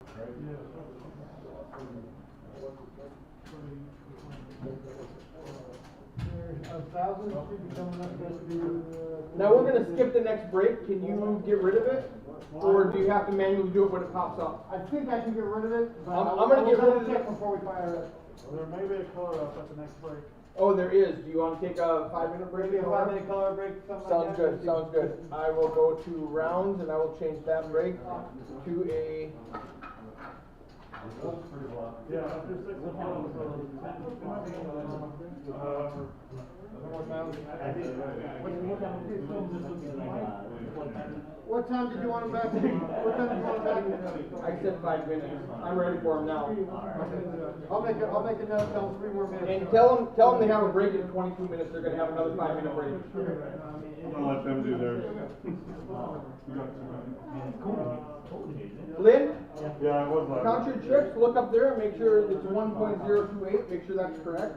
1,000 should be coming up to. Now we're gonna skip the next break. Can you get rid of it? Or do you have to manually do it when it pops up? I think I can get rid of it, but I'm gonna get rid of check it before we fire it. There may be a color up at the next break. Oh, there is. Do you want to take a 5-minute break? Maybe a 5-minute color break, something Sounds like good, that. sounds good. I will go to rounds and I will change that break to a. Yeah, after 6 o'clock, What time did you want them back? What time did you want them back? I said 5 minutes. I'm ready for them now. I'll make a note, tell them 3 more minutes. And tell them they have a break in 22 minutes. They're gonna have another 5-minute break. I'm gonna let them do theirs. Lynn, Yeah, I was like. count your chips. Look up there and make sure it's 1.028. Make sure that's correct.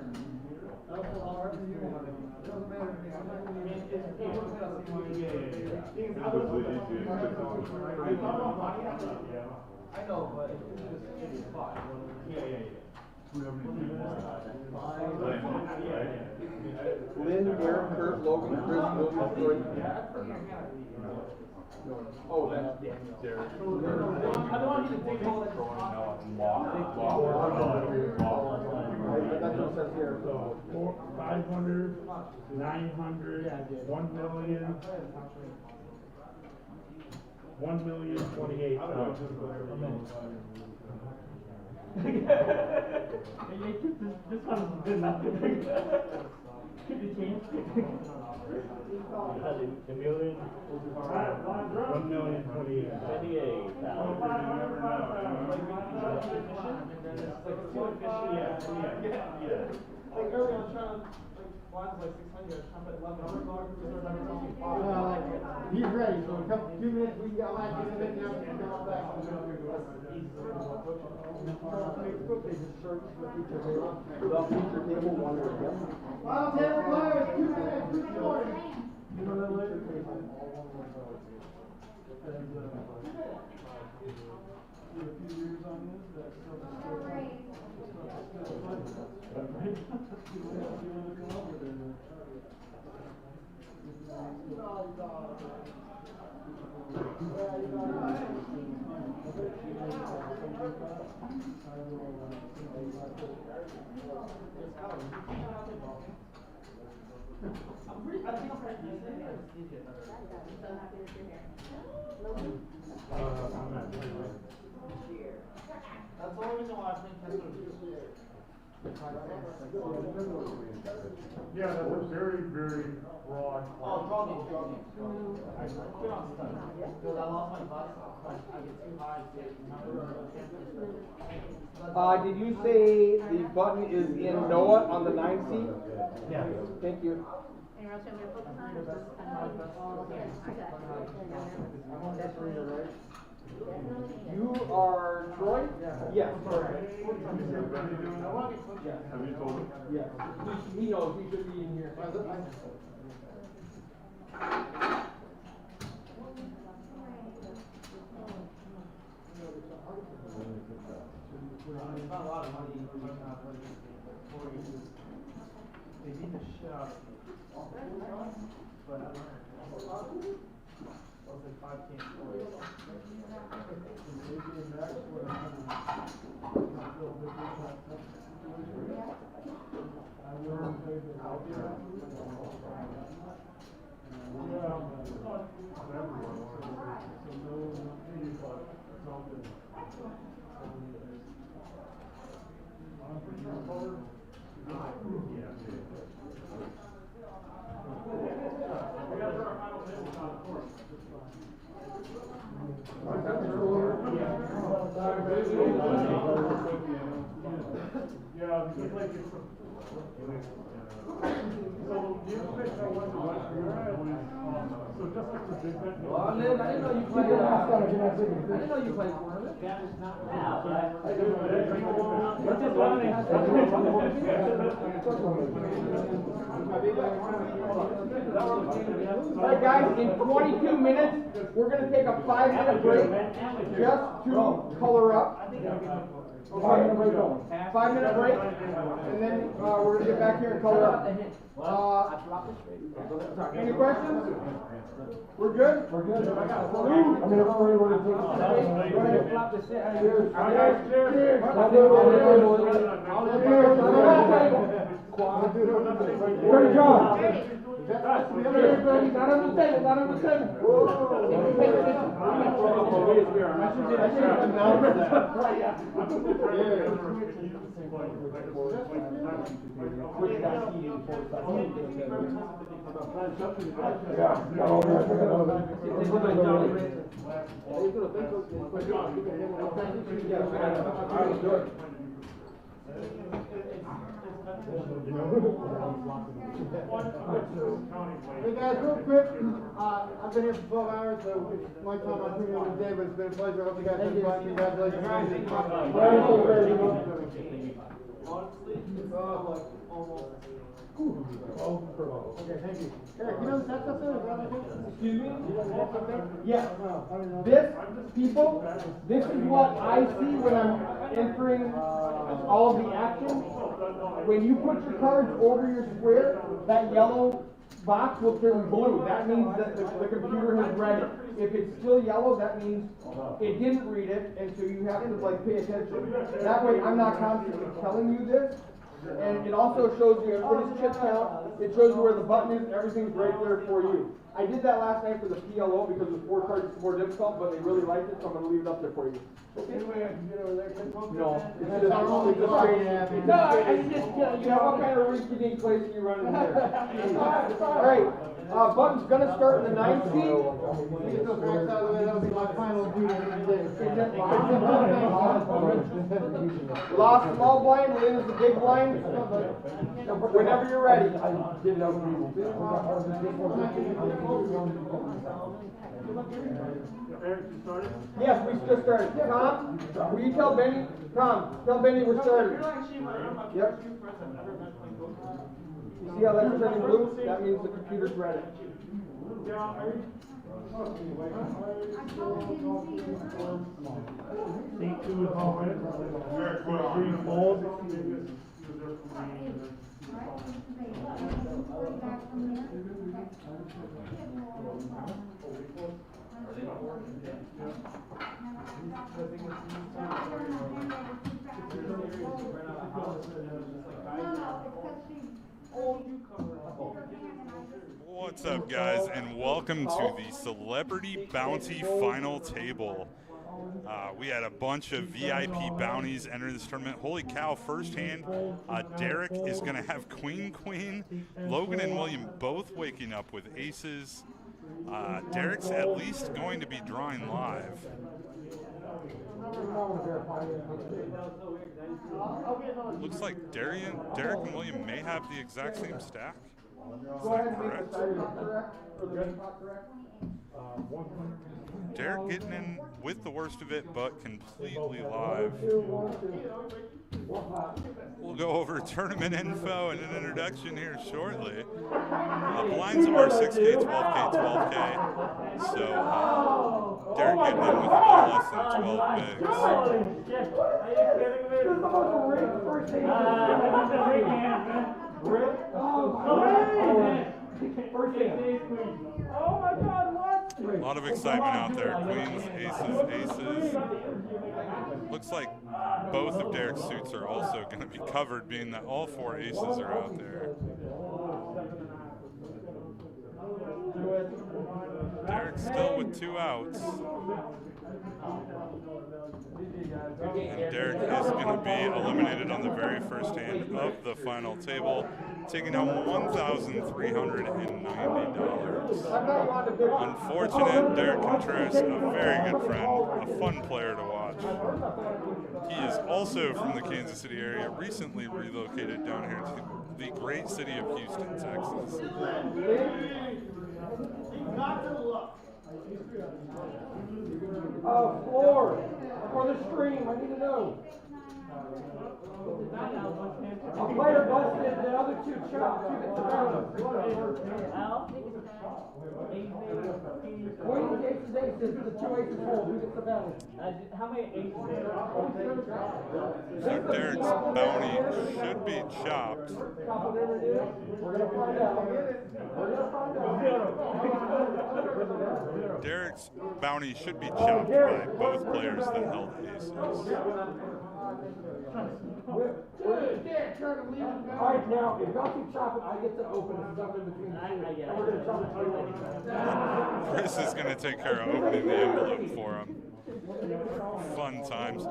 I know, but it's fine. Lynn, Derek, Kurt, Logan, Chris, William, Troy. Oh, that's Daniel. I don't want you to take all that. That's what it says here. So, 500, 900, 1 million. 1,028,000. This one is good enough. Could you change? A million, 1,028,000. Like earlier, I was trying to, one's like 600, I'm at 11. He's ready, so in a couple, 2 minutes, we can get, I'm actually gonna make the other come back. Facebook, they just search for feature table. The feature table, one or the other. Final table players, 2 minutes, good morning. You know that later? A few years on this, that's That's the only reason why I think that's what it is. yeah, that's a very, very broad. Oh, jogging. Put on stuff. Because I lost my bus, I get too high to Did you say the button is in Noah on the 9 seat? Yeah. Thank you. Anyone else want me to focus on it or just kind of here? I got it. You are Troy? Yes. Have you told him? Yes. He knows. He should be in here. It's not a lot of money. They beat the shit out of me. But I learned. I was like 5 games away. Yeah, because like it's. So, you picked that one to West River, Well, Lynn, I didn't know you played. I didn't know you played tournament. All right, guys, in 22 minutes, we're going to take a 5-minute break just to color up. Okay. 5-minute break, and then we're going to get back here and color up. Any questions? We're good? We're good. I mean, if we're ready to take go ahead. Flop the set. Cheers. Cheers. Dirty John. Not on the table, not on the table. Hey guys, real quick, I've been here for 12 hours, so it's my time I'm doing it today, but it's been a pleasure. I hope you guys have fun. Congratulations. Okay, thank you. Eric, you know the text up there? Excuse me? Yeah. This is what I see when I'm entering all of the action. When you put your cards over your square, that yellow box will turn blue. That means that the computer has read it. If it's still yellow, that means it didn't read it, and so you have to pay attention. That way I'm not constantly telling you this. And it also shows you everybody's chip count. It shows you where the button is. Everything's right there for you. I did that last night for the PLO because with 4 cards it's more difficult, but they really liked it, so I'm going to leave it up there for you. Okay. Any way I can get over there? No, it's just straight. No, I just, you know, what kind of rinky-dink place are you running here? All right, button's going to start in the 9th seat. Get those racks out of the way. That'll be my final duty of the day. Lost small blind, Lynn is the big blind. Whenever you're ready. Eric, you started? Yes, we just started. Tom, will you tell Benny? Tom, tell Benny we're starting. Yep. You see how that's turning blue? That means the computer's ready. Seat 2 is all ready. Eric, what, green fold? What's up, guys, and welcome to the Celebrity Bounty Final Table. We had a bunch of VIP bounties enter this tournament. Holy cow, first hand, Derek is going to have Queen. Logan and William both waking up with aces. Derek's at least going to be drawing live. Looks like Derek and William may have the exact same stack. Is that correct? Derek getting in with the worst of it, but completely live. We'll go over tournament info and an introduction here shortly. Blinds are 6K, 12K, 12K. So Derek getting in with a little less than 12 bigs. Oh my God, what? A lot of excitement out there. Queens, aces. Looks like both of Derek's suits are also going to be covered, being that all 4 aces are out there. Derek still with 2 outs. And Derek is going to be eliminated on the very first hand of the final table, taking home $1,390. Unfortunate, Derek Contreras, a very good friend, a fun player to watch. He is also from the Kansas City area, recently relocated down here to the great city of Houston, Texas. Floor, for the stream, I need to know. A player busted, the other two chopped, who gets the bounty? Queen, aces, aces, the two aces hold, who gets the bounty? How many aces? So Derek's bounty should be chopped. Chop whatever it is, we're gonna find out. We're gonna find out. Derek's bounty should be chopped by both players that held aces. Alright, now, if y'all keep chopping, I get to open stuff in between the two. And we're gonna chop it. Chris is going to take care of opening the envelope for him. Fun times.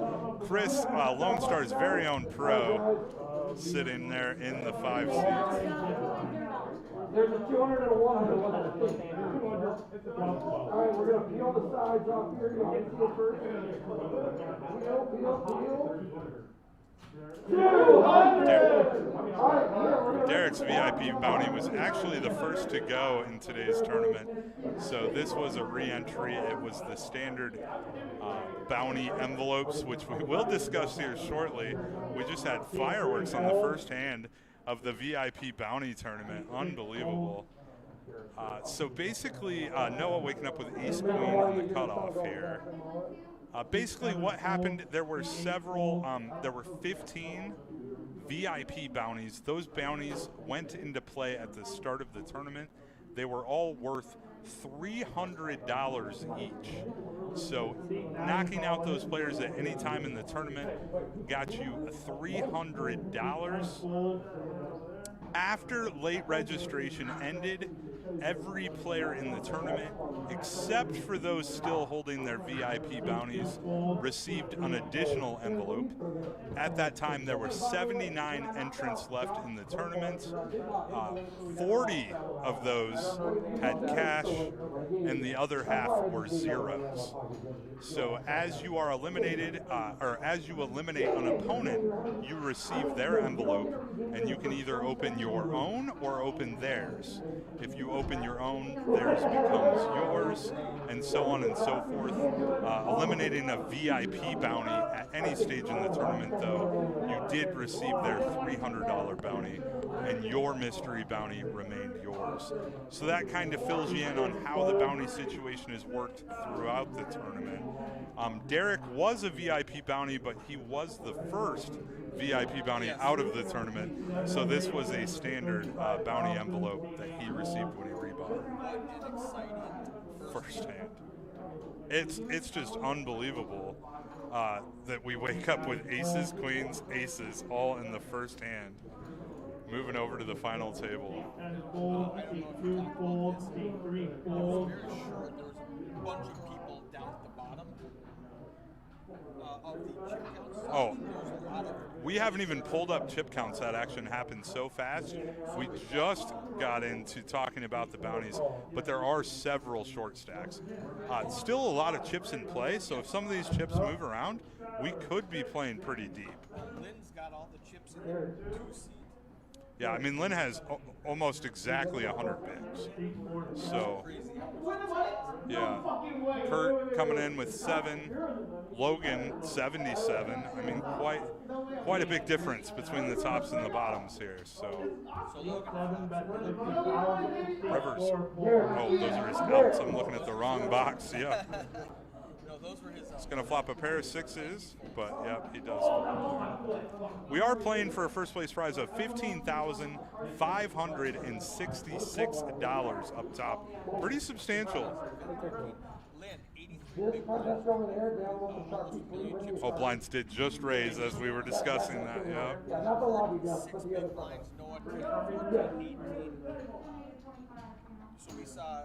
Chris, Lone Star's very own pro, sitting there in the 5 seats. There's a 200 and a 100. Alright, we're gonna peel the sides off here. You want to peel first? Peel. 200! Derek's VIP bounty was actually the first to go in today's tournament. So this was a re-entry. It was the standard bounty envelopes, which we will discuss here shortly. We just had fireworks on the first hand of the VIP bounty tournament. Unbelievable. So basically, Noah waking up with ace queen in the cutoff here. Basically what happened, there were 15 VIP bounties. Those bounties went into play at the start of the tournament. They were all worth $300 each. So knocking out those players at any time in the tournament got you $300. After late registration ended, every player in the tournament, except for those still holding their VIP bounties, received an additional envelope. At that time, there were 79 entrants left in the tournament. 40 of those had cash, and the other half were zeros. So as you are eliminated, or as you eliminate an opponent, you receive their envelope, and you can either open your own or open theirs. If you open your own, theirs becomes yours, and so on and so forth. Eliminating a VIP bounty at any stage in the tournament, though, you did receive their $300 bounty, and your mystery bounty remained yours. So that kind of fills you in on how the bounty situation is worked throughout the tournament. Derek was a VIP bounty, but he was the first VIP bounty out of the tournament, so this was a standard bounty envelope that he received when he rebought. First hand. It's just unbelievable that we wake up with aces, queens, aces all in the first hand. Moving over to the final table. And fold, 8-2 fold, 8-3 fold. Very sure there was a bunch of people down at the bottom of the chip counts. Oh, There was a lot of we haven't even pulled up chip counts. That action happened so fast. We just got into talking about the bounties, but there are several short stacks. Still a lot of chips in play, so if some of these chips move around, we could be playing pretty deep. Lynn's got all the chips in the 2-seat. Yeah, I mean, Lynn has almost exactly 100 bigs. So, yeah. Kurt coming in with 7. Logan, 77. I mean, quite a big difference between the tops and the bottoms here. So, Rivers. Oh, those are his outs. I'm looking at the wrong box. Yeah. No, those were his. He's going to flop a pair of 6s, but yep, he does. We are playing for a first place prize of $15,566 up top. Pretty substantial. Lynn, 83 This big contest over there, down on the sharpie, please. Oh, blinds did just raise as we were discussing that, yeah. Yeah, not the lobby desk, 6 but the big other side. blinds, Noah 18. So we saw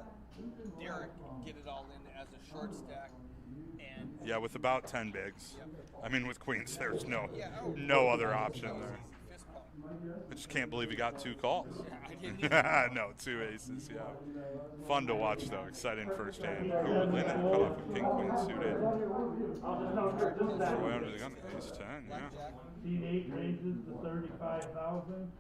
Derek get it all in as a short stack, and Yeah, with about 10 bigs. I mean, with queens, there's no other option there. fist bump. I just can't believe he got 2 calls. I didn't No, 2 aces, yeah. Fun to watch, though. Exciting first hand. Ooh, Lynn had cut off with king, queen suited. Way under the gun. Ace 10, yeah. Seat 8 raises to 35,000.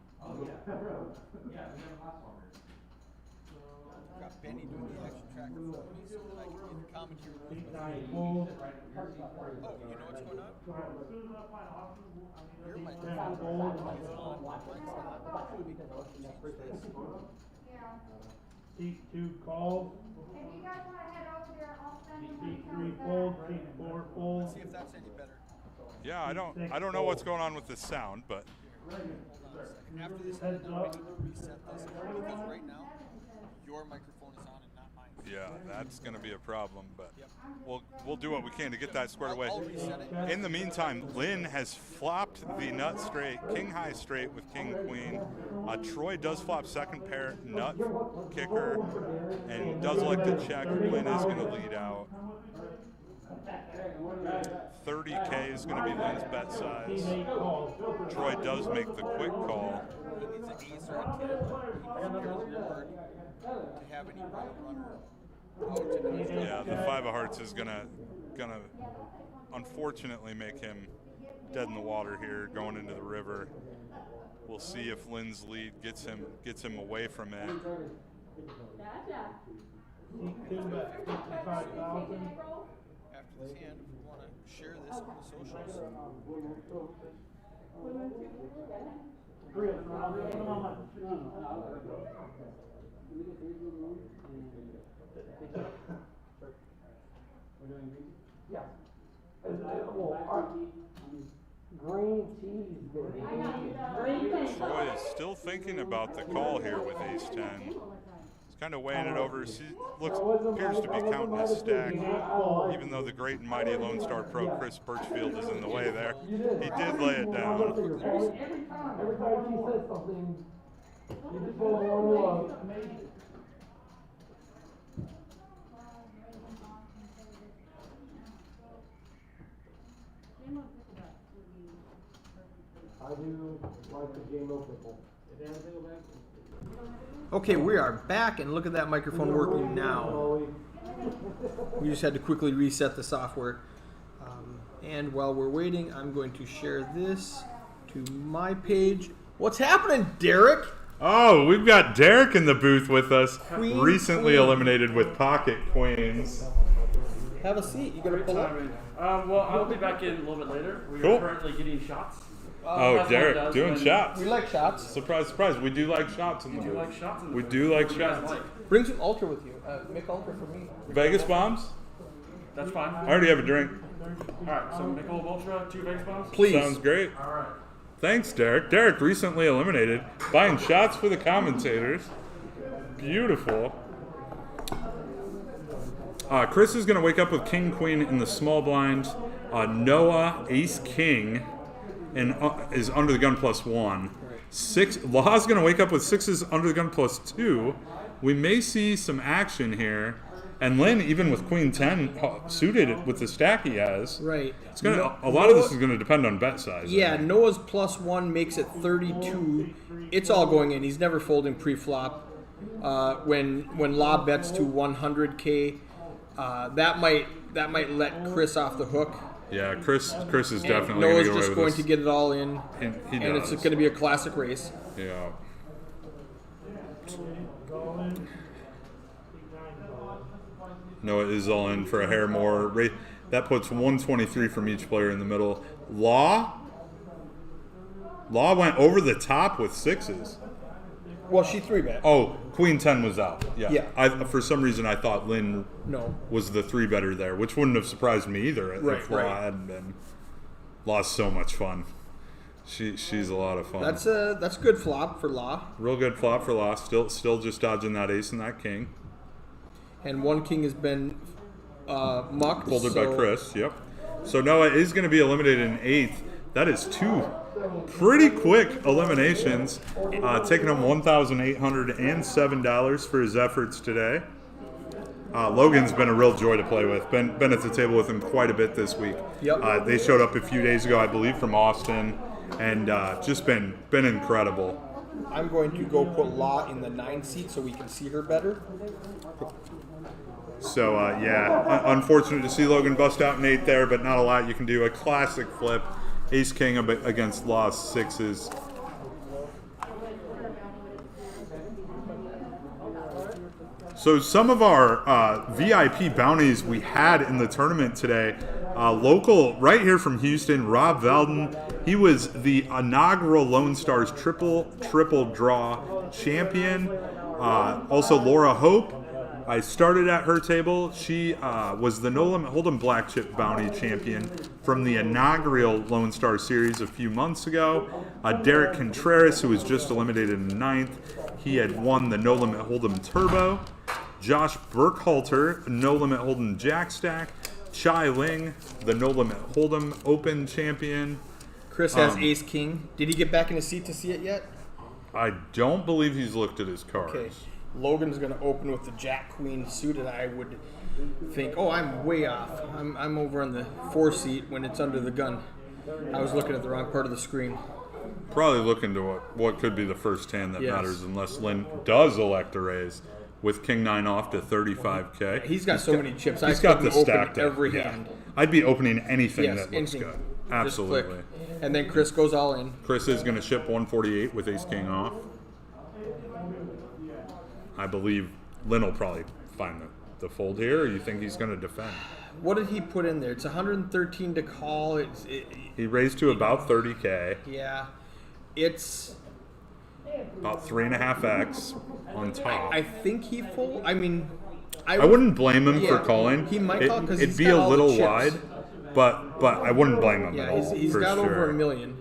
got Benny doing the action tracker for me so that I can get the commentary. Eight, nine, fold. Oh, you know what's going on? Your mic is Ten, on. fold. Mine's not. Maybe I'll change this. Eight, two, call. If you guys wanna head over there, I'll send you my Eight, three, fold. Eight, four, fold. See if that's any better. Yeah, I don't know what's going on with the sound, but Hold on a second. After this, Heads we up. need to reset this because right now your microphone is on and not mine. yeah, that's going to be a problem. But Yep. we'll do what we can to get that squared away. I'll reset it. In the meantime, Lynn has flopped the nut straight, king high straight with king queen. Troy does flop second pair, nut kicker, and does like to check. Lynn is going to lead out. 30K is going to be Lynn's bet size. Eight, call. Troy does make the quick call. He needs an ace or a 10. He prepares the board to have any right runner out and then Yeah, the 5 of hearts is gonna unfortunately make him dead in the water here going into the river. We'll see if Lynn's lead gets him away from it. Gotcha. Eight, two, bet 55,000. after this hand, if we want to share this on the socials. Green cheese, Troy is still thinking about the call here with ace-10. He's kind of weighing it over. Appears to be counting his stack, even though the great and mighty Lone Star Pro Chris Birchfield is in the way there. He did lay it down. Every time she says something, you just go along with I do like the JMO pickle. Okay, we are back, and look at that microphone working now. We just had to quickly reset the software. And while we're waiting, I'm going to share this to my page. What's happening, Derek? Oh, we've got Derek in the booth with us, Queen, recently queen. eliminated with pocket queens. Have a seat. You gonna pull up? Well, I'll be back in a little bit later. We Cool. are currently getting shots. Oh, that's what it Derek, does doing when- shots. We like shots. Surprise, surprise. We do like shots in the We do booth. like shots in the We booth. do like What do you guys shots. like? Bring some Ultra with you. Make Ultra for me. Vegas bombs? That's fine. I already have a drink. Alright, so Michelob Ultra, 2 Vegas bombs. Please. Sounds great. Alright. Thanks, Derek. Derek recently eliminated, buying shots for the commentators. Beautiful. Chris is going to wake up with King Queen in the small blind. Noah Ace King and is under the gun +1. Law's going to wake up with 6s under the gun +2. We may see some action here. And Lynn, even with Queen 10 suited with the stack he has, Right. it's gonna. A lot of this is going to depend on bet size. I Yeah, think. Noah's +1 makes it 32. It's all going in. He's never folding pre-flop. When Law bets to 100K, that might let Chris off the hook. Yeah, Chris is And definitely Noah's going to get away just with going this. to get it all in, And he and it's does. going to be a classic race. Yeah. Noah is all in for a hair more. That puts 123 from each player in the middle. Law went over the top with 6s. Well, she 3-bet. Oh, Queen 10 was out. Yeah. Yeah. For some reason, I thought Lynn No. was the 3-better there, which wouldn't have surprised me either Right, if Law right. hadn't been. Law's so much fun. She's a lot of fun. That's a good flop for Law. Real good flop for Law. Still just dodging that ace and that king. And one king has been mucked. Folded by so- Chris, yep. So Noah is going to be eliminated in 8th. That is 2 pretty quick eliminations, taking him $1,807 for his efforts today. Logan's been a real joy to play with. Been at the table with him quite a bit this week. Yep. They showed up a few days ago, I believe, from Austin, and just been incredible. I'm going to go put Law in the 9 seat so we can see her better. So, unfortunate to see Logan bust out in 8 there, but not a lot you can do. A classic flip. Ace-King against Law's 6s. So some of our VIP bounties we had in the tournament today, local right here from Houston, Rob Velden. He was the inaugural Lone Stars triple draw champion. Also Laura Hope. I started at her table. She was the No Limit Hold'em Black Chip Bounty champion from the inaugural Lone Star Series a few months ago. Derek Contreras, who was just eliminated in the 9th. He had won the No Limit Hold'em Turbo. Josh Burkhalter, No Limit Hold'em Jack Stack. Chai Ling, the No Limit Hold'em Open champion. Chris has Ace King. Did he get back in his seat to see it yet? I don't believe he's looked at his cards. Okay. Logan's going to open with the Jack Queen suited. I would think, oh, I'm way off. I'm over on the 4 seat when it's under the gun. I was looking at the wrong part of the screen. Probably looking to what could be the first hand that Yes. matters, unless Lynn does elect a raise with King 9 off to 35K. He's got so many chips. He's I got could the open stack deck. every Yeah. hand. I'd be opening anything Yes, that looks anything. good. Just Absolutely. click. And then Chris goes all in. Chris is going to ship 148 with Ace King off. I believe Lynn will probably find the fold here, or you think he's going to defend? What did he put in there? It's 113 to call. He raised to about 30K, Yeah. It's... about 3.5x on top. I think he fold. I mean... I wouldn't blame him for Yeah, calling. he might call 'cause It'd he's be got a all the little chips. wide, but I wouldn't blame him at Yeah, all. he's for got sure. over $1 million.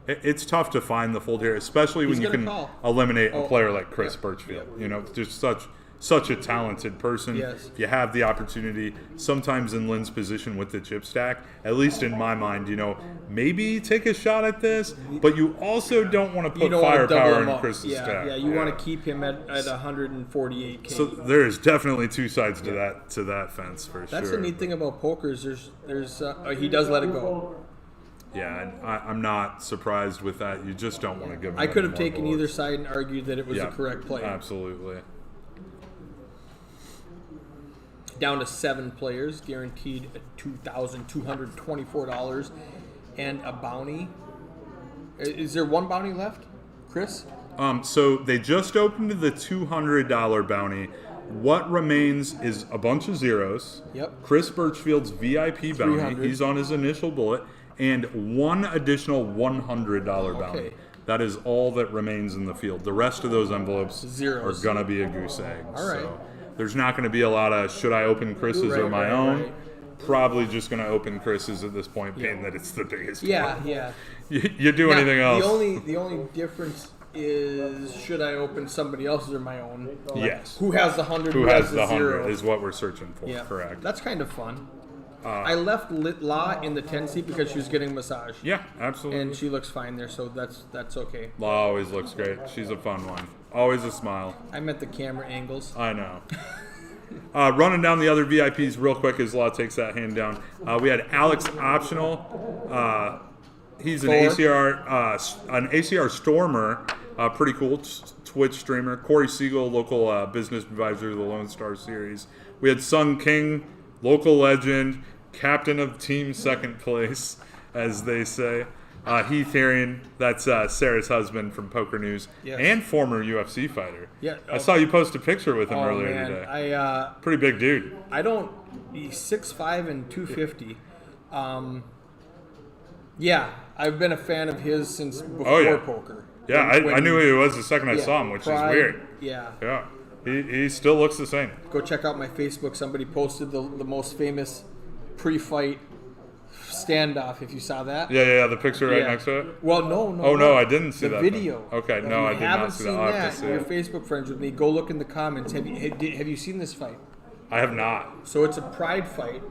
It's tough to find the fold here, especially when He's you gonna can call. eliminate a Oh, player like Chris yeah. Birchfield. You know, just such a talented person. Yes. If you have the opportunity, sometimes in Lynn's position with the chip stack, at least in my mind, you know, maybe take a shot at this, but you also don't want to You put don't want to double firepower him in up. Chris's Yeah, stack. yeah. You want to keep him at 148K. So there's definitely two sides to that fence for That's sure. the neat thing about poker is there's he does let it go. Yeah, and I'm not surprised with that. You just don't want to give him I could have any more taken bullets. either side and argued that it was Yeah, the correct play. Absolutely. Down to 7 players, guaranteed $2,224 and a bounty. Is there one bounty left, Chris? So they just opened the $200 bounty. What remains is a bunch of zeros. Yep. Chris Birchfield's VIP bounty. 300. He's on his initial bullet, and one additional $100 bounty. Okay. That is all that remains in the field. The rest of those envelopes Zeros. are gonna be a goose egg. All right. So there's not gonna be a lot of should I open Chris's or Right, my right, own. right. Probably just gonna open Chris's at this point, being that it's the biggest. Yeah, one. yeah. You do Now, anything else? The only difference is should I open somebody else's or my own? Like, Yes. Who has the 100? Who has the 0? 100 is what we're searching for. Yeah, Correct. That's kind of fun. I left La in the 10 seat because she was getting a massage. Yeah, absolutely. And she looks fine there, so that's okay. Law always looks great. She's a fun one. Always a smile. I meant the camera angles. I know. Running down the other VIPs real quick as Law takes that hand down. We had Alex Optional. He's an ACR Stormer. Pretty cool Twitch streamer. Corey Siegel, local business advisor of the Lone Star Series. We had Sung King, local legend, captain of team second place, as they say. Heath Herring, that's Sarah's husband from Poker News, Yes. and former UFC fighter. Yeah. I saw you post a picture with him Oh earlier man, today. Pretty big dude. He's 6'5" and 250. Yeah, I've been a fan of his since before poker. Yeah, I When- knew who he was the second I yeah, saw him, which Pride, is weird. Yeah. Yeah, he still looks the same. Go check out my Facebook. Somebody posted the most famous pre-fight standoff. If you saw that. Yeah, the picture right Yeah. next to it. Well, no. Oh no, I didn't see the that. video. Okay, If no, you I did haven't not see seen that. I'll have to see You're it. Facebook friends with me. Go look in the comments. Have you seen this fight? I have not. So it's a Pride fight.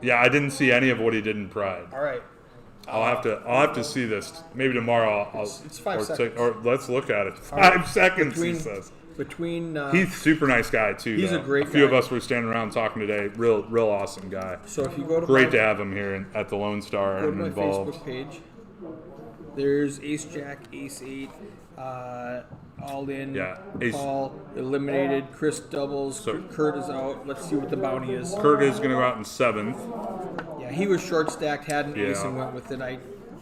Yeah, I didn't see any of what he did in Pride. All right. I'll have to see this. Maybe tomorrow. It's 5 or seconds. or let's look at it. All right. 5 seconds. Between- he says. Between He's super nice guy too. He's though. a great A few guy. of us were standing around talking today. Real awesome guy. So if you go to Great my- to have him here at the Lone Star go to and my involved. Facebook page. There's Ace Jack, Ace 8, all in. Yeah, Ace- Paul eliminated. Chris doubles. Kurt is out. Let's see what the bounty is. Kurt is going to go out in 7th, Yeah, he was short stacked, had an ace Yeah. and went with it.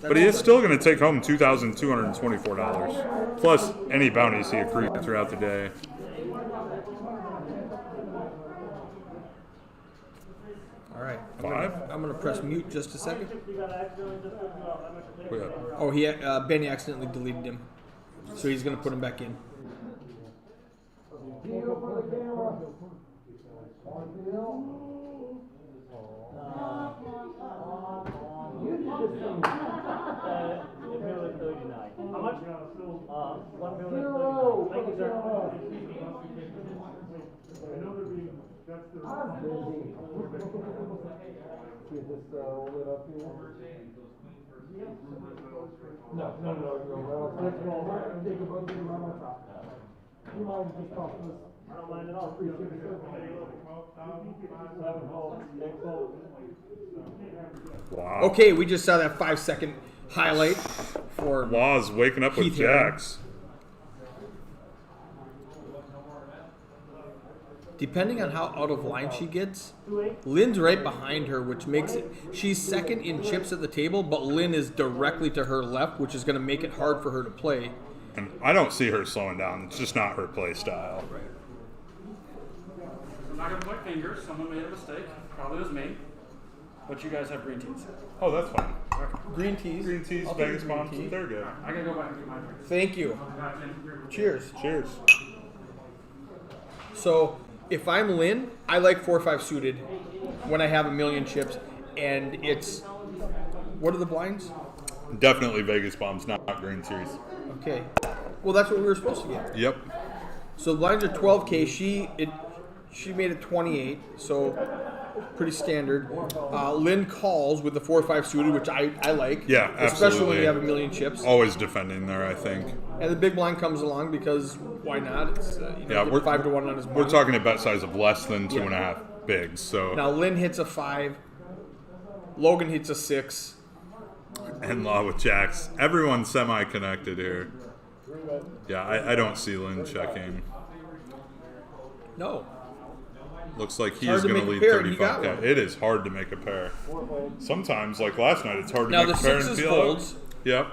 but he is still going to take home $2,224 plus any bounties he accrued throughout the day. All right. Five? I'm gonna press mute just a second. You got accidentally just put you out. I'm gonna take Yeah. Oh, Benny accidentally deleted him, so he's gonna put him back in. How much? 1,039,000. Thank you, sir. I know they're being, that's their. I don't mind at all. Wow. Okay, we just saw that 5-second highlight for Law's waking up with Keith Haring. jacks. Depending on how out of line she gets, Lynn's right behind her, which makes it. She's second in chips at the table, but Lynn is directly to her left, which is going to make it hard for her to play. And I don't see her slowing down. It's just not her play style. I'm not gonna point fingers. Someone made a mistake. Probably was me. But you guys have green teas. Oh, that's fine. Green teas. Green teas, I'll take Vegas green bombs, tea. they're good. I gotta go back and get my drink. Thank you. Cheers. Cheers. So, if I'm Lynn, I like 4-5 suited when I have a million chips, and it's. What are the blinds? Definitely Vegas bombs, not green teas. Okay. Well, that's what we were supposed to get. Yep. So the blinds are 12K. She made it 28, so pretty standard. Lynn calls with the 4-5 suited, which I like. Yeah, especially when absolutely. you have a million chips. Always defending there, I think. And the big blind comes along because why not? It's Yeah, we're 5-1 on his We're blind. talking a bet size of less than 2.5 bigs. So Now Lynn hits a 5. Logan hits a 6. and Law with jacks. Everyone's semi-connected here. Yeah, I don't see Lynn checking. No. Looks like hard he's to going to make a lead pair, and he got 35K. one. It is hard to make a pair. Sometimes, like last night, it's hard to Now make the a pair and sixes feel folds. out. Yep.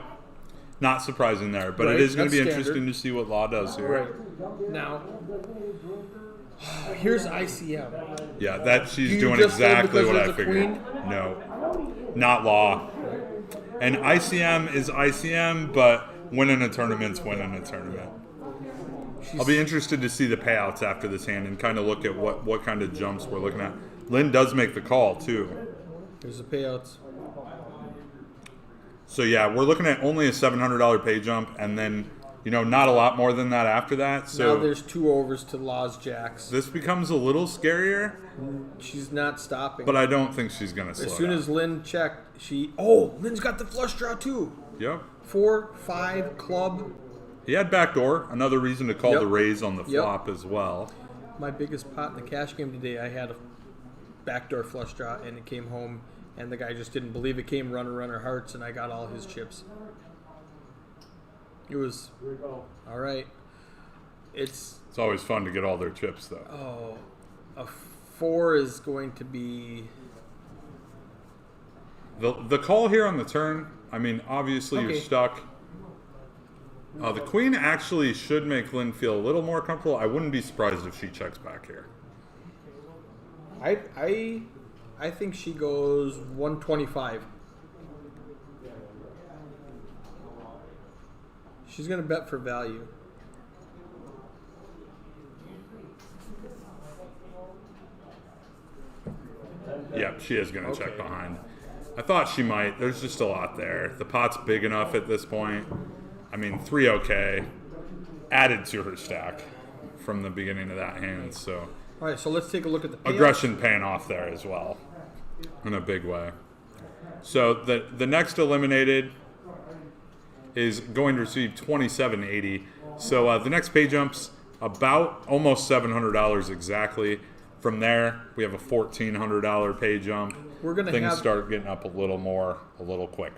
Not surprising there, but Right, it is going to be that's interesting standard. to see what Law does here. Right. Now, here's ICM. Yeah, that she's Do you doing just fold exactly because what I there's a figured. queen? No, not Law. And ICM is ICM, but winning a tournament's winning a tournament. I'll be interested to see the payouts after this hand and kind of look at what kind of jumps we're looking at. Lynn does make the call too. Here's the payouts. So yeah, we're looking at only a $700 pay jump, and then not a lot more than that after that. So Now there's 2 overs to Law's jacks. this becomes a little scarier, She's not stopping. but I don't think she's gonna slow As soon down. as Lynn checked, Lynn's got the flush draw too. Yep. 4, 5, club. He had backdoor, another reason to call Yep. the raise on the Yep. flop as well. My biggest pot in the cash game today, I had a backdoor flush draw, and it came home, and the guy just didn't believe it came runner hearts, and I got all his chips. It was all right. It's It's always fun to get all their chips though. a 4 is going to be The call here on the turn, I mean, obviously Okay. you're stuck. The queen actually should make Lynn feel a little more comfortable. I wouldn't be surprised if she checks back here. I think she goes 125. She's gonna bet for value. Yeah, she is going to Okay. check behind. I thought she might. There's just a lot there. The pot's big enough at this point. I mean, 3 OK added to her stack from the beginning of that hand. So All right, so let's take a look at the payouts. aggression paying off there as well in a big way. So the next eliminated is going to receive $27.80. So the next pay jump's about almost $700 exactly. From there, we have a $1,400 pay jump. We're gonna Things have- start getting up a little more, a little quick.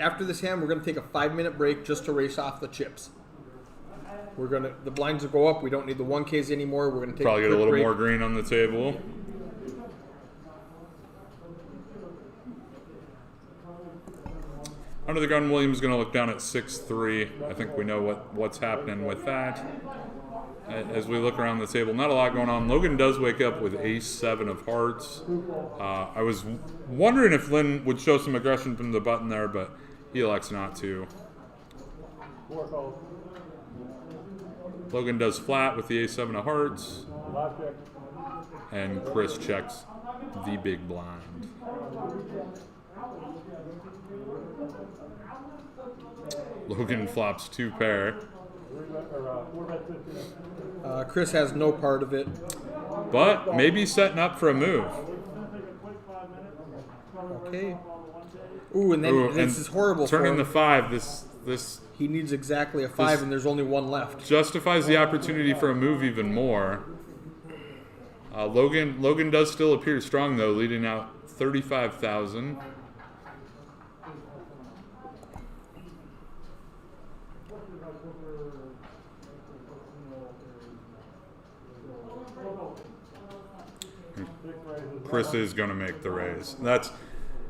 After this hand, we're gonna take a 5-minute break just to race off the chips. The blinds will go up. We don't need the 1Ks anymore. We're gonna take Probably a get a quick little break. more green on the table. Under the gun, Williams going to look down at 6-3. I think we know what's happening with that. as we look around the table. Not a lot going on. Logan does wake up with ace-7 of hearts. I was wondering if Lynn would show some aggression from the button there, but he elects not to. Logan does flat with the ace-7 of hearts. And Chris checks the big blind. Logan flops 2 pair. Chris has no part of it. But maybe setting up for a move. Okay. Ooh, and then Ooh, this is horrible for turning him. the 5, this He needs exactly a 5, and there's only 1 left. justifies the opportunity for a move even more. Logan does still appear strong though, leading out 35,000. Chris is going to make the raise. That's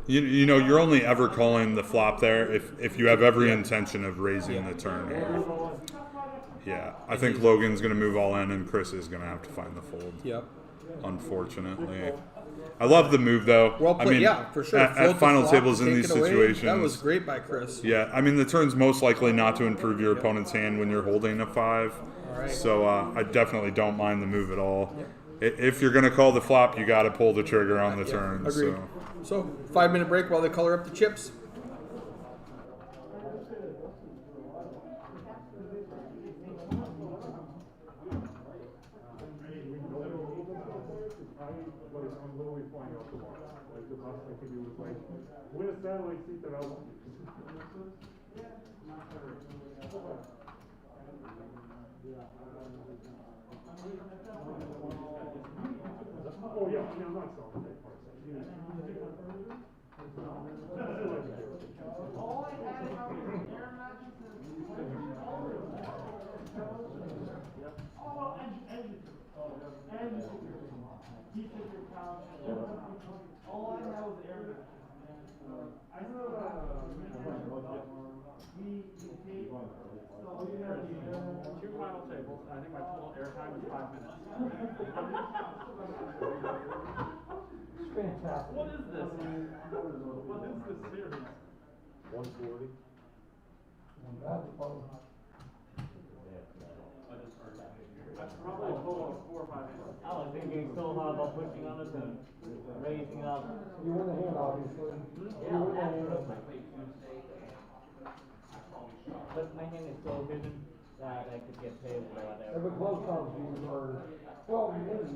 you know you're only ever calling the flop there if you have every intention of raising the turn here. Yeah, I think Logan's going to move all in, and Chris is going to have to find the fold. Yep. Unfortunately, I love the move though. Well played, I mean, yeah, for sure. At Float the final flop, tables in take these it away. situations, That was great by Chris. yeah, I mean the turn's most likely not to improve your opponent's hand when you're holding a 5. Right. So I definitely don't mind the move at all. If you're going to call the flop, you got to pull the trigger on the turn. Agreed. So 5-minute break while they color up the chips. Win a satellite seat that I want. Oh yeah, I'm not selling that part. All I know is air match. I still two final tables. I think my total air time is 5 minutes. Fantastic. What is this? What is this series? 140. That's probably a total of 4 or 5 minutes. I was thinking so hard about pushing on it and raising up. You win the hand, obviously. Yeah, absolutely. But my hand is so hidden that I could get paid for whatever. If a close comes, you are 12 minutes.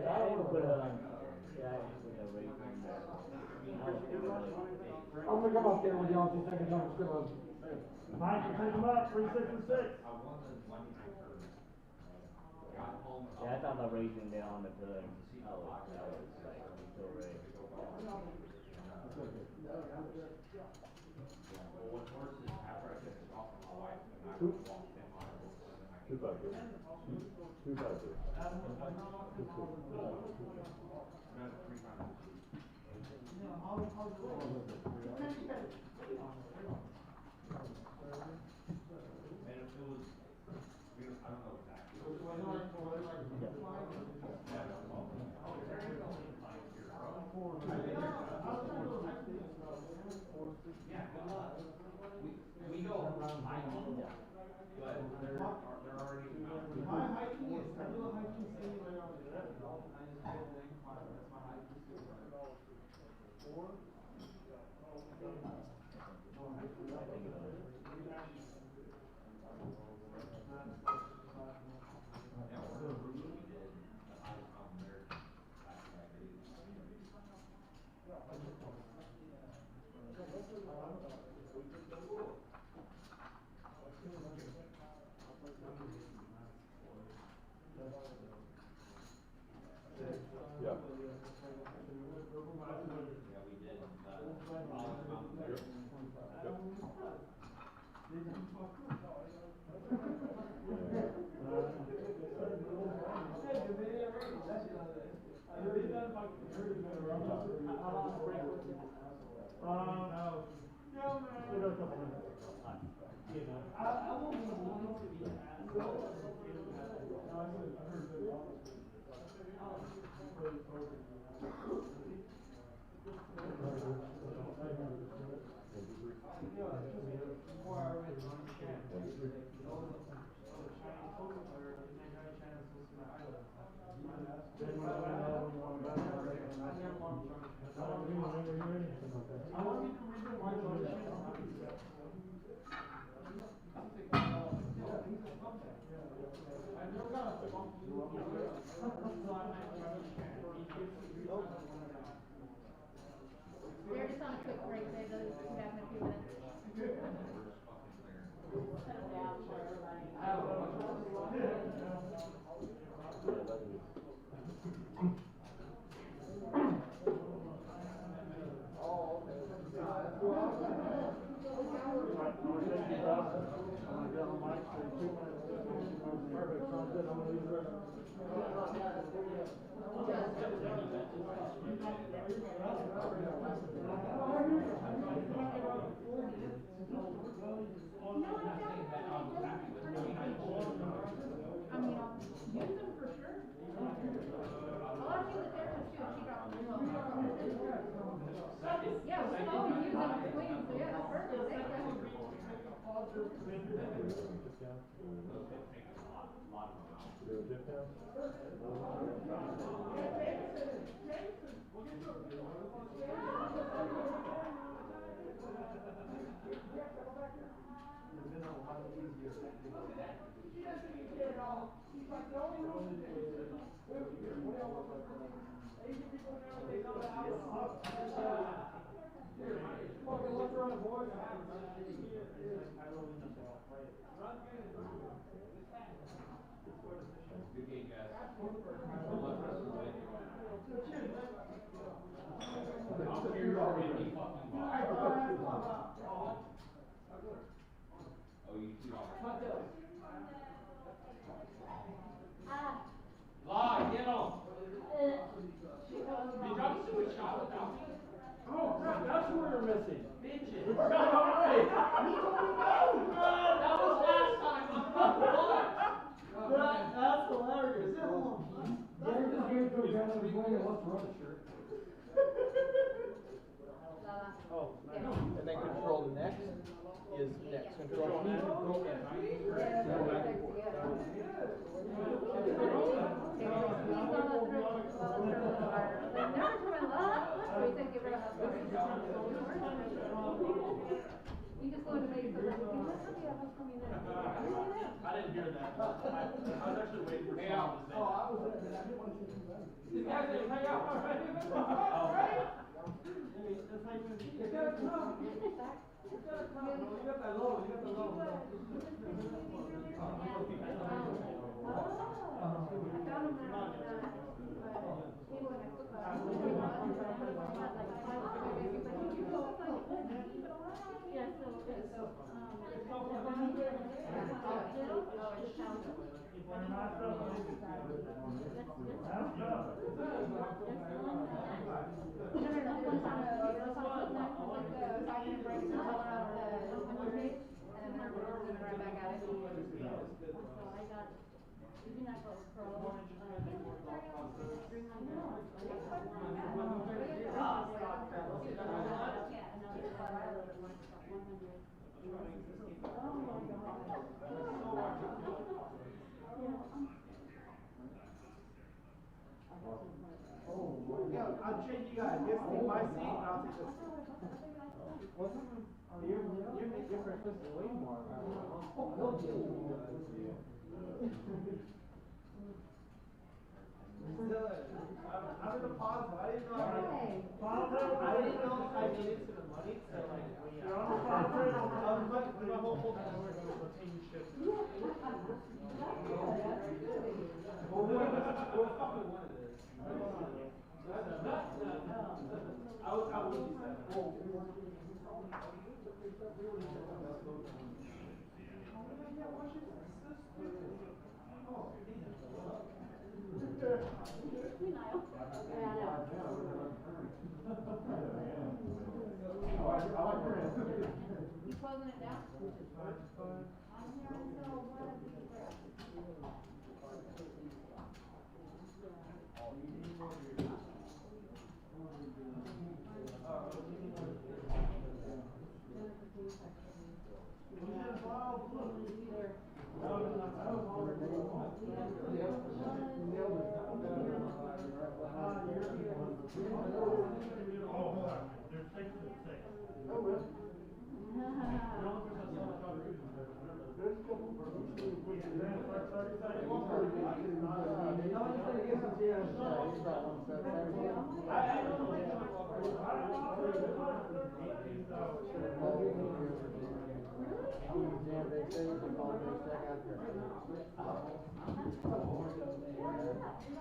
I would put it on. Yeah, I would put a raising there. I'm gonna come up there with you on 2 seconds. I'm just gonna. Mike, you take them up, 3, 6, and 6. Yeah, I thought about raising there on the turn. I was like, so raised. We're just on a quick break, so those come back in a few minutes. Settle down for yeah, we can always use them in between, so yeah, that's perfect, thank you. And then control next is next. Control me, control F. You just go into make something. I didn't hear that. I was actually waiting for someone to say that. These guys didn't hang out already. It's like, you gotta come. You gotta come. You got that low. You got the low. I'll change you guys. Just take my seat and I'll take this. You're different. This is way more. I'm in the pause. I didn't know. I didn't know if I needed to the money. So like, you're on the pause. My whole routine shift. I would be sad. You closing it down? I'm here until 1 o'clock.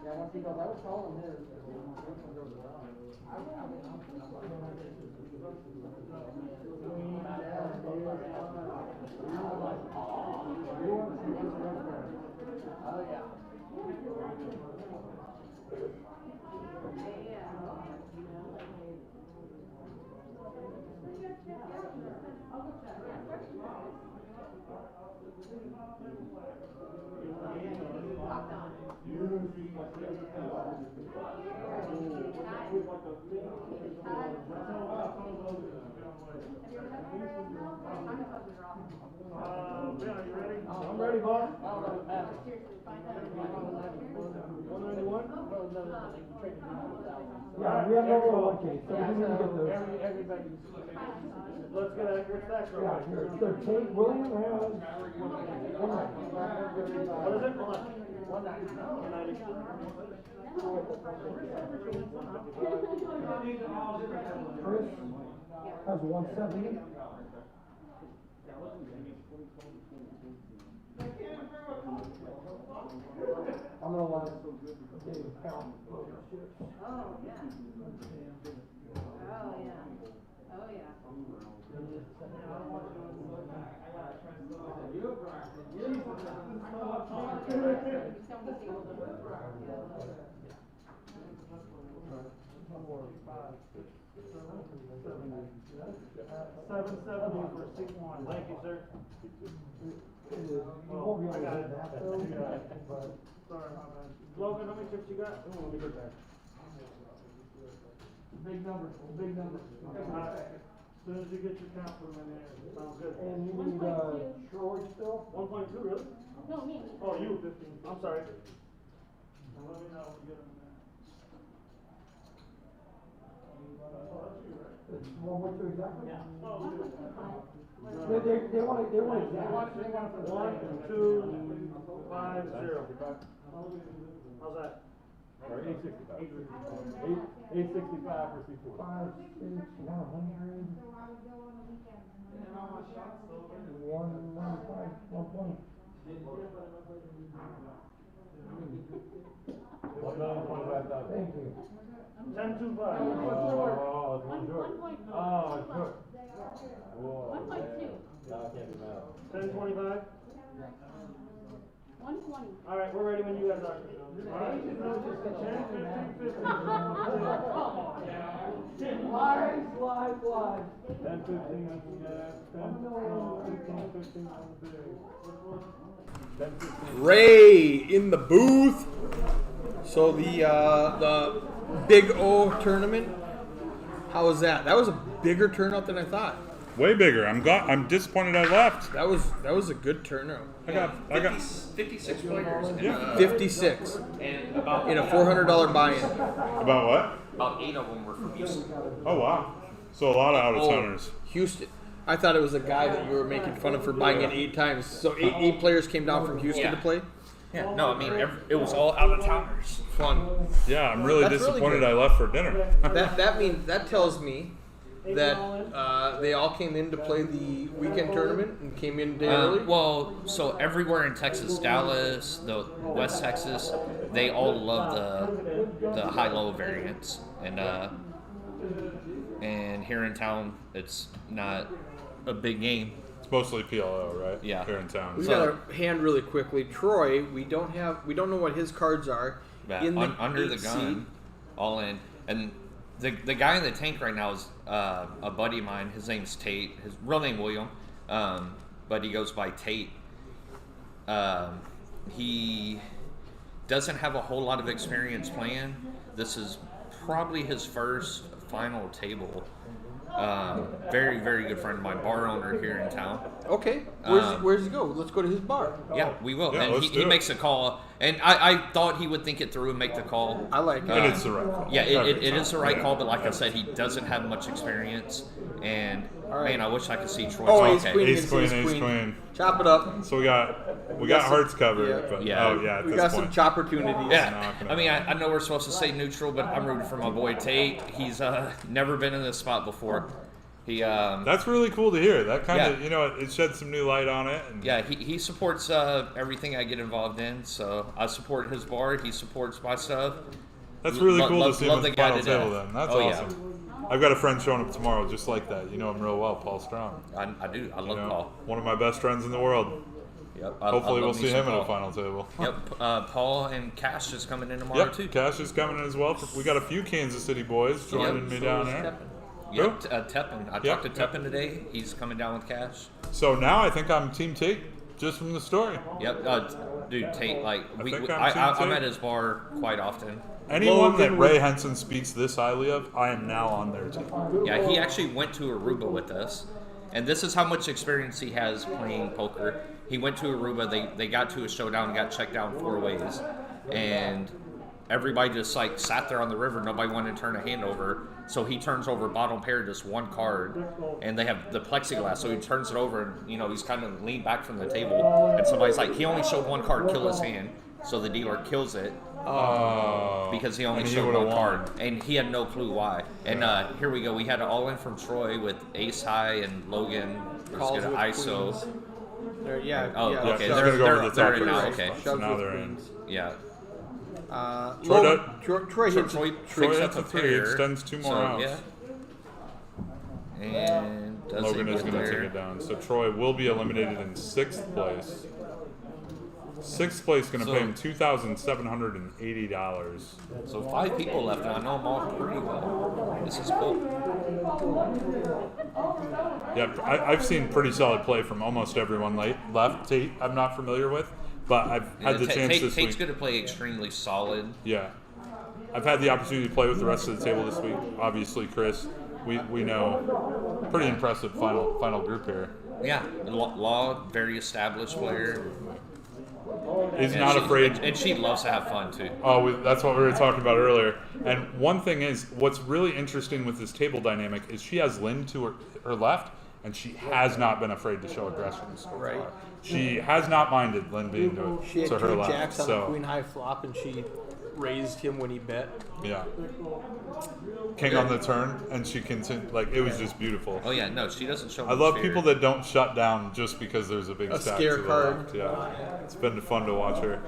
Yeah, once he goes, I was calling his. Oh, yeah. Ben, are you ready? I'm ready, boss. 191? Yeah, we have no 1K, so we need to get those. Everybody. Let's get accurate stats real Yeah, quick. here, so Tate William has. What is it? 190. Chris has 170. I'm gonna let Dave count. Oh, yeah. Oh, yeah. Oh, yeah. $770 for seat one. Thank you, sir. You won't be able to I got do it. that though, Yeah. but. Sorry, my bad. Logan, how many chips you got? Big number, big number. Alright. As soon as you get your count, put them in there. Sounds good. And you need, Troy still? 1.2, really? No, me. Oh, you, 15. I'm sorry. Now let me know when you get them in there. Oh, that's you, right? It's 1.2 exactly? Oh, we do. They want it, exactly. 1250. How's that? 865. 865 for C4. 5, 6, 100. 195, 120. Thank you. 1025. Oh, it's one short. 1.2. Oh, it's short. Whoa. 1.2. No, I can't do math. 1025. 120. All right, we're ready when you guys are. All right. 10, 15, 50. Slide. 10, 15 on the gas. 10, 12, 15, 15 on the big. 10, 15. Ray in the booth. So the Big O tournament, how was that? That was a bigger turnout than I thought. Way bigger. I'm disappointed I left. That was a good turnout. I got 56 players. And, 56 and about in a $400 buy-in. About what? about 8 of them were from Houston. Oh wow. So a lot of out-of-towners. Houston. I thought it was a guy that you were making fun of for buying it 8 times. So eight players came down from Houston Yeah. to play. Yeah, no, I mean it was all out of towners. Fun. Yeah, I'm really That's really disappointed good. I left for dinner. That tells me that they all came in to play the weekend tournament and came in day early. Well, so everywhere in Texas, Dallas, the West Texas, they all love the high-low variants, and here in town, it's not a big game. It's mostly PLO, right? Yeah. Here in town. We So- got a hand really quickly. Troy, we don't know what his cards are. Yeah, in the under the 8 gun, seed. all in, and the guy in the tank right now is a buddy of mine. His name's Tate. His real name William, but he goes by Tate. He doesn't have a whole lot of experience playing. This is probably his first final table. Very, very good friend of mine, bar owner here in town. Okay. Where's he go? Let's go to his bar. Yeah, we will. Yeah, and let's do he it. makes a call, and I thought he would think it through and make the call. I like it. And it's the right call. Yeah, Every it is the time. right Yeah. call, but like I said, he doesn't have much experience, and right. man, I wish I could see Troy. Oh, okay. ace queen. Ace against queen, ace queen. Chop it up. So we got got some- hearts covered, yeah. but Yeah. oh yeah, at We this got point. some chopportunities. Yeah, Not gonna I mean, I know we're supposed to say neutral, but I'm rooting for my boy Tate. He's never been in this spot before. He That's really cool to hear. That kind of, Yeah. it sheds some new light on it. And yeah, he supports everything I get involved in, so I support his bar. He supports my stuff. That's really cool love- to see him love at the the guy final to table death. then. That's Oh, yeah. awesome. I've got a friend showing up tomorrow just like that. You know him real well, Paul Strong. I do. I You love know, Paul. one of my best friends in the world. Yep. Hopefully I we'll love me see some him at a Paul. final table. Yep. Paul and Cash is coming in tomorrow Yep, too. Cash is coming in as well. We got a few Kansas City boys joining me down there. Yep. Tepin. I Yep, talked to Tepin today. He's coming down with Cash. So now I think I'm Team Tate, just from the story. Yep. Dude, Tate. Like I we, think we- I'm Team I'm Tate. at his bar quite often. Anyone that Logan Ray Henson speaks this highly of, I am now on their team. Yeah, he actually went to Aruba with us, and this is how much experience he has playing poker. He went to Aruba. They got to a showdown, got checked down 4 ways, and everybody just like sat there on the river. Nobody wanted to turn a hand over, so he turns over bottom pair just one card, and they have the plexiglass. So he turns it over, and he's kind of leaned back from the table, and somebody's like, he only showed one card, kill his hand. So the dealer kills it. Because he only And he showed would've one won. card, and he had no clue why. And here we go. We had it all in from Troy with Ace High and Logan. Was Calls gonna with ISO. queens. Yeah. Oh, yeah, okay. He's They're gonna go over the they're top in now. first. Okay. So Shoves now with they're in. queens. Yeah. Troy Logan- does- Troy So hits Troy Troy picks hits up a a 3, pair. extends 2 more so, outs. Yeah. And does Logan it is get going to there? take it down. So Troy will be eliminated in 6th place. 6th place going to So- pay him $2,780. So 5 people left, and I know them all pretty well. This is cool. Yeah, I've seen pretty solid play from almost everyone left. Tate, I'm not familiar with, but I've had the chance this Tate's week. going to play extremely solid. Yeah, I've had the opportunity to play with the rest of the table this week. Obviously, Chris, we know pretty impressive final group here. Yeah, Law, very established player. Is And not she- afraid. and she loves to have fun too. Oh, that's what we were talking about earlier. And one thing is, what's really interesting with this table dynamic is she has Lynn to her left, and she has not been afraid to show aggression so far. Right. She has not minded Lynn being She had to her 2 left. jacks on the So queen high flop, and she raised him when he bet. yeah, king on the turn, and she continued. Like it was just beautiful. Oh yeah, no, she doesn't show. I much love fear. people that don't shut down just because there's a big A stack scare to the card. left. Yeah, it's been fun to watch her.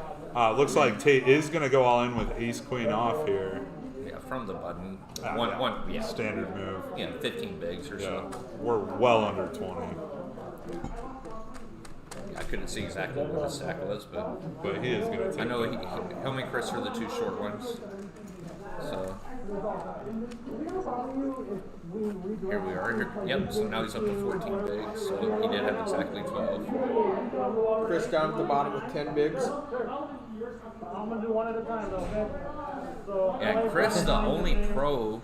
Looks like Tate is going to go all in with ace queen off here. Yeah, from the button. Yeah. Yeah. Standard move. Yeah, 15 bigs or Yeah, so. we're well under 20, I couldn't see exactly what the stack was, but but he is going to take. I know that. him and Chris are the 2 short ones. So here we are. Yep. So now he's up to 14 bigs. So he did have exactly 12. Chris down at the bottom with 10 bigs. I'm gonna do one at a time though, okay? So Yeah, Chris, the only pro,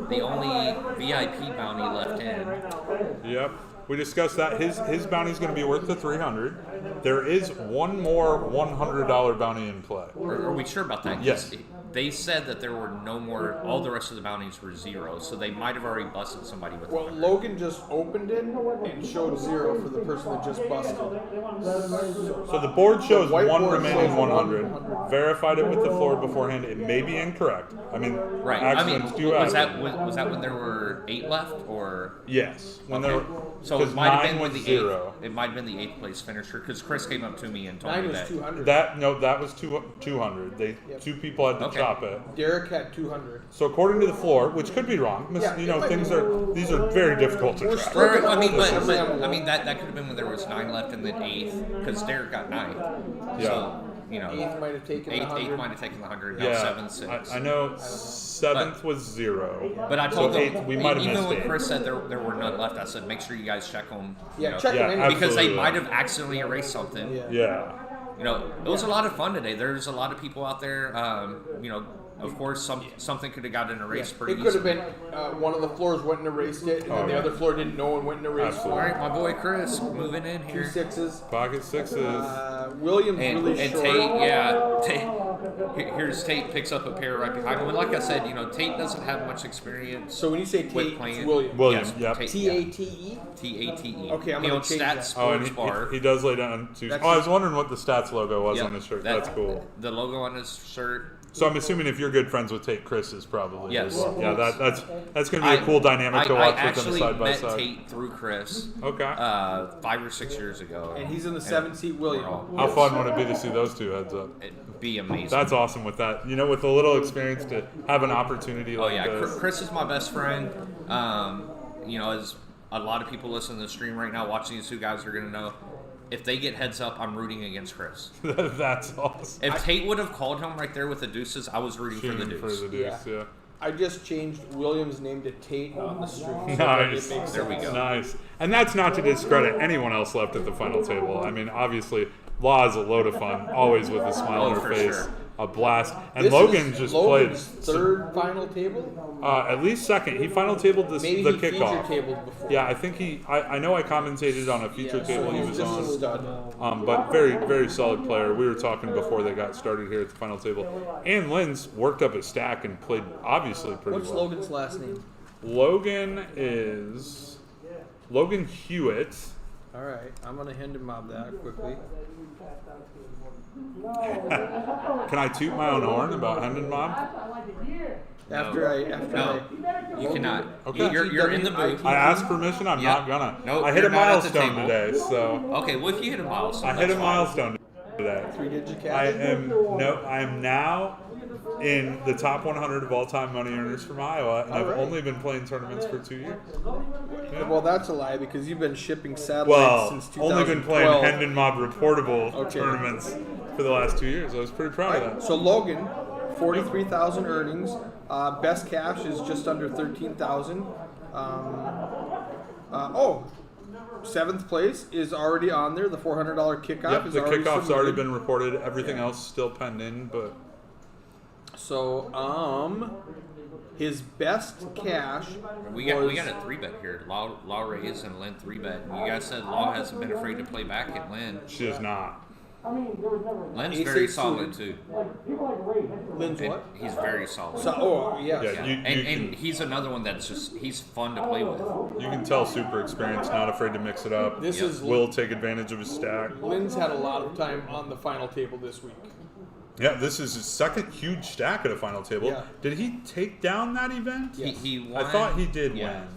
the only VIP bounty left in. Yep. We discussed that. His bounty's going to be worth the 300. There is one more $100 bounty in play. Are we sure about that? 'Cause Yes. They said that there were no more. All the rest of the bounties were 0, so they might have already busted somebody with. Well, 100. Logan just opened it and showed 0 for the person that just busted. So the board shows The white one board remaining shows 100. 100. Verified it with the floor beforehand. It may be incorrect. I mean, Right. I mean, accidents do was happen. that was that when there were 8 left, or? Yes. When Okay. there were, So it 'cause might have 9 been when was the 0. 8th. It might have been the 8th place finisher because Chris came up to me and told 9 me was that. 200. That was 200. They Yep. 2 people had to Okay. chop it. Derek had 200. So according to the floor, which could be wrong, Yeah, you know, it might these be. are very difficult to We're track. still- Right, I mean, but Yeah. I mean that could have been when there was 9 left and then 8th because Derek got 9th. Yeah. So you know, 8th might have taken the 8th 100. might have taken the 100. Now Yeah, 7th, 6. I know 7th was 0. But I told so them, 8th, we might have even missed when 8th. Chris said there were none left, I said make sure you guys check them. Yeah, check them Yeah, anyway. because they absolutely. might have accidentally erased something. Yeah. Yeah. you know, it was a lot of fun today. There's a lot of people out there. You know, of course, something could have gotten erased pretty It could have easily. been one of the floors went and erased it, and then the other floor didn't know and went and erased it. All right, my boy Chris moving in here. 2 6s. Pocket sixes. Williams And really short. Tate, yeah, here's Tate picks up a pair right behind him. And like I said, you know, Tate doesn't have much experience. So when you say with Tate, playing, it's Williams. Williams, Yes, yep. Tate, T-A-T-E? T-A-T-E. Okay, I'm He gonna owns change Stats that. Sports Bar. He does lay down two. That's Oh, I was wondering what the Stats logo was Yep, on his shirt. that- That's cool. The logo on his shirt. So I'm assuming if you're good friends with Tate, Chris is probably Yes. as well. Yeah, that's going to be a cool dynamic to watch with them side by I side. actually met Tate through Chris. Okay. 5 or 6 years ago. And he's in the 7-seat Williams. How fun would it be to see those two heads up? It'd be amazing. That's awesome with that. You know, with a little experience to have an opportunity Oh like yeah, this. Chris is my best friend. You know, as a lot of people listening to the stream right now, watching these two guys are gonna know. If they get heads up, I'm rooting against Chris. That's awesome. If Tate would have called him right there with the deuces, I was rooting for the Shooting deuce. for the deuce, yeah. I just changed Williams' name to Tate on the stream. So Nice. it makes There we sense. go. Nice. And that's not to discredit anyone else left at the final table. I mean, obviously, Law is a load of fun, always with a smile on her for face. sure. A blast. And This Logan is just Logan's played third final table? at least second. He final tabled this, Maybe the he feature kickoff. tabled before. Yeah, I think I know I commentated on a feature Yeah, table so he he's was just a on. stud. But very, very solid player. We were talking before they got started here at the final table. And Lynn's worked up a stack and played obviously pretty What's well. Logan's last name? Logan is Logan Hewitt. All right, I'm gonna hand him mob that quickly. Can I toot my own horn about Hendon Mob? After You cannot. Okay. You're in the booth. I asked permission. I'm Yeah. not gonna. Nope, I hit you're a not at the milestone table. today, so Okay, well if you hit a milestone, I hit a that's fine. milestone today. 3-digit cash. I am now in the top 100 of all-time money earners from Iowa, and I've right. only been playing tournaments for 2 years. Yeah. Well, that's a lie because you've been shipping satellites Well, since 2012. only been playing Hendon Mob reportable Okay. tournaments for the last 2 years. I was pretty proud of that. So Logan, 43,000 earnings. Best cash is just under 13,000. Seventh place is already on there. The $400 kickoff Yep, is the already kickoff's submitted. already been reported. Everything else still pending, but So, his best cash We was, got a 3-bet here. Law raise and Lynn 3-bet. You guys said Law hasn't been afraid to play back at Lynn. she is not. Lynn's Ace very eight solid suited. too. Lynn's And what? he's very solid. So, yes. Yeah, Yeah. you And he's another one that's he's fun to play with. You can tell super experienced, not afraid to mix it up. This is Will take advantage of his stack. Lynn's had a lot of time on the final table this week. Yeah, this is his second huge stack at a final table. Yeah. Did he take down that event? Yes. He won. I thought he did Yeah. win.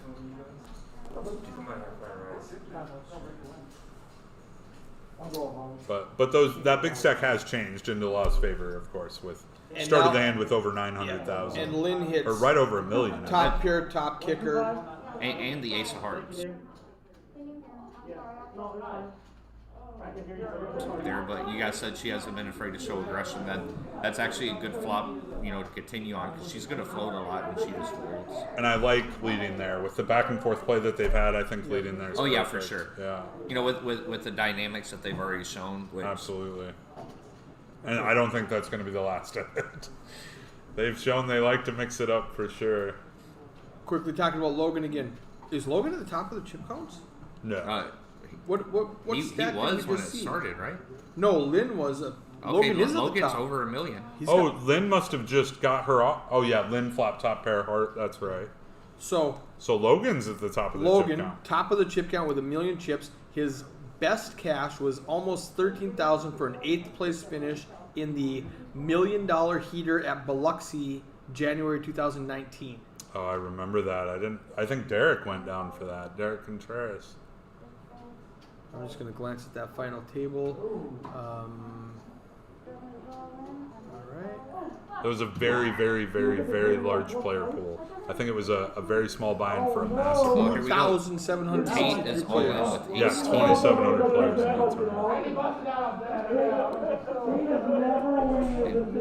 But that big stack has changed into Law's favor, of course, with And started now- the hand with over 900,000. And Lynn hits Or right over $1 million. I top pair, top kicker. And the Ace of Hearts. There, but you guys said she hasn't been afraid to show aggression. That's actually a good flop, you know, to continue on because she's going to float a lot when she just folds. And I like leading there. With the back and forth play that they've had, I think leading there is Oh yeah, for perfect. sure. Yeah, You know, with the dynamics that they've already shown. Which, absolutely. And I don't think that's going to be the last of it. They've shown they like to mix it up for sure. Quickly talking about Logan again. Is Logan at the top of the chip counts? No. What he stat did we was when it just see? started, right? No, Lynn was a. Okay, Logan is at the Logan's top. over $1 million. He's Oh, got- Lynn must have just got her off. Oh, yeah, Lynn flop top pair heart. That's right. So So Logan's at the top of the chip Logan, count. top of the chip count with 1 million chips. His best cash was almost 13,000 for an 8th place finish in the $1 million heater at Biloxi, January 2019. Oh, I remember that. I think Derek went down for that. Derek Contreras. I'm just going to glance at that final table. All right. It was a very, very, very, very large player pool. I think it was a very small buy-in for a massive Here one. we go. 1,763 Tate is all in players. with Yeah, Ace 2,700 players in that tournament.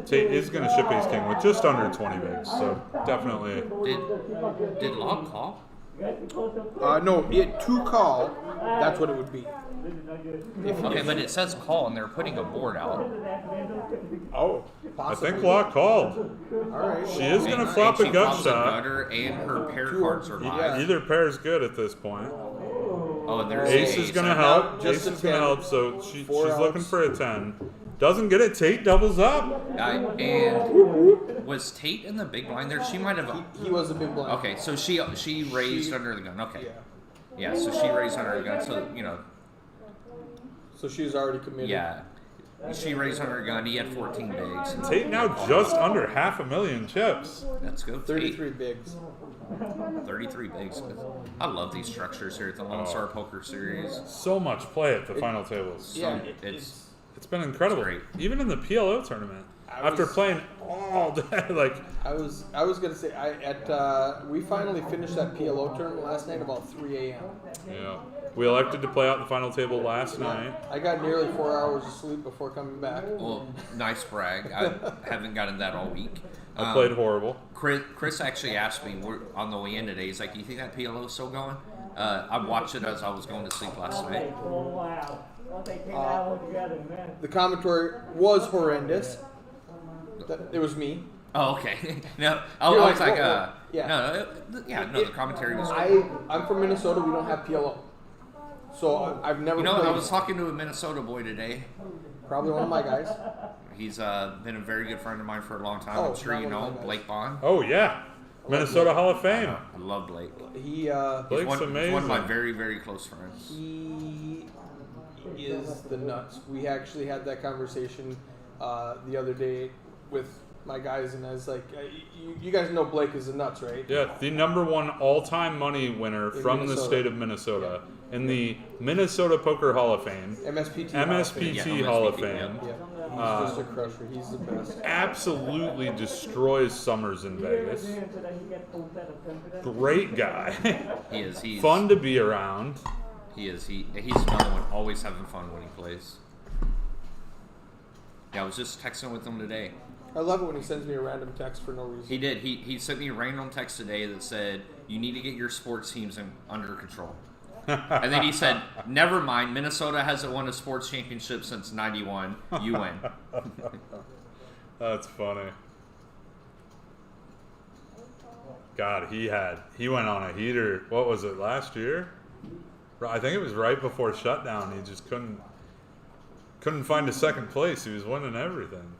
Tate is going to ship Ace King with just under 20 bigs, so definitely. Did Law call? No, to call, that's what it would be. Okay, but it says call, and they're putting a board out. Oh, I think Block called. All right. She is going to And flop a she gut flops a shot. gutter, and her pair cards are live. Either pair is good at this point. Oh, and there's Ace the is going to and- help. Just Ace a is going to 10. help, so she's 4 looking outs. for a 10. Doesn't get it. Tate doubles up. And was Tate in the big blind there? She might have. He was a big blind. Okay, so she raised under the gun. Okay. Yeah. Yeah, so she raised under the gun. So So she was already committed. yeah, she raised under the gun. He had 14 bigs. And Tate now just under 500,000 chips. Let's go. Tate. 33 bigs. 33 bigs. I love these structures here at the Lone Star Poker Series. So much play at the final tables. Yeah, It's been incredible. great. Even in the PLO tournament. After playing all day, like I was gonna say we finally finished that PLO tournament last night about 3 a.m. yeah. We elected to play out the final table last night. I got nearly 4 hours of sleep before coming back. Well, nice brag. I haven't gotten that all week. I played horrible. Chris actually asked me on the way in today. He's like, "Do you think that PLO is still going?" I watched it as I was going to sleep last night. The commentary was horrendous. It was me. Oh, okay. No, I You're was like, like, whoa, whoa. no, the commentary was. I'm from Minnesota. We don't have PLO, so I've never. You know, played. I was talking to a Minnesota boy today. Probably one of my guys. He's been a very good friend of mine for a long time. Oh, I'm sure you not one know of my guys. Blake Bond. Oh yeah, Minnesota Hall of Fame. I love Blake. He Blake's He's amazing. one of my very, very close friends. he is the nuts. We actually had that conversation the other day with my guys, and I was like, you guys know Blake is the nuts, right? Yeah, the #1 all-time money winner In from the Minnesota. state of Minnesota in the Minnesota Poker Hall of Fame. MSPT. MSPT Hall of Fame. Yeah, he's just a crusher. He's the best. Absolutely destroys summers in Vegas. Great guy. He is. He's Fun to be around. He is. He's another one. Always having fun when he plays. Yeah, I was just texting with him today. I love it when he sends me a random text for no reason. He did. He sent me a random text today that said, "You need to get your sports teams under control." And then he said, "Never mind. Minnesota hasn't won a sports championship since '91. You win." That's funny. God, he went on a heater. What was it, last year? I think it was right before shutdown. He just couldn't find a second place. He was winning everything.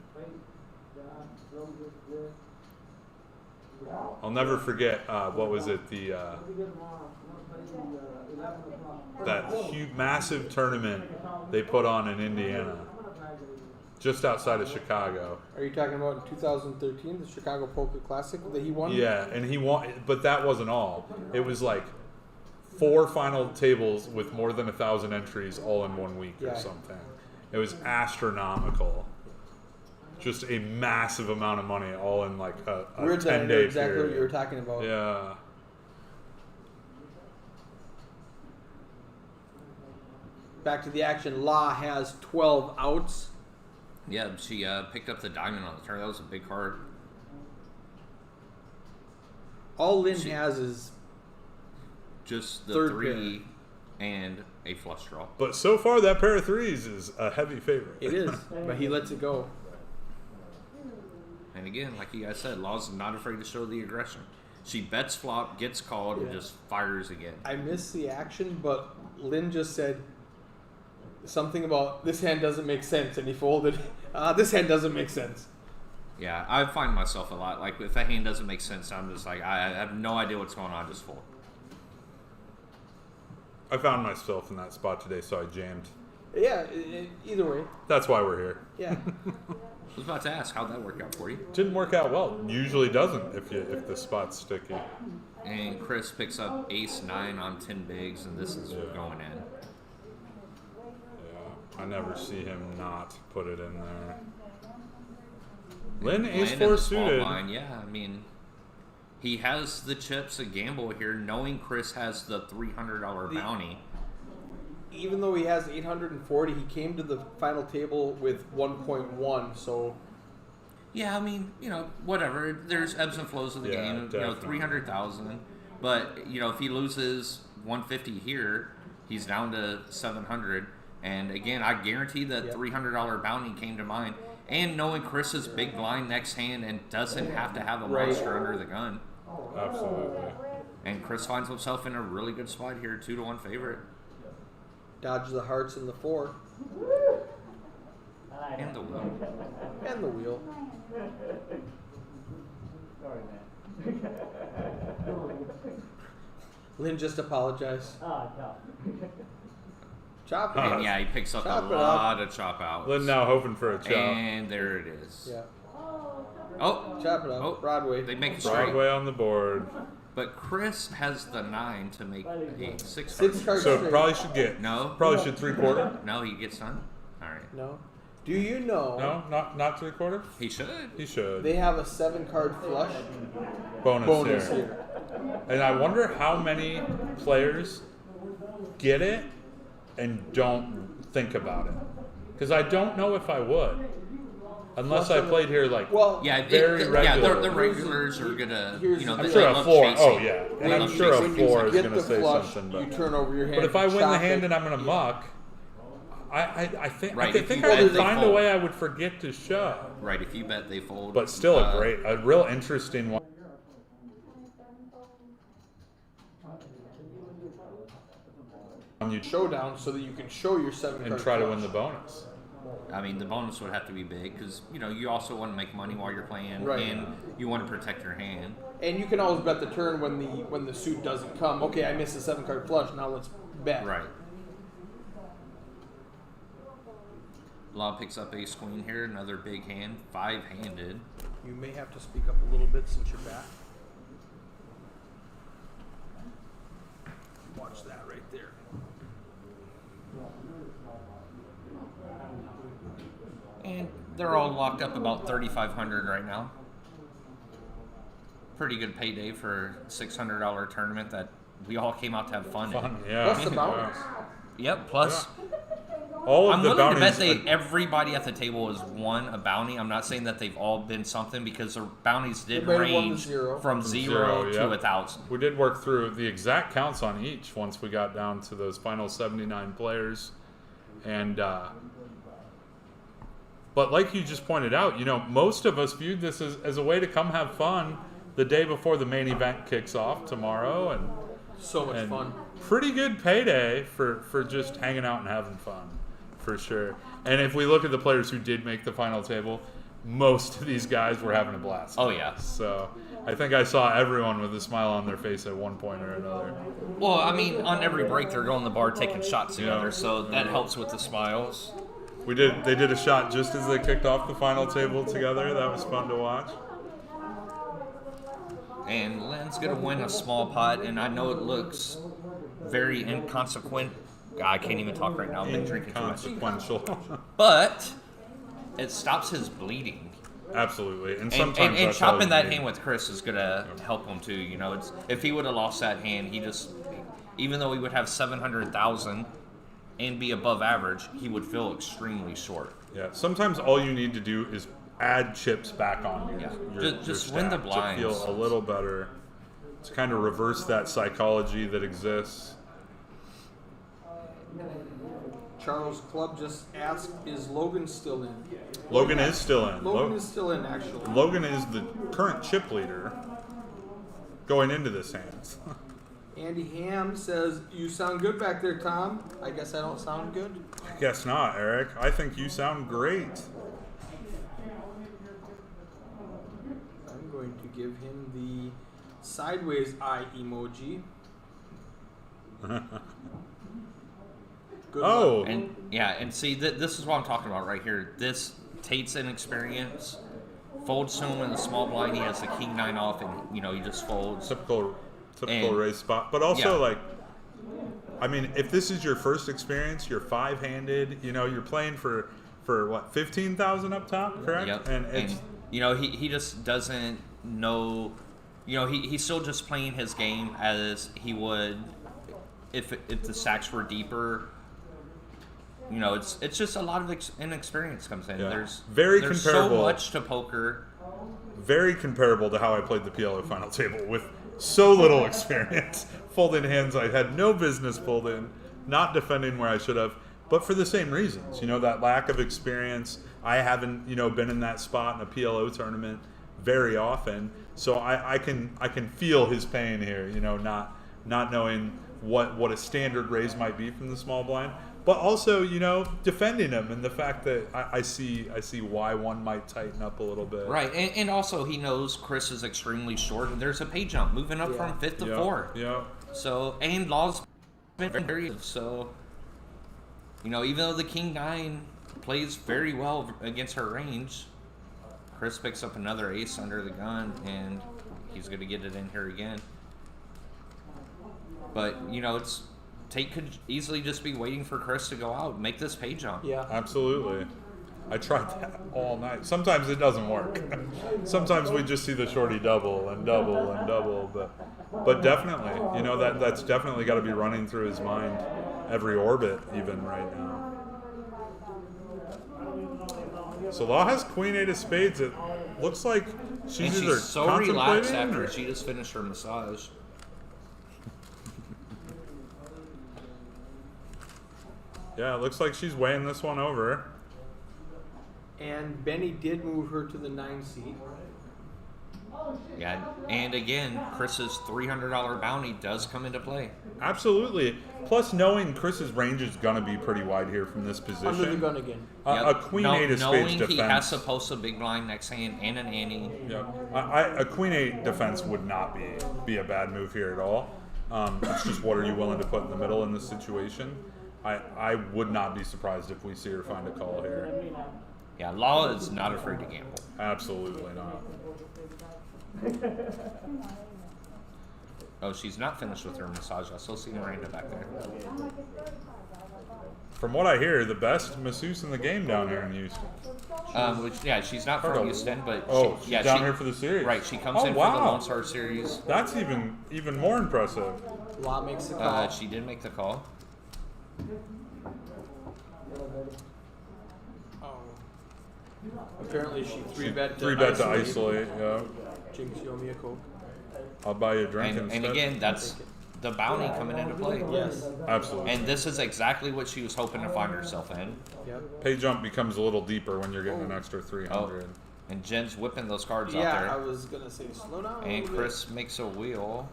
I'll never forget, what was it, that huge, massive tournament they put on in Indiana, just outside of Chicago. Are you talking about in 2013, the Chicago Poker Classic that he won? Yeah, and he won, but that wasn't all. It was like 4 final tables with more than 1,000 entries all in 1 week or something. It was astronomical. Just a massive amount of money all in like a 10-day exactly period. what you were talking about. Yeah. Back to the action. La has 12 outs. Yeah, she picked up the diamond on the turn. That was a big card. All Lynn has is just the third 3 and a flush draw. But so far, that pair of 3s is a heavy favorite. It is, but he lets it go. And again, like you guys said, Law's not afraid to show the aggression. She bets flop, gets called, and just fires again. I missed the action, but Lynn just said something about this hand doesn't make sense, and he folded. This hand doesn't make sense. Yeah, I find myself a lot like if a hand doesn't make sense, I'm just like I have no idea what's going on. Just fold. I found myself in that spot today, so I jammed. Yeah, either way. That's why we're here. Yeah. I was about to ask, how'd that work out for you? Didn't work out well. Usually doesn't if the spot's sticky. And Chris picks up ace 9 on 10 bigs, and this is going in. Yeah, I never see him not put it in there. Lynn ace Land in 4 the small suited. blind, yeah, I mean, he has the chips to gamble here, knowing Chris has the $300 bounty. Even though he has 840, he came to the final table with 1.1. So, yeah, I mean, whatever. There's ebbs and flows of the game. Definitely. 300,000. But if he loses 150 here, He's down to 700. And again, I guarantee that $300 bounty came to mind. And knowing Chris's big blind next hand and doesn't have to have a monster under the gun. Absolutely. And Chris finds himself in a really good spot here, 2-1 favorite. Dodge the hearts and the 4. And the wheel. And the wheel. Sorry, man. Lynn just apologized. Ah, tough. Chop it And up. yeah, he picks up Chop a it up. lot of chop outs. Lynn now hoping for a chop. And there it is. Yeah. Oh, Chop it up. Oh. Broadway. they make it straight. Broadway on the board. But Chris has the 9 to make a 6 6 cards So straight. probably should get. No. Probably should 3/4. No, he gets none. All right. No. Do you know No, not 3/4. He should. He should. they have a 7-card flush bonus here. here? And I wonder how many players get it and don't think about it. Because I don't know if I would. Unless I played here like Yeah, very regular. yeah, the regulars are gonna, Here's you know, the they I'm sure a love 4. chasing. Oh yeah, and They I'm love sure a chasing. 4 is get going the to say flush, something. you But turn over your hand. But if I win the chop hand it. and I'm going to muck, I think Right, if you I bet, would they find a fold. way I would forget to shove. Right, if you bet they fold. But still a real interesting one. You showdown so that you can show your 7 and card try to flush. win the bonus. I mean, the bonus would have to be big because, you know, you also want to make money while you're playing, Right. and you want to protect your hand. And you can always bet the turn when the suit doesn't come. Okay, I missed a 7-card flush. Now let's bet. Right. Law picks up ace queen here, another big hand, 5-handed. You may have to speak up a little bit since you're back. Watch that right there. And they're all locked up about 3,500 right now. Pretty good payday for a $600 tournament that we all came out to have fun in. Yeah. Plus the bounties. Yep, plus All of I'm the willing to bet bounties. everybody at the table has won a bounty. I'm not saying that they've all been something because the bounties did Everybody won to range 0. from 0 to yep. 1,000. We did work through the exact counts on each once we got down to those final 79 players. And but like you just pointed out, you know, most of us viewed this as a way to come have fun the day before the main event kicks off tomorrow, and So much fun. pretty good payday for just hanging out and having fun, for sure. And if we look at the players who did make the final table, most of these guys were having a blast. Oh, yeah. So I think I saw everyone with a smile on their face at one point or another. Well, I mean, on every break they're going to the bar taking shots together, Yeah. so that helps with the smiles. They did a shot just as they kicked off the final table together. That was fun to watch. And Lynn's going to win a small pot, and I know it looks very inconsequent. I can't even talk right now. I've been drinking too much. Inconsequential. But it stops his bleeding. Absolutely. And And, sometimes and that's all chopping you that need. hand with Chris is going to help him too. You know, if he would have lost that hand, he just, even though he would have 700,000 and be above average, he would feel extremely short. Yeah, sometimes all you need to do is add chips back on Yeah. your Just win the stack blinds. to feel a little better, to kind of reverse that psychology that exists. Charles Club just asked, is Logan still in? Logan is still in. Logan is still in, actually. Logan is the current chip leader going into this hand. Andy Ham says, you sound good back there, Tom. I guess I don't sound good. I guess not, Eric. I think you sound great. I'm going to give him the sideways eye emoji. Good luck. And yeah, and see, this is what I'm talking about right here. This Tate's inexperience. Folds to him in the small blind. He has the king 9 off, and you know he just folds. Typical And- race spot. But also, yeah. like, I mean, if this is your first experience, you're 5-handed. You know, you're playing for what, 15,000 up top, correct? Yep. And it's you know he just doesn't know. You know he's still just playing his game as he would if the stacks were deeper. You know, it's just a lot of inexperience comes in. Yeah. There's Very so comparable. much to poker. very comparable to how I played the PLO final table with so little experience. Folding hands I had no business folding, not defending where I should have, but for the same reasons. You know, that lack of experience. I haven't, you know, been in that spot in a PLO tournament very often, so I can feel his pain here. You know, not knowing what a standard raise might be from the small blind, but also, you know, defending him and the fact that I see why one might tighten up a little bit. Right, and also he knows Chris is extremely short, and there's a pay jump moving up from 5th to 4th. Yeah. So, and Law's been very, so, you know, even though the King 9 plays very well against her range, Chris picks up another ace under the gun, and he's going to get it in here again. But, you know, Tate could easily just be waiting for Chris to go out and make this pay jump. Yeah. Absolutely. I tried that all night. Sometimes it doesn't work. Sometimes we just see the shorty double and double and double, but definitely, you know, that's definitely got to be running through his mind every orbit even right now. So Law has Queen 8 of spades. It looks like she's and either she's so relaxed contemplating after or- she just finished her massage. Yeah, it looks like she's weighing this one over. And Benny did move her to the 9 seat. Yeah, and again, Chris's $300 bounty does come into play. Absolutely. Plus, knowing Chris's range is going to be pretty wide here from this position. Under the gun again. A Queen 8 of spades knowing defense. he has to post a big blind next hand and an ante. Yeah, a Queen 8 defense would not be a bad move here at all. It's just what are you willing to put in the middle in this situation? I would not be surprised if we see her find a call here. Yeah, Law is not afraid to gamble. Absolutely not. Oh, she's not finished with her massage. I still see Miranda back there. From what I hear, the best masseuse in the game down here in Houston. Yeah, she's not from Houston, but she's down here for the series. Right, she comes in wow. for the Lone Star Series. That's even more impressive. Law makes the call. She did make the call. Apparently she 3-bet to 3-bet to isolate, yeah. Jinx, you owe me a Coke. I'll buy you a drink And instead. again, that's the bounty coming into play. Yes. Absolutely. And this is exactly what she was hoping to find herself in. Yep. Pay jump becomes a little deeper when you're getting an extra 300. And Jen's whipping those cards out Yeah, there. I was going to say slow down. And Chris makes a wheel.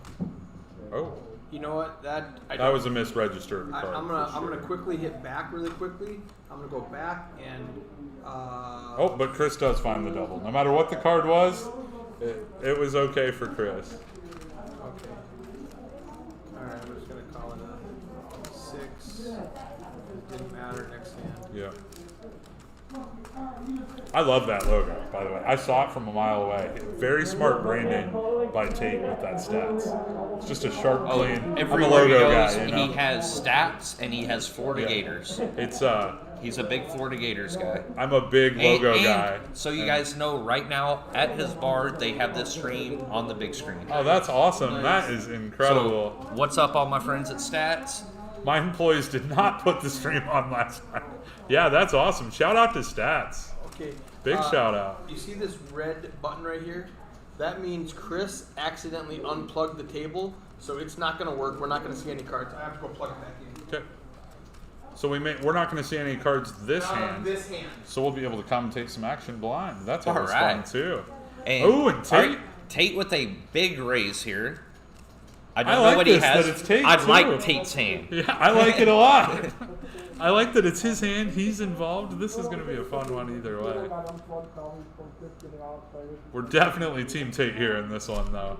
Oh. You know what? That was a misregister of the card. I'm gonna quickly hit back really quickly. I'm gonna go back and. Oh, but Chris does find the double. No matter what the card was, it was okay for Chris. Okay. All right, I'm just gonna call it a 6. Didn't matter. Next hand. Yeah. I love that logo, by the way. I saw it from a mile away. Very smart branding by Tate with that stats. It's just a sharp, clean. I'm a Everywhere he logo goes, guy, you know? he has stats and he has Florida Yeah. Gators. It's He's a big Florida Gators guy. I'm a big logo guy. So you guys know right now at his bar they have this stream on the big screen. Oh, that's awesome. That is incredible. So, what's up, all my friends at Stats? My employees did not put the stream on last night. Yeah, that's awesome. Shout out to Stats. Okay. Big shout out. You see this red button right here? That means Chris accidentally unplugged the table, so it's not going to work. We're not going to see any cards. I have to go plug it back in. Okay. So we're not going to see any cards this Not hand. this hand. So we'll be able to commentate some action blind. That's All always right. fun too. And And Tate. Tate with a big raise here. I don't I know like what this, he has. that it's Tate, I too. like Tate's hand. Yeah, I like it a lot. I like that it's his hand. He's involved. This is going to be a fun one either way. We're definitely Team Tate here in this one, though.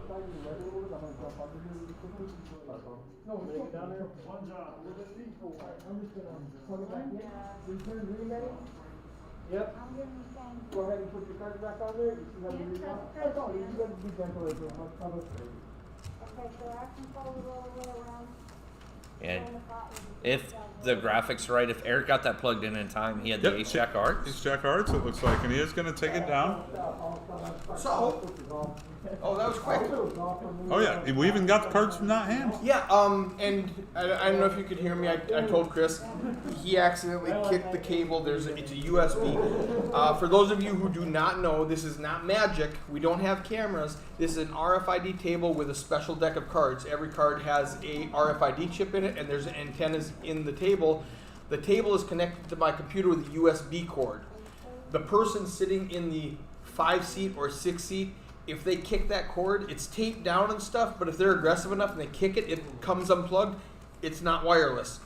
Yep. Go ahead and put your card back on there. You see how you read that? That's all. You got to be gentle with it. Okay, so action follows all the way around. And if the graphics are right, if Eric got that plugged in time, he had the ace jack hearts. Ace jack hearts, it looks like, and he is going to take it down. So, Oh, that was quick. Oh yeah, we even got the cards from that hand. Yeah, and I don't know if you could hear me. I told Chris he accidentally kicked the cable. It's a USB. For those of you who do not know, this is not magic. We don't have cameras. This is an RFID table with a special deck of cards. Every card has a RFID chip in it, and there's antennas in the table. The table is connected to my computer with a USB cord. The person sitting in the 5-seat or 6-seat, if they kick that cord, it's taped down and stuff, but if they're aggressive enough and they kick it, it comes unplugged. It's not wireless.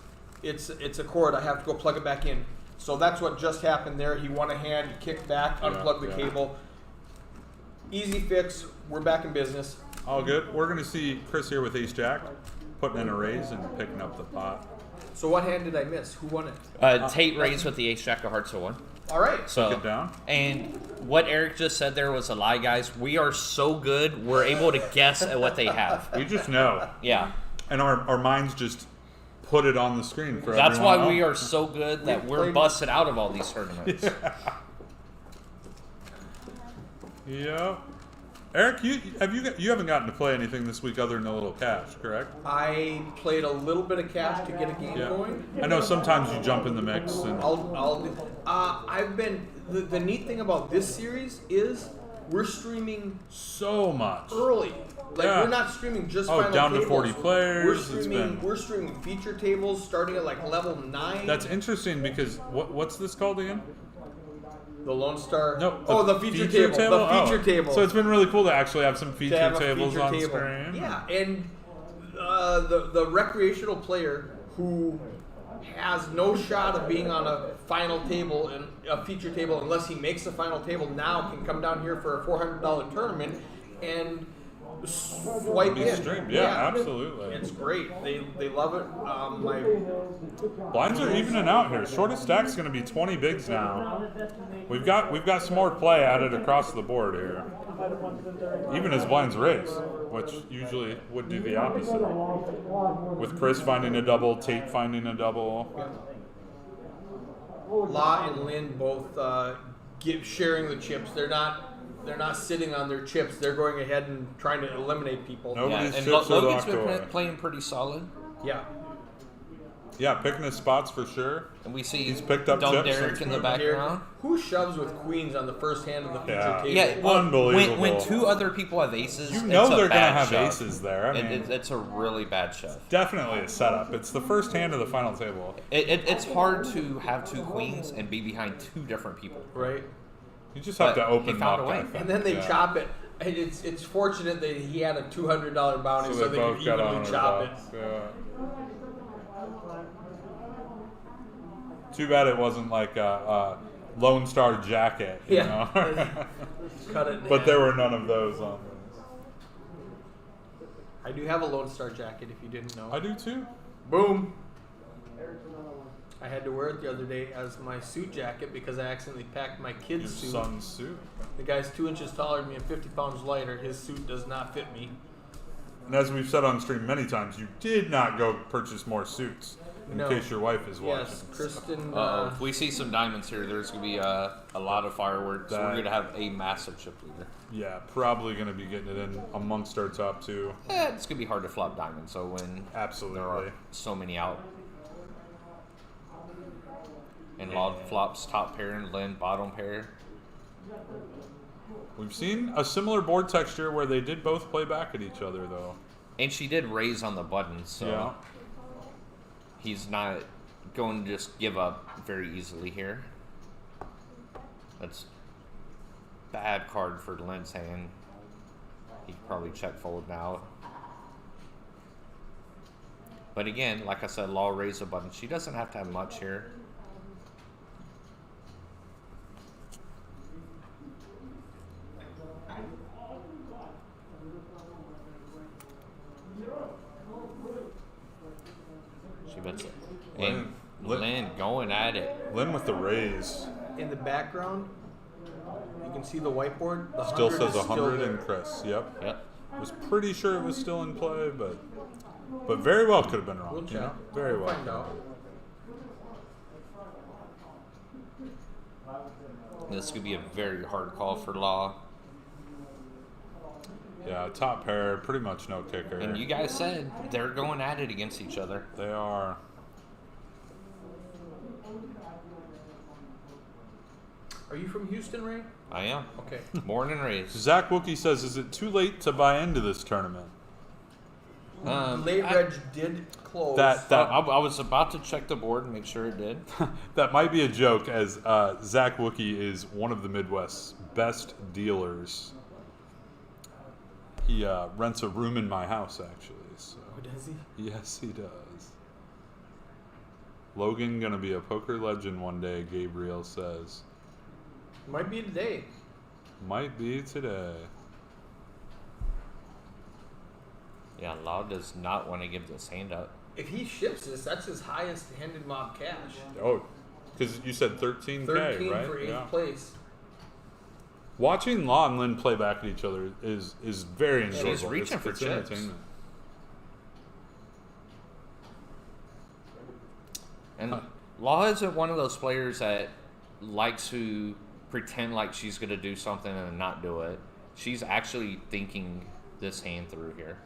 It's a cord. I have to go plug it back in. So that's what just happened there. He won a hand, he kicked back, unplugged the cable. Easy fix. We're back in business. All good. We're going to see Chris here with Ace Jack, putting in a raise and picking up the pot. So what hand did I miss? Who won it? Tate raised with the Ace Jack of Hearts 1. All right. So, Took it down. And what Eric just said there was a lie, guys. We are so good, we're able to guess at what they have. We just know. Yeah. And our minds just put it on the screen for That's everyone why we else. are so good that we're busted out of all these tournaments. Yeah. Eric, you haven't gotten to play anything this week other than a little cash, correct? I played a little bit of cash to get a game going. I know sometimes you jump in the mix. And I've been the neat thing about this series is we're streaming so much early. Like we're not streaming just final down tables. to 40 players. We're streaming feature tables starting at like level 9. That's interesting because what's this called again? The Lone Star. No. The feature table. The feature table. So it's been really cool to actually have some feature have a tables feature on table. screen. Yeah, and the recreational player who has no shot of being on a final table and a feature table unless he makes the final table now can come down here for a $400 tournament and swipe Be in. streamed. Yeah, absolutely. It's great. They love it. Blinds are evening out here. Shortest stack's going to be 20 bigs now. We've got some more play added across the board here. Even as blinds raise, which usually would do the opposite. With Chris finding a double, Tate finding a double. La and Lynn both sharing the chips. They're not sitting on their chips. They're going ahead and trying to eliminate people. Nobody's and chips are Logan's locked been away. playing pretty solid. Yeah. Yeah, picking his spots for sure. And we see he's picked up Dumb chips Derek since in the moving. background. Who shoves with queens on the first hand of the feature table? Yeah, well, unbelievable. When two other people have aces, You know it's a they're gonna bad have shove. aces there. I mean, it's a really bad shove. Definitely a setup. It's the first hand of the final table. It's hard to have two queens and be behind two different people. Right. You just have But to open he them found up. a way. I think. And then they Yeah. chop it. And it's fortunate that he had a $200 bounty so they they could both got evenly $100. chop it. Yeah. Too bad it wasn't like a Lone Star jacket. You know? Cut it in But half. there were none of those on this. I do have a Lone Star jacket if you didn't know. I do too. Boom. I had to wear it the other day as my suit jacket because I accidentally packed my kid's Your suit. son's suit. The guy's 2 inches taller than me and 50 pounds lighter. His suit does not fit me. And as we've said on stream many times, you did not go purchase more suits in No. case your wife is watching. Yes, Kristen. If we see some diamonds here, there's going to be a lot of fireworks. We're going to have a massive chip leader. Yeah, probably going to be getting it in amongst our top two. It's going to be hard to flop diamonds, so when Absolutely. there are so many out. And Laud flops top pair and Lynn bottom pair. We've seen a similar board texture where they did both play back at each other, though. And she did raise on the buttons, so Yeah. he's not going to just give up very easily here. That's bad card for Lynn's hand. He could probably check fold now. But again, like I said, Law raised a button. She doesn't have to have much here. She bets it. And Lynn going at it. Lynn with the raise. In the background, you can see the whiteboard. The Still 100 says is still 100 there. and Chris. Yep. Yep. Was pretty sure it was still in play, but very well could have been wrong. We'll you check. know? Very well. Find out. This could be a very hard call for Law. Yeah, top pair, pretty much no kicker. And you guys said they're going at it against each other. They are. Are you from Houston, Ray? I am. Okay. Born and raised. Zach Wookie says, is it too late to buy into this tournament? Late Reg did close. I was about to check the board and make sure it did. That might be a joke, as Zach Wookie is one of the Midwest's best dealers. He rents a room in my house, actually. So. Oh, does he? Yes, he does. Logan gonna be a poker legend one day, Gabriel says. Might be today. Might be today. Yeah, Law does not want to give this hand up. If he ships this, that's his highest handed mob cash. Oh, because you said 13K, 13 right? for 8th place. Watching Law and Lynn play back at each other is very enjoyable. She's reaching for chips. Entertainment. And Law isn't one of those players that likes to pretend like she's going to do something and not do it. She's actually thinking this hand through here.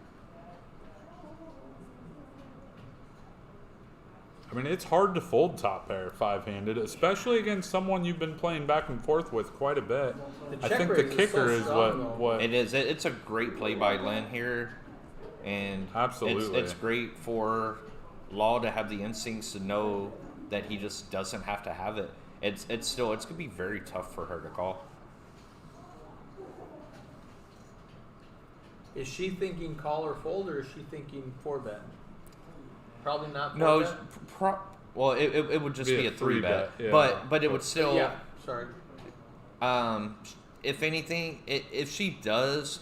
I mean, it's hard to fold top pair five-handed, especially against someone you've been playing back and forth with quite a bit. I think the kicker is what it is. It's a great play by Lynn here, and absolutely, it's great for Law to have the instincts to know that he just doesn't have to have it. It's gonna be very tough for her to call. Is she thinking call or fold, or is she thinking 4-bet? Probably not. No, 4-bet? well, it would just be a 3-bet, yeah. but it would still. Yeah, sorry. If anything, if she does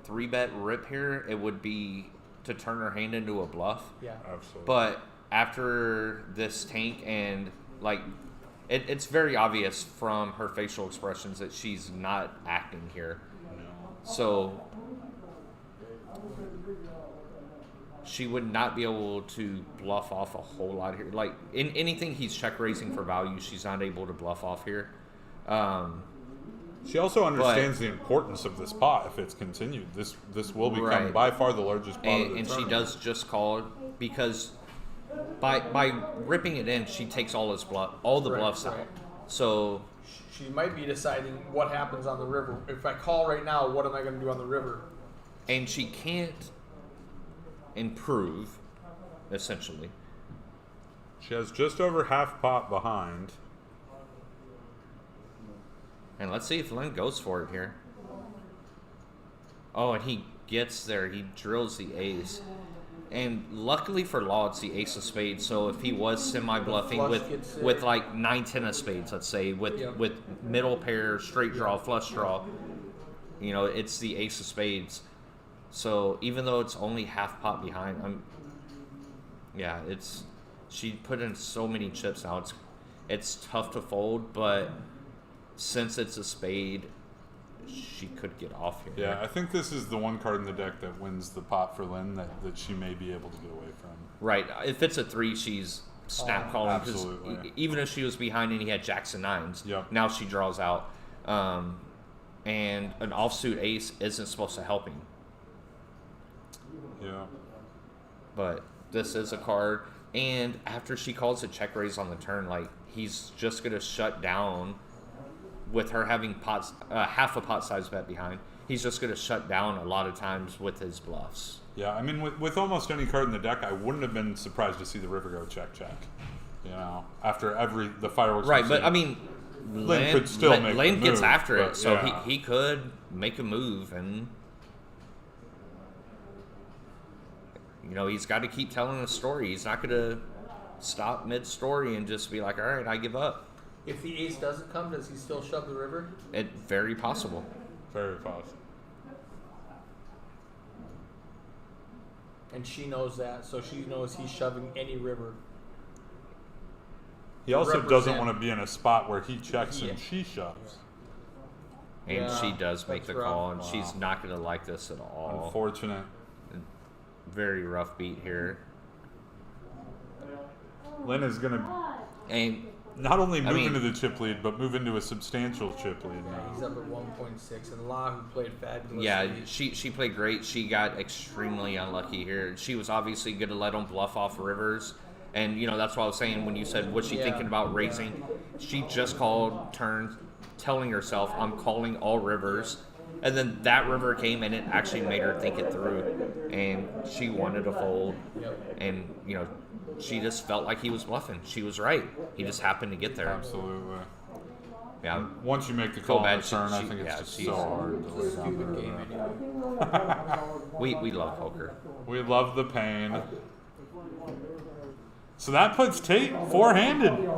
3-bet rip here, it would be to turn her hand into a bluff. Yeah, absolutely. But after this tank and like, it's very obvious from her facial expressions that she's not acting here. So she would not be able to bluff off a whole lot here. Like in anything he's check raising for value, she's not able to bluff off here. She also understands the importance of this pot. If it's continued, this will become by far the largest pot of the and tournament. she does just call it because by ripping it in, she takes all the bluffs out. So she might be deciding what happens on the river. If I call right now, what am I going to do on the river? And she can't improve, essentially. She has just over half pot behind. And let's see if Lynn goes for it here. Oh, and he gets there. He drills the ace. And luckily for Law, it's the ace of spades. So if he was semi-bluffing with like 9-10 of spades, let's say, with middle pair, straight draw, flush draw, it's the ace of spades. So even though it's only half pot behind, she put in so many chips now. It's tough to fold, but since it's a spade, she could get off here. Yeah, I think this is the one card in the deck that wins the pot for Lynn that she may be able to get away from. Right. If it's a 3, she's snap calling. Absolutely. Even if she was behind and he had jacks and 9s, now she draws out. And an offsuit ace isn't supposed to help him. Yeah. But this is a card. And after she calls a check raise on the turn, like, he's just going to shut down with her having half a pot size bet behind. He's just going to shut down a lot of times with his bluffs. Yeah, I mean, with almost any card in the deck, I wouldn't have been surprised to see the river go check. After the fireworks. Right, but I mean, Lynn could still make Lynn the gets move, after it, but, so yeah. he could make a move, and he's got to keep telling a story. He's not going to stop mid-story and just be like, all right, I give up. If the ace doesn't come, does he still shove the river? It's very possible. Very possible. And she knows that, so she knows he's shoving any river. He also doesn't want to be in a spot where he checks and she shoves. And she does make the call, and she's not going to like this at all. Unfortunate. Very rough beat here. Lynn is going to... And not only I move mean- into the chip lead, but move into a substantial chip lead now. He's up at 1.6, and La, who played fabulously. Yeah, she played great. She got extremely unlucky here. She was obviously going to let him bluff off Rivers. And, you know, that's what I was saying when you said, what's she thinking about raising? She just called turn, telling herself, I'm calling all rivers. And then that river came and it actually made her think it through. And she wanted to fold. Yep. And, you know, she just felt like he was bluffing. She was right. He just happened to get there. Absolutely. Yeah. Once you make the Feel call on bad the turn, I she- think it's yeah, just she's- so hard to lay down Stupid the game river. anyway. We love poker. We love the pain. So that puts Tate four-handed.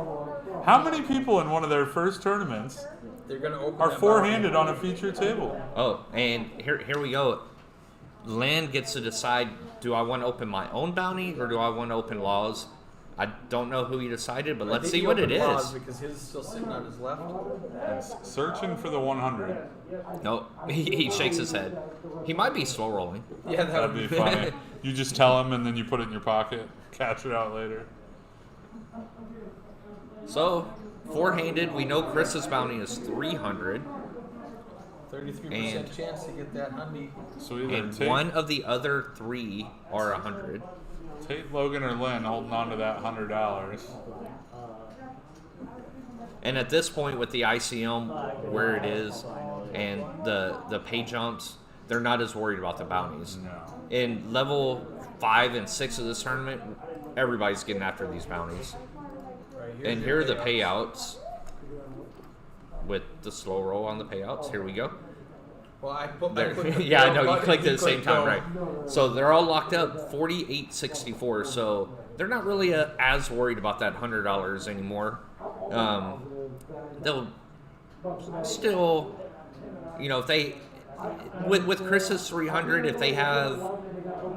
How many people in one of their first tournaments They're going to open are that four-handed bounty. on a feature table? Oh, and here we go. Lynn gets to decide, do I want to open my own bounty or do I want to open Law's? I don't know who he decided, but I let's think see he what it opened Law's is. because his is still sitting on his left. And searching for the 100. No, he shakes his head. He might be slow rolling. Yeah, That'd be funny. You just tell him and then you put it in your pocket. Catch it out later. So, four-handed, we know Chris's bounty is 300. 33% And- chance to get that hundy. So either And Tate, one of the other three are 100. Tate, Logan, or Lynn holding on to that $100. And at this point, with the ICM where it is and the pay jumps, they're not as worried about the bounties. No. In level 5 and 6 of this tournament, everybody's getting after these bounties. Right, And your here are the payouts. payouts. With the slow roll on the payouts, here we go. Well, I clicked the Yeah, I payout know, you button, clicked he at the same clicked time, go. right? So they're all locked up, 48.64. So they're not really as worried about that $100 anymore. They'll still, you know, if they, with Chris's 300, if they have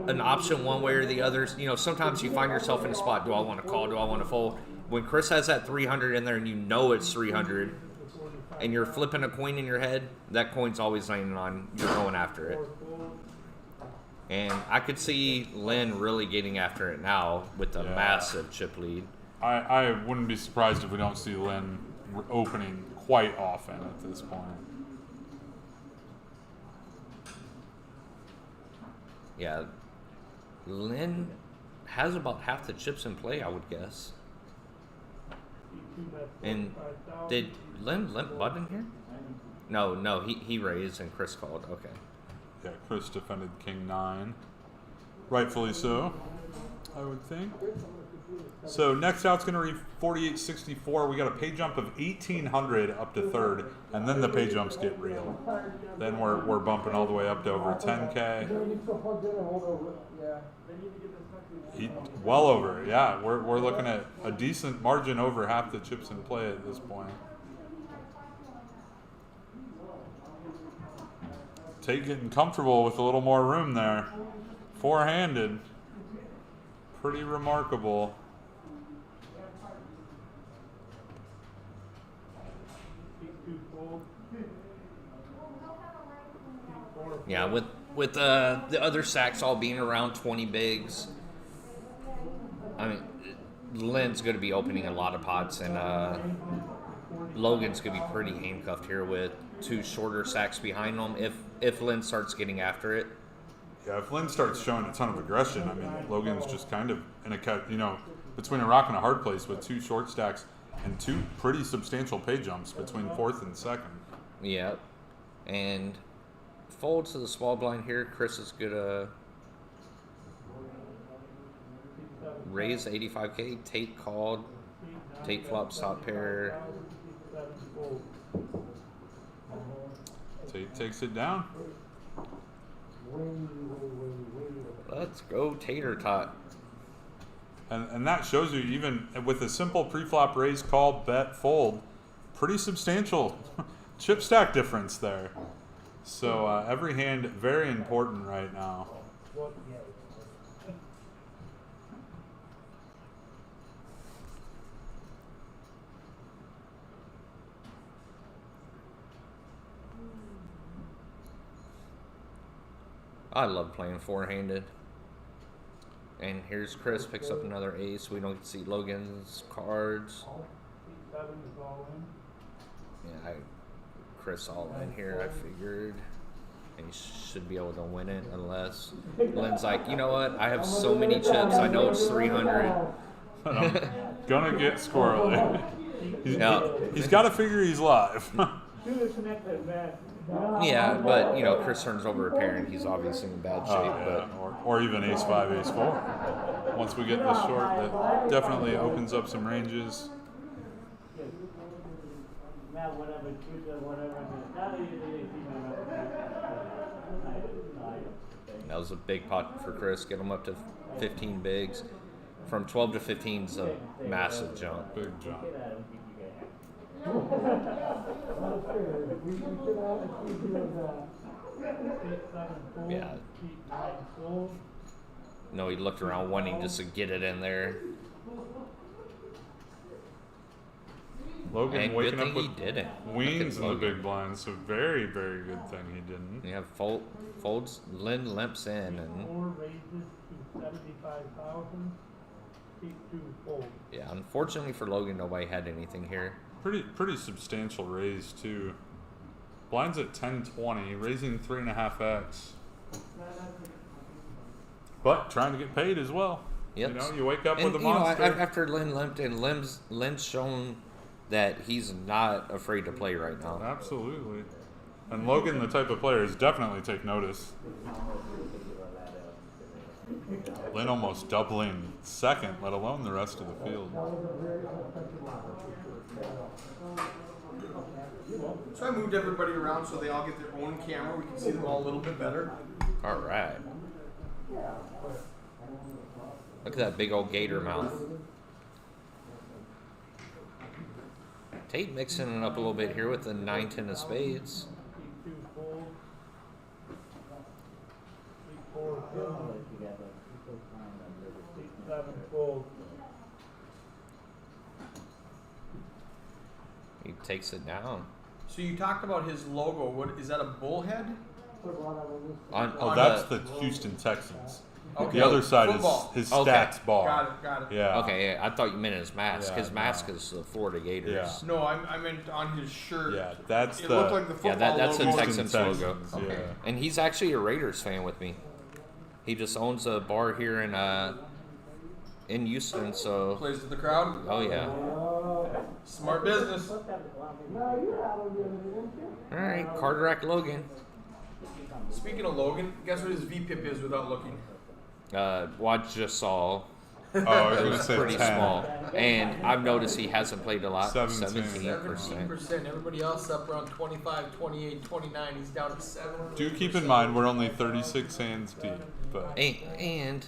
an option one way or the other, you know, sometimes you find yourself in a spot, do I want to call, do I want to fold? When Chris has that 300 in there and you know it's 300 and you're flipping a coin in your head, that coin's always landing on, you're going after it. And I could see Lynn really getting after it now with the Yeah. massive chip lead. I wouldn't be surprised if we don't see Lynn opening quite often at this point. Yeah, Lynn has about half the chips in play, I would guess. And did Lynn limp button here? No, he raised and Chris called. Okay. Yeah, Chris defended King 9. Rightfully so, I would think. So next out's going to read 48.64. We got a pay jump of 1,800 up to third, and then the pay jumps get real. Then we're bumping all the way up to over 10K. Well over, yeah. We're looking at a decent margin over half the chips in play at this point. Tate getting comfortable with a little more room there. Four-handed. Pretty remarkable. Yeah, with the other sacks all being around 20 bigs, I mean, Lynn's going to be opening a lot of pots, and Logan's going to be pretty handcuffed here with two shorter sacks behind him if Lynn starts getting after it. Yeah, if Lynn starts showing a ton of aggression, I mean, Logan's just kind of in a between a rock and a hard place with two short stacks and two pretty substantial pay jumps between fourth and second. Yep. And folds to the small blind here. Chris is going to raise 85K. Tate called. Tate flop top pair. Tate takes it down. Let's go tater tot. And that shows you, even with a simple pre-flop raise, call, bet, fold, pretty substantial chip stack difference there. So every hand very important right now. I love playing four-handed. And here's Chris, picks up another ace. We don't get to see Logan's cards. is all in. Yeah, Chris all in here, I figured. And he should be able to win it unless Lynn's like, you know what? I have so many chips, I know it's 300. I'm gonna get squirrely. Yeah. He's got to figure he's live. Should have connected that. Yeah, but you know, Chris turns over a pair and he's obviously in bad shape. Yeah, or even ace 5, ace 4. Once we get this short, that definitely opens up some ranges. Matt, whatever, whatever. Now they see That was a big pot for Chris. Get him up to 15 bigs. From 12 to 15 is a massive jump. Big jump. Yeah. No, he looked around wanting just to get it in there. Logan And waking good up thing with he didn't. queens in the Logan. big blind, so very, very good thing he didn't. Yeah, folds, Lynn limps in, and 4 raises to 75,000. Keep 2 fold. yeah, unfortunately for Logan, nobody had anything here. Pretty substantial raise too. Blinds at 10-20, raising 3.5x. But trying to get paid as well. Yep. You know, you wake up And, with a you know, monster. after Lynn limped in, Lynn's shown that he's not afraid to play right now. Absolutely. And Logan, the type of player, is definitely take notice. Lynn almost doubling second, let alone the rest of the field. So I moved everybody around so they all get their own camera. We can see them all a little bit better. All right. Look at that big old gator mouth. Tate mixing it up a little bit here with the 9-10 of spades. Keep 2 fold. 4 fold. 7 fold. He takes it down. So you talked about his logo. What is that? A bullhead? Oh, that's the Houston Texans. Okay. The other side Football. is his Okay. stats bar. Got it. Yeah. Okay, I thought you meant his mask. Yeah, His mask no. is the Florida Gators. Yeah. No, I meant on his shirt. Yeah, that's It the looked like the football that's the logo. Texans logo. Yeah. Okay. And he's actually a Raiders fan with me. He just owns a bar here in Houston, so Plays to the crowd. oh yeah. Smart business. All right, Carterack Logan. Speaking of Logan, guess what his VPIP is without looking? Watch just saw. Oh, I was It going was to say pretty 10. small, and I've noticed he hasn't played a lot. 17. 17%. 17%. Everybody else up around 25, 28, 29. He's down to 7. Do keep in mind we're only 36 hands deep, but And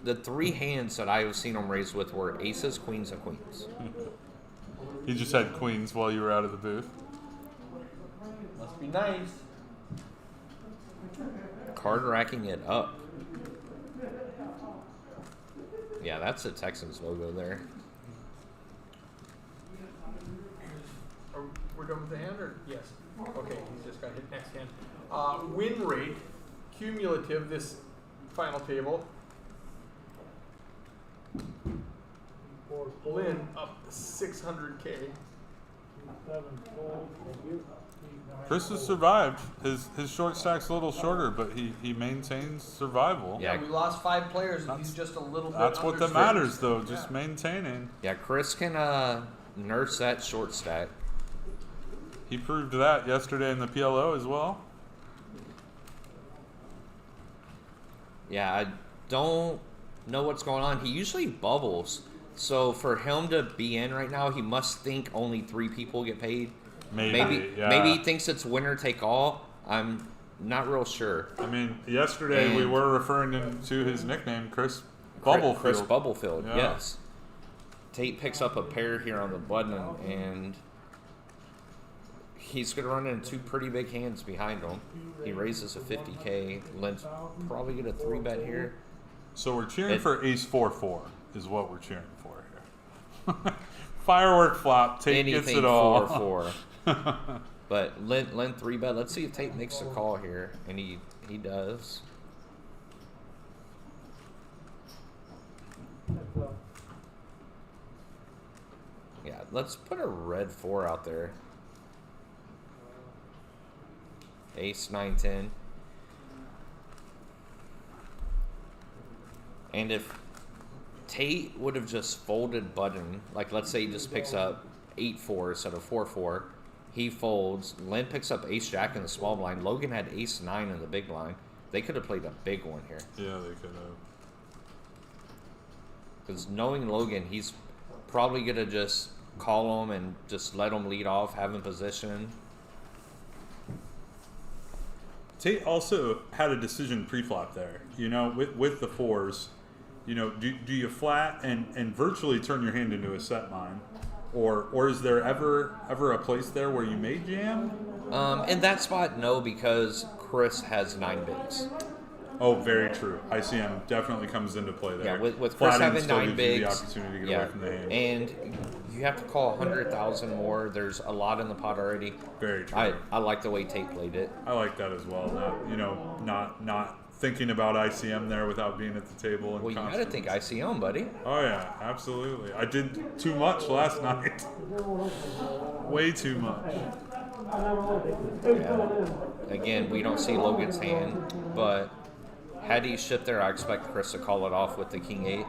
the 3 hands that I have seen him raise with were aces, queens, and queens. he just had queens while you were out of the booth. Must be nice. Card racking it up. Yeah, that's the Texans logo there. We're done with the hand, or yes? Okay, he's just got hit next hand. Win rate, cumulative, this final table. Lynn up 600K. 7 fold. Chris has survived. His short stack's a little shorter, but he maintains survival. Yeah. We lost 5 players, and he's just a little bit. That's what under that matters, six. though. Just maintaining. Yeah, Chris can nurse that short stack. He proved that yesterday in the PLO as well. Yeah, I don't know what's going on. He usually bubbles. So for him to be in right now, he must think only 3 people get paid. Maybe, yeah. Maybe he thinks it's winner take all. I'm not real sure. I mean, yesterday we And- were referring to his nickname, Chris Bubblefield. Chris Bubblefield, Yeah. yes. Tate picks up a pair here on the button, and he's going to run into 2 pretty big hands behind him. He raises a 50K. Lynn's probably get a 3-bet here. So we're cheering for ace 4-4 is what we're cheering for here. Firework flop. Tate gets Anything it all. 4-4. But Lynn 3-bet. Let's see if Tate makes the call here, and he does. Yeah, let's put a red 4 out there. Ace, 9, 10. And if Tate would have just folded button, like let's say he just picks up 8-4 instead of 4-4, he folds, Lynn picks up ace-jack in the small blind, Logan had ace-9 in the big blind. They could have played a big one here. Yeah, they could have. Because knowing Logan, he's probably going to just call him and just let him lead off, have him position. Tate also had a decision pre-flop there, you know, with the 4s. You know, do you flat and virtually turn your hand into a set mine? Or is there ever a place there where you may jam? In that spot, no, because Chris has 9 bigs. Oh, very true. ICM definitely comes into play there. Yeah, with Chris Flatting having still 9 gives you bigs, the opportunity to get yeah, away from the hand. and you have to call 100,000 more. There's a lot in the pot already. Very true. I like the way Tate played it. I like that as well. Not thinking about ICM there without being at the table. And Well, you got to think ICM, buddy. Oh yeah, absolutely. I did too much last night. Way too much. Yeah. Again, we don't see Logan's hand, but had he shipped there, I expect Chris to call it off with the king 8.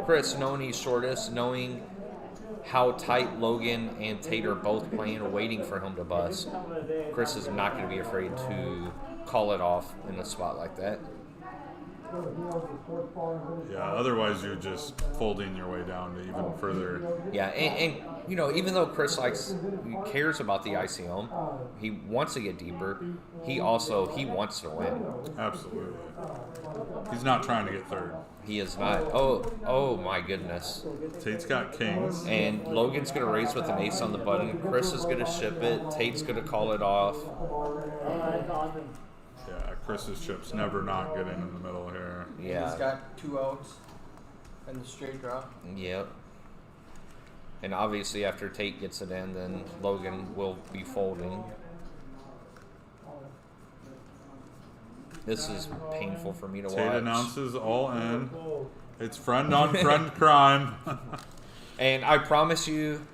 Chris, knowing he's shortest, knowing how tight Logan and Tate are both playing, waiting for him to bust, Chris is not going to be afraid to call it off in a spot like that. Yeah, otherwise you're just folding your way down to even further. Yeah, and you know, even though Chris he cares about the ICM, he wants to get deeper. He wants to win. Absolutely. He's not trying to get third. He is not. Oh my goodness. Tate's got kings. And Logan's going to raise with an ace on the button. Chris is going to ship it. Tate's going to call it off. Yeah, Chris's chip's never not getting in the middle here. Yeah. He's got 2 outs and the straight draw. Yep. And obviously after Tate gets it in, then Logan will be folding. This is painful for me to watch. Tate announces all in. It's friend on friend crime. And I promise you,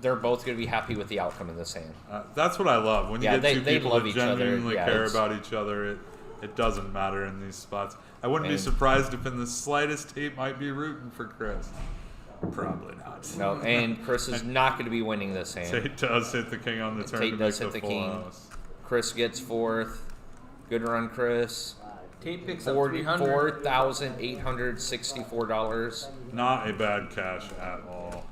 they're both going to be happy with the outcome of this hand. That's what I love. When you get two people love that each other. genuinely Yeah, care about each other, it doesn't matter in these spots. I wouldn't be surprised if in the slightest Tate might be rooting for Chris. Probably not. No, and Chris is not going to be winning this hand. Tate does hit the king on the turn Tate to does make hit the full king. house. Chris gets 4th. Good run, Chris. Tate picks up $300. $4,864. Not a bad cash at all.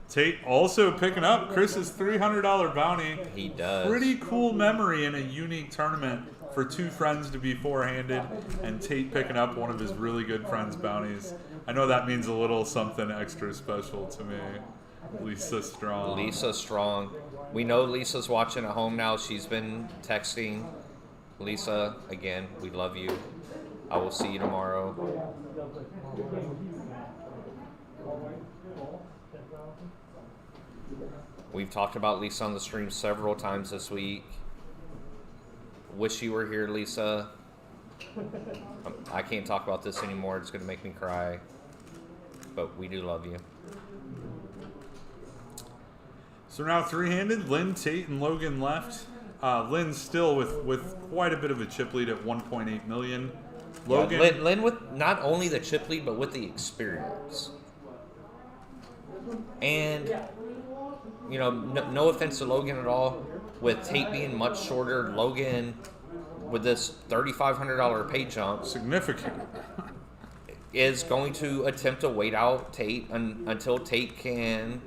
Tate also picking up Chris's $300 bounty. He does. Pretty cool memory in a unique tournament for two friends to be four-handed, and Tate picking up one of his really good friends' bounties. I know that means a little something extra special to me. Lisa Strong. Lisa Strong. We know Lisa's watching at home now. She's been texting. Lisa, again, we love you. I will see you tomorrow. We've talked about Lisa on the stream several times this week. Wish you were here, Lisa. I can't talk about this anymore. It's going to make me cry. But we do love you. So now three-handed, Lynn, Tate, and Logan left. Lynn still with quite a bit of a chip lead at 1.8 million. Logan, yeah, Lynn with not only the chip lead, but with the experience. And, you know, no offense to Logan at all. With Tate being much shorter, Logan with this $3,500 pay jump, significant, is going to attempt to wait out Tate until Tate can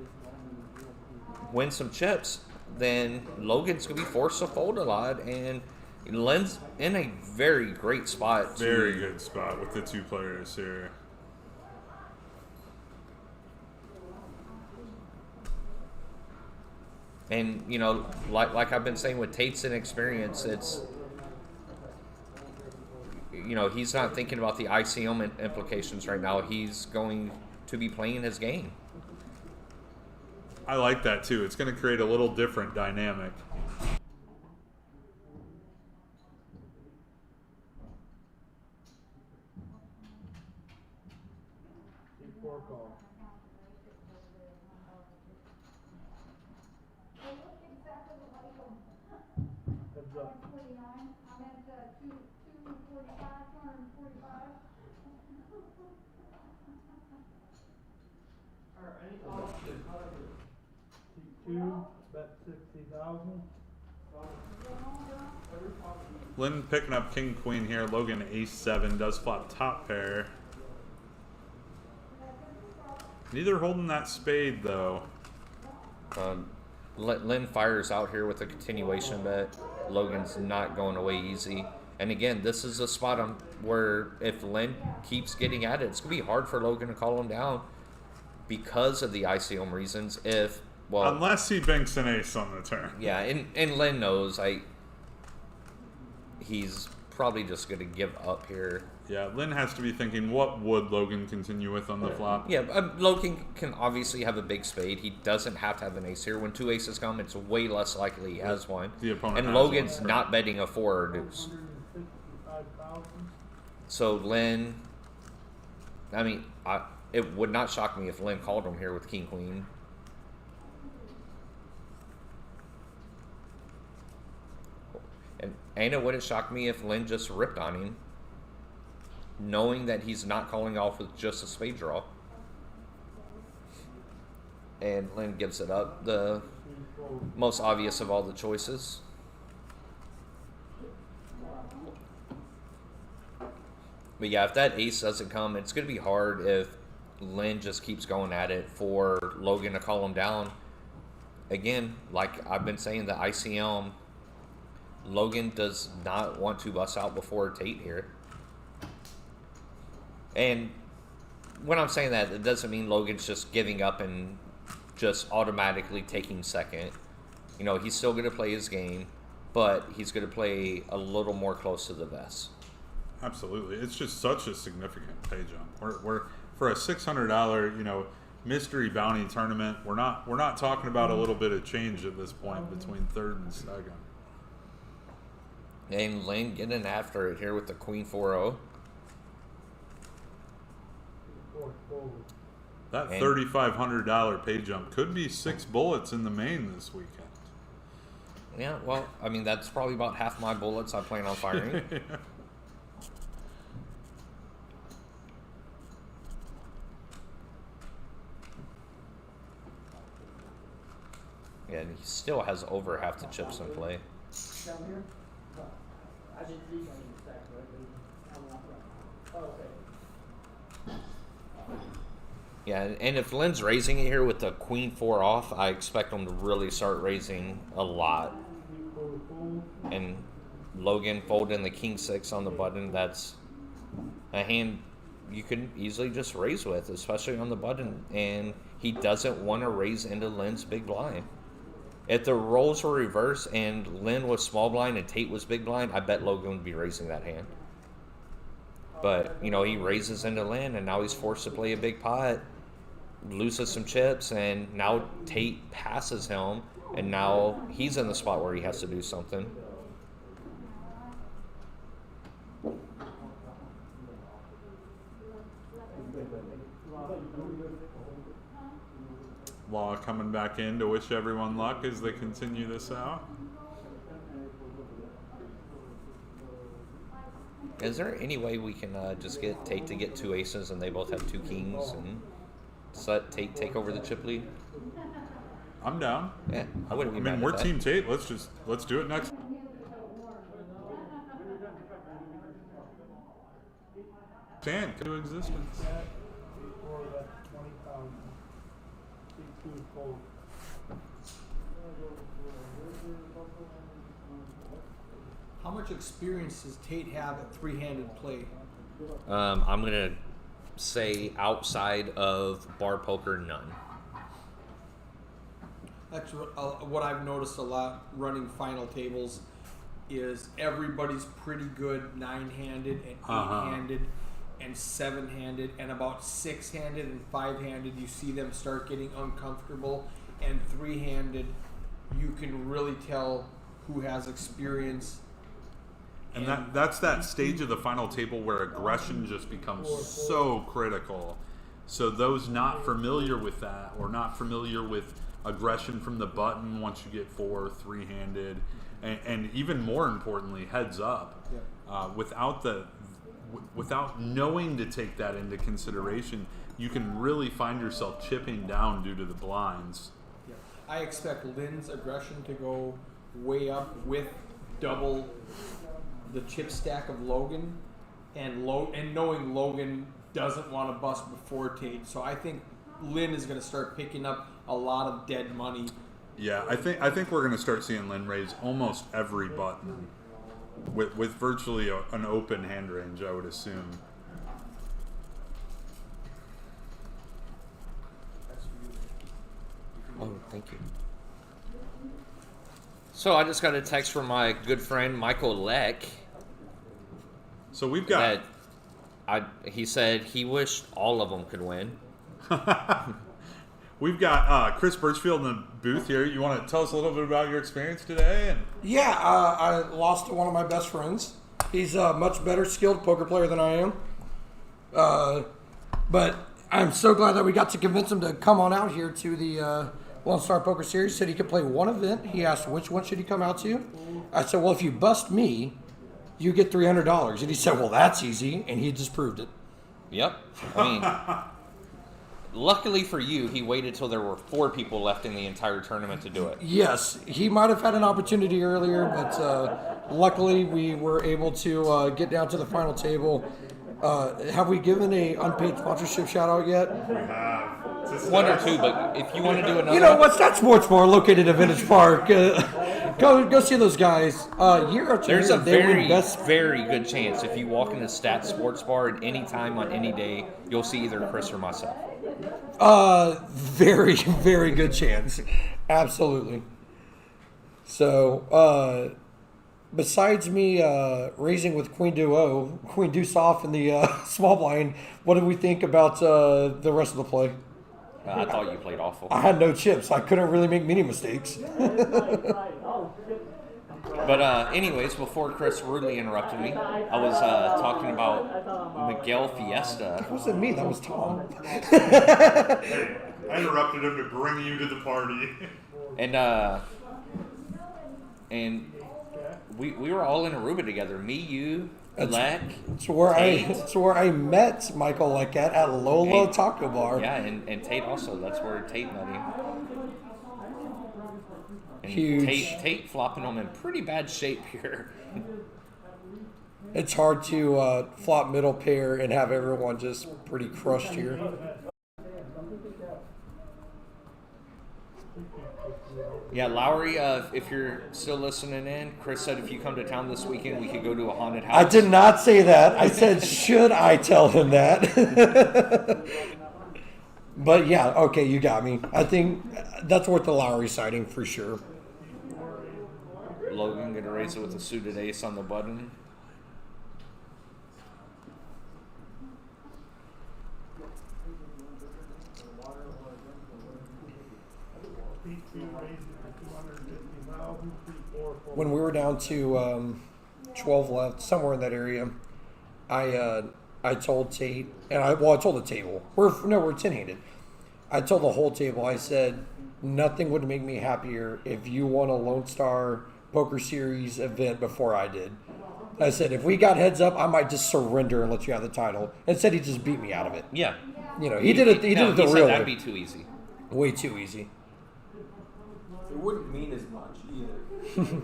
win some chips. Then Logan's going to be forced to fold a lot, and Lynn's in a very great spot. Very good spot with the two players here. And, you know, like I've been saying with Tate's inexperience, it's, you know, he's not thinking about the ICM implications right now. He's going to be playing his game. I like that too. It's going to create a little different dynamic. 2, bet 60,000. Lynn picking up king queen here. Logan ace 7 does flop top pair. Neither holding that spade though. Lynn fires out here with a continuation bet. Logan's not going away easy. And again, this is a spot where if Lynn keeps getting at it, it's going to be hard for Logan to call him down because of the ICM reasons. Unless he banks an ace on the turn. Yeah, and Lynn knows he's probably just going to give up here. Yeah, Lynn has to be thinking, what would Logan continue with on the flop? Yeah, Logan can obviously have a big spade. He doesn't have to have an ace here. When 2 aces come, it's way less likely he has one. The opponent and has Logan's one. not betting a 4 or deuce. So Lynn, I mean, it would not shock me if Lynn called him here with king queen. And it wouldn't shock me if Lynn just ripped on him, knowing that he's not calling off with just a spade draw. And Lynn gives it up, the most obvious of all the choices. But yeah, if that ace doesn't come, it's going to be hard if Lynn just keeps going at it for Logan to call him down. Again, like I've been saying, the ICM, Logan does not want to bust out before Tate here. And when I'm saying that, it doesn't mean Logan's just giving up and just automatically taking second. You know, he's still going to play his game, but he's going to play a little more close to the vest. Absolutely. It's just such a significant pay jump. We're for a $600, mystery bounty tournament, we're not talking about a little bit of change at this point between third and second. And Lynn getting after it here with the queen 4-0. That $3,500 pay jump could be 6 bullets in the main this weekend. Yeah, well, I mean, that's probably about half my bullets I plan on firing. Yeah, and he still has over half the chips in play. Yeah, and if Lynn's raising it here with the queen 4 off, I expect him to really start raising a lot. And Logan folding the king 6 on the button, that's a hand you can easily just raise with, especially on the button. And he doesn't want to raise into Lynn's big blind. If the roles were reversed and Lynn was small blind and Tate was big blind, I bet Logan would be raising that hand. But, he raises into Lynn, and now he's forced to play a big pot, loses some chips, and now Tate passes him, and now he's in the spot where he has to do something. Law coming back in to wish everyone luck as they continue this out. Is there any way we can just get Tate to get 2 aces and they both have 2 kings and let Tate take over the chip lead? I'm down. Yeah, I wouldn't be mad at we're that. Team Tate. Let's do it next. Stand into existence. How much experience does Tate have at three-handed play? I'm going to say outside of bar poker, none. That's what I've noticed a lot running final tables is everybody's pretty good 9-handed and 8-handed and 7-handed, and about 6-handed and 5-handed you see them start getting uncomfortable, and 3-handed you can really tell who has experience. And that's that stage of the final table where aggression just becomes so critical. So those not familiar with that, or not familiar with aggression from the button once you get 4, 3-handed, and even more importantly, heads up, without knowing to take that into consideration, you can really find yourself chipping down due to the blinds. I expect Lynn's aggression to go way up with double the chip stack of Logan, and knowing Logan doesn't want to bust before Tate, so I think Lynn is going to start picking up a lot of dead money. Yeah, I think we're going to start seeing Lynn raise almost every button with virtually an open hand range, I would assume. Oh, thank you. So I just got a text from my good friend Michael Leck. So we've got. He said he wished all of them could win. We've got Chris Birchfield in the booth here. You want to tell us a little bit about your experience today? Yeah, I lost to one of my best friends. He's a much better skilled poker player than I am. But I'm so glad that we got to convince him to come on out here to the Lone Star Poker Series. He said he could play one event. He asked which one should he come out to. I said, well, if you bust me, you get $300. And he said, well, that's easy. And he just proved it. Yep. I mean, luckily for you, he waited till there were 4 people left in the entire tournament to do it. Yes, he might have had an opportunity earlier, but luckily we were able to get down to the final table. Have we given a unpaid sponsorship shout out yet? We have. 1 or 2, but if you want to do another, you know what's that sports bar located at Vintage Park? Go see those guys. Year after there's year, a they win very, best. very good chance if you walk into Stats Sports Bar at any time on any day, you'll see either Chris or myself. Very, very good chance. Absolutely. So, besides me raising with Queen Deuce off in the small blind, what did we think about the rest of the play? I thought you played awful. I had no chips. I couldn't really make many mistakes. But anyways, before Chris rudely interrupted me, I was talking about Miguel Fiesta. That wasn't me. That was Tom. I interrupted him to bring you to the party. And we were all in Aruba together. Me, you, Leck. It's where I met Michael Leck at Lolo Taco Bar. Yeah, and Tate also. That's where Tate met him. And Huge. Tate flopping them in pretty bad shape here. It's hard to flop middle pair and have everyone just pretty crushed here. Yeah, Lowry, if you're still listening in, Chris said if you come to town this weekend, we could go to a haunted house. I did not say that. I said, should I tell him that? But yeah, okay, you got me. I think that's worth the Lowry sighting for sure. Logan gonna raise it with a suited ace on the button. When we were down to 12 left, somewhere in that area, I told Tate, and I told the table. We're 10-handed. I told the whole table. I said nothing would make me happier if you won a Lone Star Poker Series event before I did. I said if we got heads up, I might just surrender and let you have the title. Instead, he just beat me out of it. Yeah. You know, he did it. He did it the real way. That'd be too easy. Way too easy. It wouldn't mean as much either.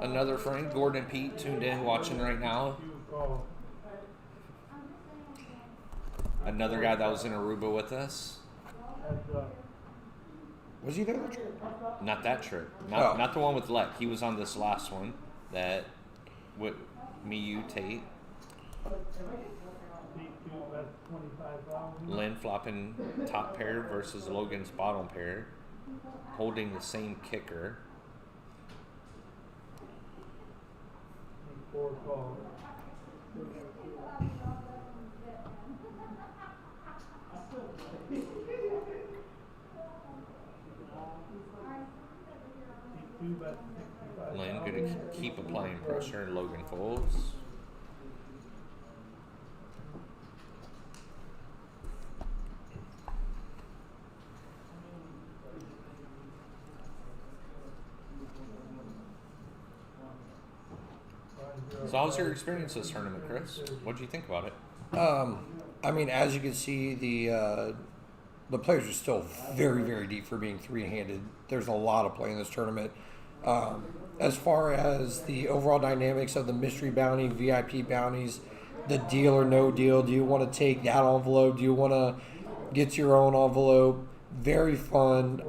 Another friend, Gordon Pete, tuned in, watching right now. Another guy that was in Aruba with us. Was he there that trip? Not that trip. Not the one with Leck. He was on this last one. That with me, you, Tate. Lynn flopping top pair versus Logan's bottom pair, holding the same kicker. Lynn gonna keep applying pressure, and Logan folds. So how was your experience this tournament, Chris? What did you think about it? I mean, as you can see, the players are still very, very deep for being three-handed. There's a lot of play in this tournament. As far as the overall dynamics of the mystery bounty, VIP bounties, the deal or no deal, do you want to take that envelope? Do you want to get your own envelope? Very fun,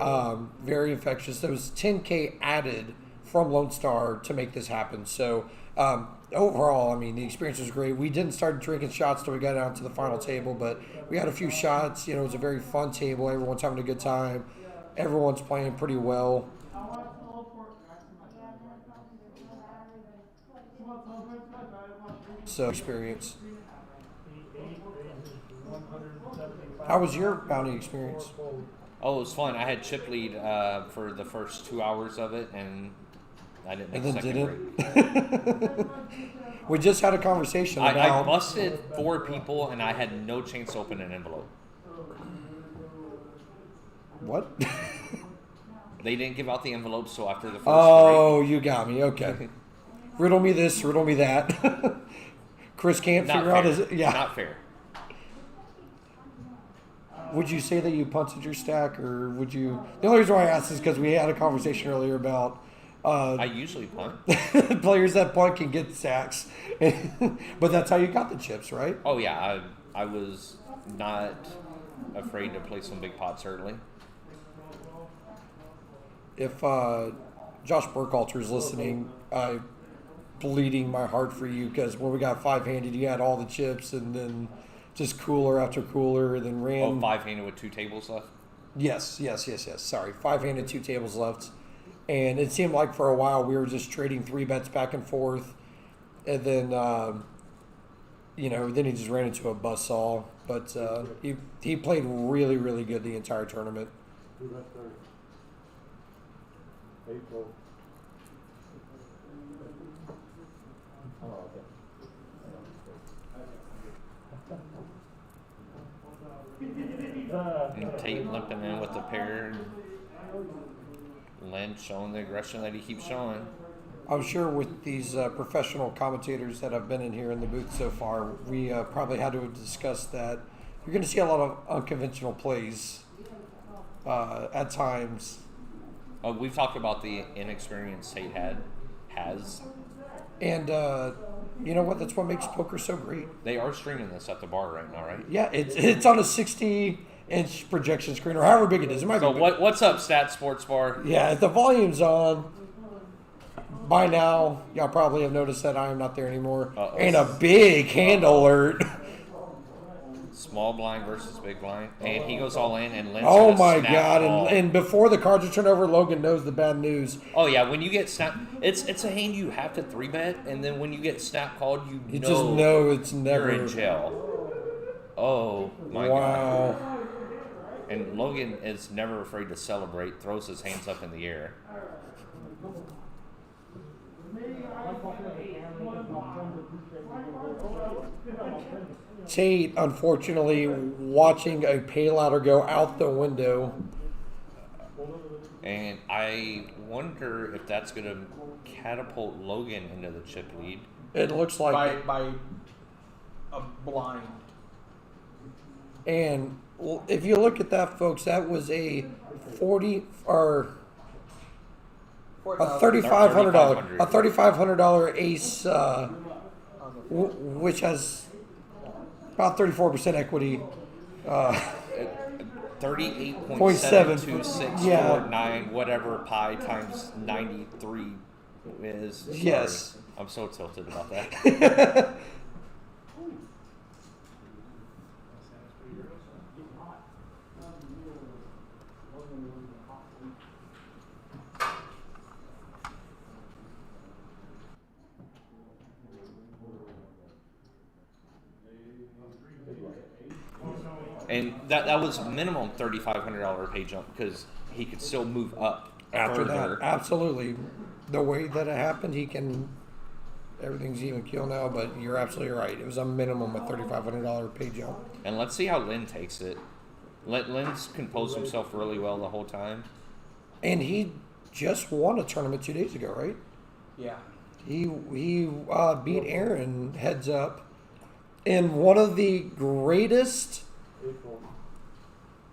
very infectious. There was 10K added from Lone Star to make this happen. So overall, I mean, the experience was great. We didn't start drinking shots till we got down to the final table, but we had a few shots. You know, it was a very fun table. Everyone's having a good time. Everyone's playing pretty well. So experience. How was your bounty experience? Oh, it was fun. I had chip lead for the first 2 hours of it, and I didn't make second grade. We just had a conversation I about... busted 4 people, and I had no chance to open an envelope. What? They didn't give out the envelopes, so after the first Oh, you got me. Okay. Riddle me this, riddle me that. Chris can't Not figure fair. out his... Yeah. Not fair. Would you say that you punted your stack, or would you... The only reason why I asked is because we had a conversation earlier about... I usually punt. players that punt can get sacks. But that's how you got the chips, right? Oh, yeah. I was not afraid to play some big pots early. If Josh Burkhalter is listening, bleeding my heart for you, because when we got five-handed, you had all the chips, and then just cooler after cooler, and then ran... Oh, five-handed with 2 tables left? Yes. Sorry, five-handed, 2 tables left. And it seemed like for a while we were just trading 3 bets back and forth. And then, then he just ran into a buzzsaw. But he played really, really good the entire tournament. April. And Tate limping in with the pair. Lynn showing the aggression that he keeps showing. I'm sure with these professional commentators that have been in here in the booth so far, we probably had to discuss that you're going to see a lot of unconventional plays at times. We've talked about the inexperience Tate has. And you know what? That's what makes poker so great. They are streaming this at the bar right now, right? Yeah, it's on a 60-inch projection screen, or however big it is. It might so be what's up, Stat Sports Bar? Yeah, if the volume's on, by now, y'all probably have noticed that I am not there anymore. Uh-oh. And a big hand alert. Small blind versus big blind. And he goes all in, and Lynn's Oh gonna my snap God. call. And before the cards are turned over, Logan knows the bad news. Oh, yeah, when you get snap, it's a hand you have to 3-bet, and then when you get snap called, You just know it's never... you're in jail. Oh, my Wow. God. And Logan is never afraid to celebrate, throws his hands up in the air. Tate, unfortunately, watching a pay ladder go out the window. And I wonder if that's going to catapult Logan into the chip lead. It looks like by a blind. And if you look at that, folks, that was a $3,500 ace, which has about 34% equity. 38.72649, whatever pi times 93 is. Sorry. Yes. I'm so tilted about that. And that was minimum $3,500 pay jump because he could still move up After further. that, absolutely. The way that it happened, everything's even keel now, but you're absolutely right. It was a minimum of $3,500 pay jump. And let's see how Lynn takes it. Lynn's composed himself really well the whole time. And he just won a tournament 2 days ago, right? Yeah. He beat Aaron heads up in one of the greatest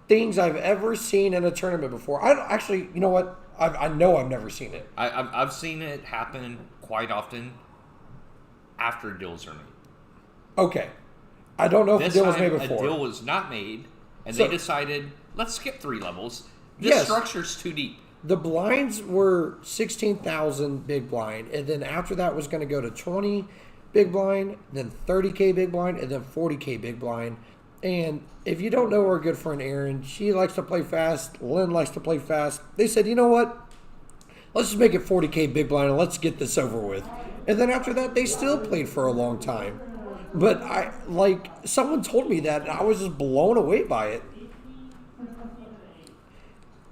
things I've ever seen in a tournament before. I actually, you know what? I know I've never seen it. I've seen it happen quite often after deals are made. Okay. I don't know if This a deal was time, made before. a deal was not made, and So- they decided, let's skip 3 levels. This Yes. structure's too deep. The blinds were 16,000 big blind, and then after that was going to go to 20 big blind, then 30K big blind, and then 40K big blind. And if you don't know our good friend Erin, she likes to play fast. Lynn likes to play fast. They said, you know what? Let's just make it 40K big blind and let's get this over with. And then after that, they still played for a long time. But someone told me that, and I was just blown away by it.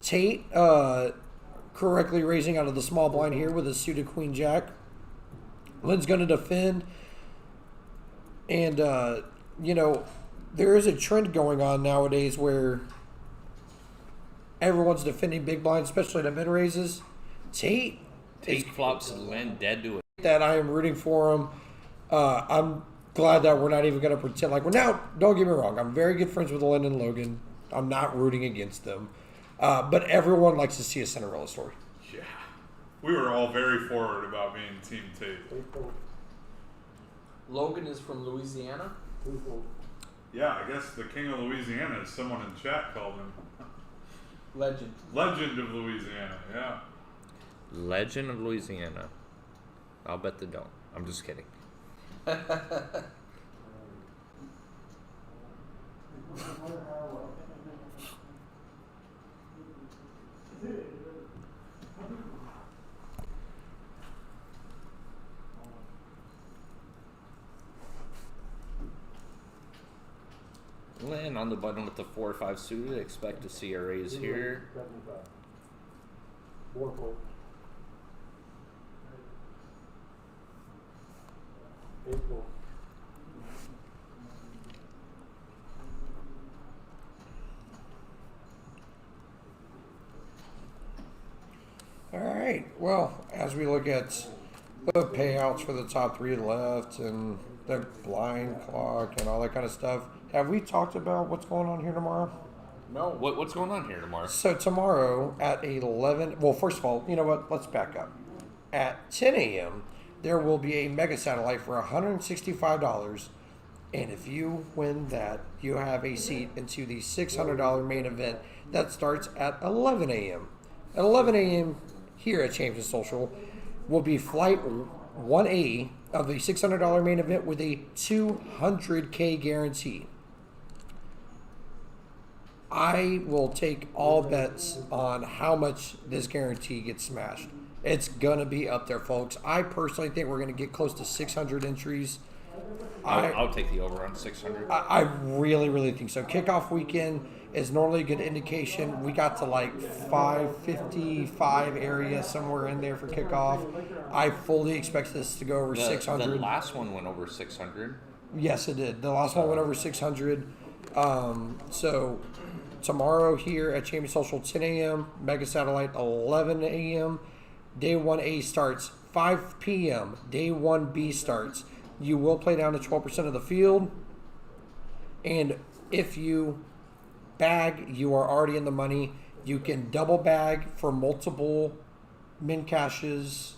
Tate correctly raising out of the small blind here with a suited queen jack. Lynn's going to defend. And, there is a trend going on nowadays where everyone's defending big blinds, especially the mid raises. Tate flops Lynn dead to it. That I am rooting for him. I'm glad that we're not even going to pretend like we're now. Don't get me wrong. I'm very good friends with Lynn and Logan. I'm not rooting against them. But everyone likes to see a Cinderella story. Yeah. We were all very forward about being Team Tate. Logan is from Louisiana. Yeah, I guess the King of Louisiana, as someone in chat called him. Legend. Legend of Louisiana, yeah. Legend of Louisiana. I'll bet they don't. I'm just kidding. Lynn on the button with the 4 or 5 suited. Expect to see a raise here. 4-4. 8-4. All right. Well, as we look at the payouts for the top 3 left and the blind clock and all that kind of stuff, have we talked about what's going on here tomorrow? No. What's going on here tomorrow? So tomorrow at 11, well, first of all, you know what? Let's back up. At 10 a.m., there will be a mega satellite for $165. And if you win that, you have a seat into the $600 main event that starts at 11 a.m. At 11 a.m. here at Champions Social will be flight 1A of the $600 main event with a $200K guarantee. I will take all bets on how much this guarantee gets smashed. It's going to be up there, folks. I personally think we're going to get close to 600 entries. I'll take the over on 600. I really, really think so. Kickoff weekend is normally a good indication. We got to like 555 area, somewhere in there for kickoff. I fully expect this to go over 600. The last one went over 600. Yes, it did. The last one went over 600. So tomorrow here at Champion Social, 10 a.m. Mega Satellite, 11 a.m. Day 1A starts 5 p.m. Day 1B starts. You will play down to 12% of the field. And if you bag, you are already in the money. You can double bag for multiple min caches.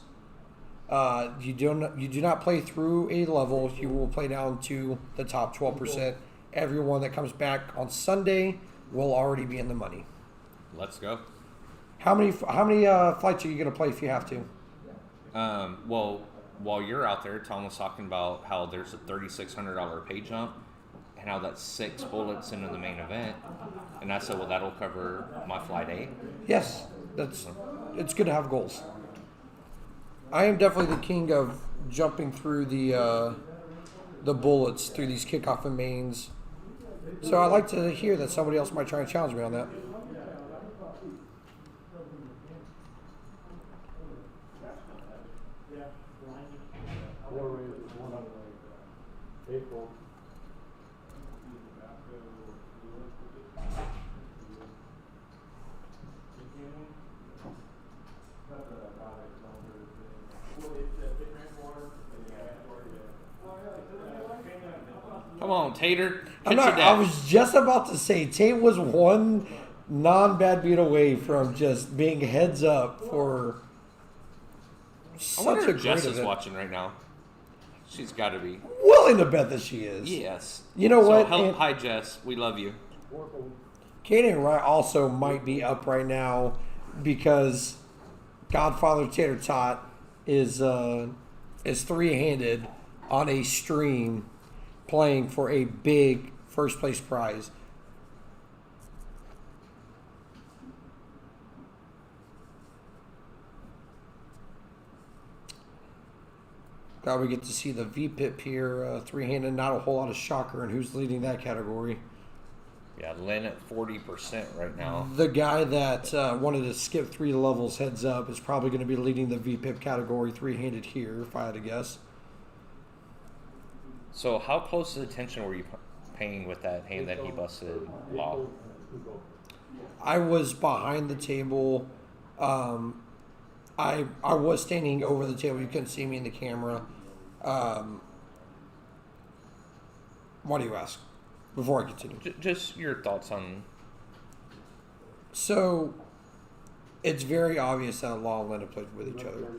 You do not play through a level. You will play down to the top 12%. Everyone that comes back on Sunday will already be in the money. Let's go. How many flights are you going to play if you have to? Well, while you're out there, Tom was talking about how there's a $3,600 pay jump and how that's 6 bullets into the main event. And I said, well, that'll cover my flight A. Yes, it's good to have goals. I am definitely the king of jumping through the bullets through these kickoff and mains. So I'd like to hear that somebody else might try and challenge me on that. Four raises, 1 unraised. 8-4. Come on, Tater. I'm Catch not, your I dad. was just about to say Tate was one non-bad beat away from just being heads up for I such wonder a if Jess great is event. watching right now. She's got to be. Willing to bet that she is. Yes. You know So, what? hello- And hi, Jess. We love you. Kaden and Ryan also might be up right now because Godfather Tater Tot is three-handed on a stream playing for a big first place prize. Glad we get to see the VPIP here, three-handed. Not a whole lot of shocker in who's leading that category. Yeah, Lynn at 40% right now. The guy that wanted to skip 3 levels heads up is probably going to be leading the VPIP category three-handed here, if I had to guess. So how close attention were you paying with that hand that he busted Law? I was behind the table. I was standing over the table. You couldn't see me in the camera. Why do you ask? Before I continue. Just your thoughts on... So, it's very obvious that Law and Linda played with each other.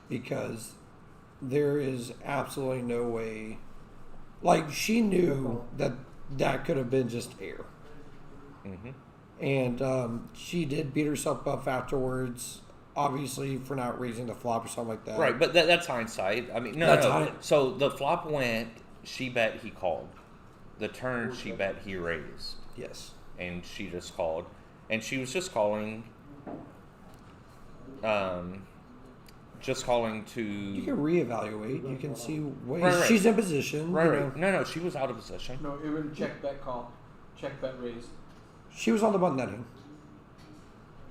Because there is absolutely no way... Like, she knew that that could have been just air. Mm-hmm. And she did beat herself up afterwards, obviously, for not raising the flop or something like that. Right, but that's hindsight. I mean, no. So the flop went, she bet, he called. The turn, she bet, he raised. Yes. And she just called. And she was just calling... just calling to... You can reevaluate. You can see ways. Right. She's in position. Right, you right. know. No, she was out of position. No, it was check bet call. Check bet raise. She was on the button netting.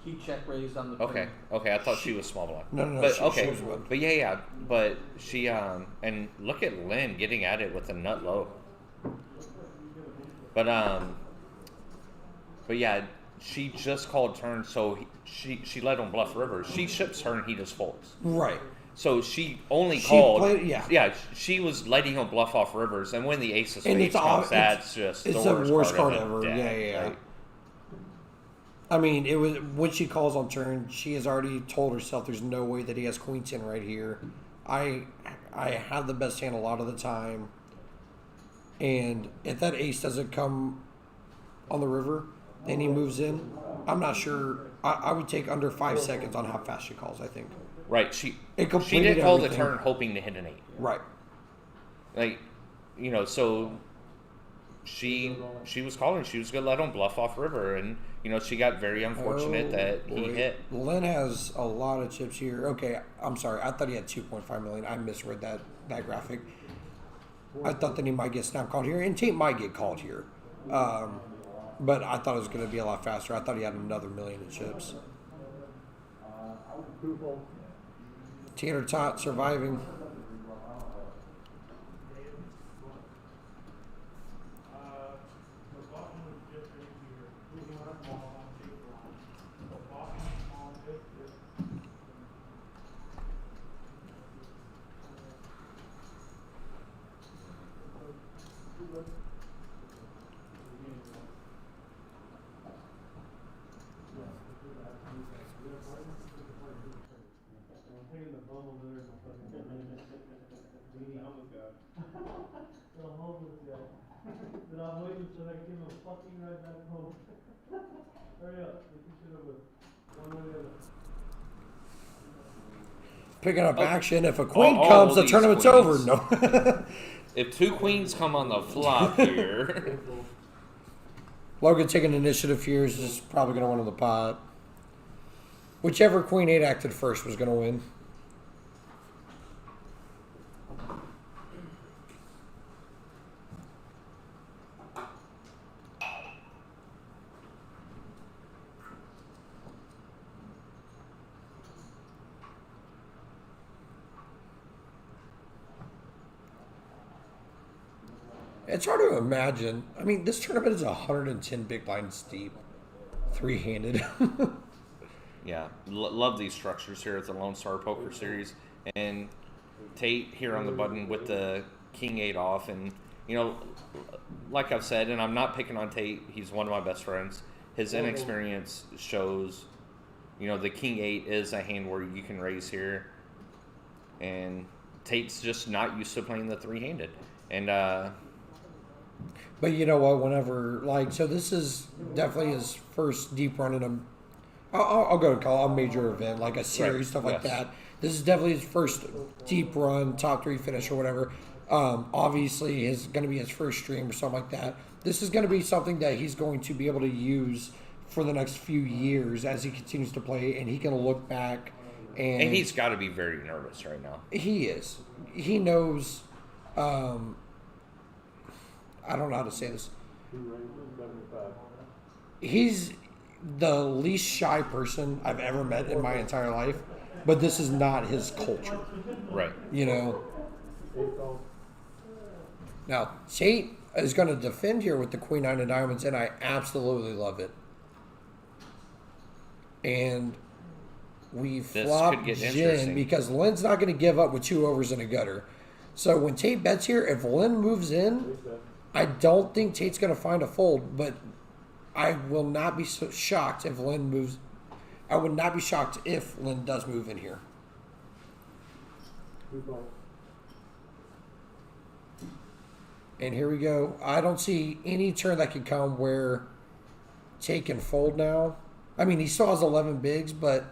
He check raised on the Okay, I thought she was small blind. No, But she okay, was button. but yeah. But she and look at Lynn getting at it with a nut low. But yeah, she just called turn, so she let him bluff river. She ships her and he just folds. Right. So she only She called. played- yeah. Yeah, she was letting him bluff off rivers, and when the ace of And spades it's comes, ob- that's just it's the the worst card of ever. the deck, Yeah. right? I mean, it was when she calls on turn. She has already told herself there's no way that he has queen 10 right here. I have the best hand a lot of the time, and if that ace doesn't come on the river, and he moves in, I'm not sure. I would take under 5 seconds on how fast she calls. I think. Right. She completed did call the everything. turn hoping to hit an 8. Right. Like, so she was calling. She was gonna let him bluff off river, and she got very unfortunate that he hit. Lynn has a lot of chips here. Okay, I'm sorry. I thought he had 2.5 million. I misread that graphic. I thought that he might get snap called here, and Tate might get called here. But I thought it was going to be a lot faster. I thought he had another million in chips. Tater Tot surviving. Then I'm waiting so I can give him a fucking ride back home. Hurry up, get this shit over. One way or the other. Picking up action. If a queen All comes, the these tournament's queens. over. No. If 2 queens come on the flop here, Logan taking initiative here is just probably going to win on the pot. Whichever queen 8 acted first was going to win. It's hard to imagine. I mean, this tournament is 110 big blinds deep, three-handed. yeah, love these structures here at the Lone Star Poker Series. And Tate here on the button with the King 8 off, and you know, like I've said, and I'm not picking on Tate. He's one of my best friends. His inexperience shows, you know, the King 8 is a hand where you can raise here. And Tate's just not used to playing the three-handed. And, But you know what? Whenever, like, so this is definitely his first deep run in a. I'll go to call a major event, like a series, stuff like that. This is definitely his first deep run, top 3 finish or whatever. Obviously, is going to be his first stream or something like that. This is going to be something that he's going to be able to use for the next few years as he continues to play, and he can look back. And he's got to be very nervous right now. He is. He knows. I don't know how to say this. He's the least shy person I've ever met in my entire life, but this is not his culture. Right. You know. Now, Tate is going to defend here with the Queen 9 of Diamonds, and I absolutely love it. And we flop Jin because Lynn's not going to give up with 2 overs and a gutter. So when Tate bets here, if Lynn moves in, I don't think Tate's going to find a fold, but I will not be so shocked if Lynn moves. I would not be shocked if Lynn does move in here. And here we go. I don't see any turn that can come where Tate can fold now. I mean, he still has 11 bigs, but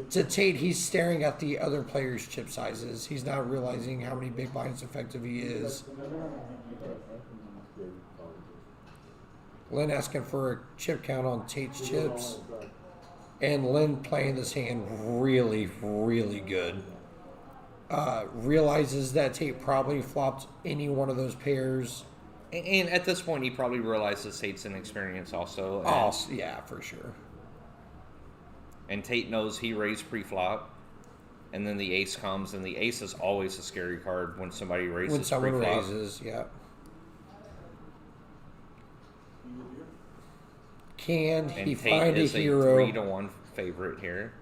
to Tate, he's staring at the other players' chip sizes. He's not realizing how many big blinds effective he is. Lynn asking for a chip count on Tate's chips. And Lynn playing this hand really, really good. Realizes that Tate probably flopped any one of those pairs. And at this point, he probably realizes Tate's inexperience also. Yeah, for sure. And Tate knows he raised pre-flop. And then the ace comes, and the ace is always a scary card when somebody raises pre-flop. When someone raises, yeah. Can he find a hero? And Tate is a 3-1 favorite here.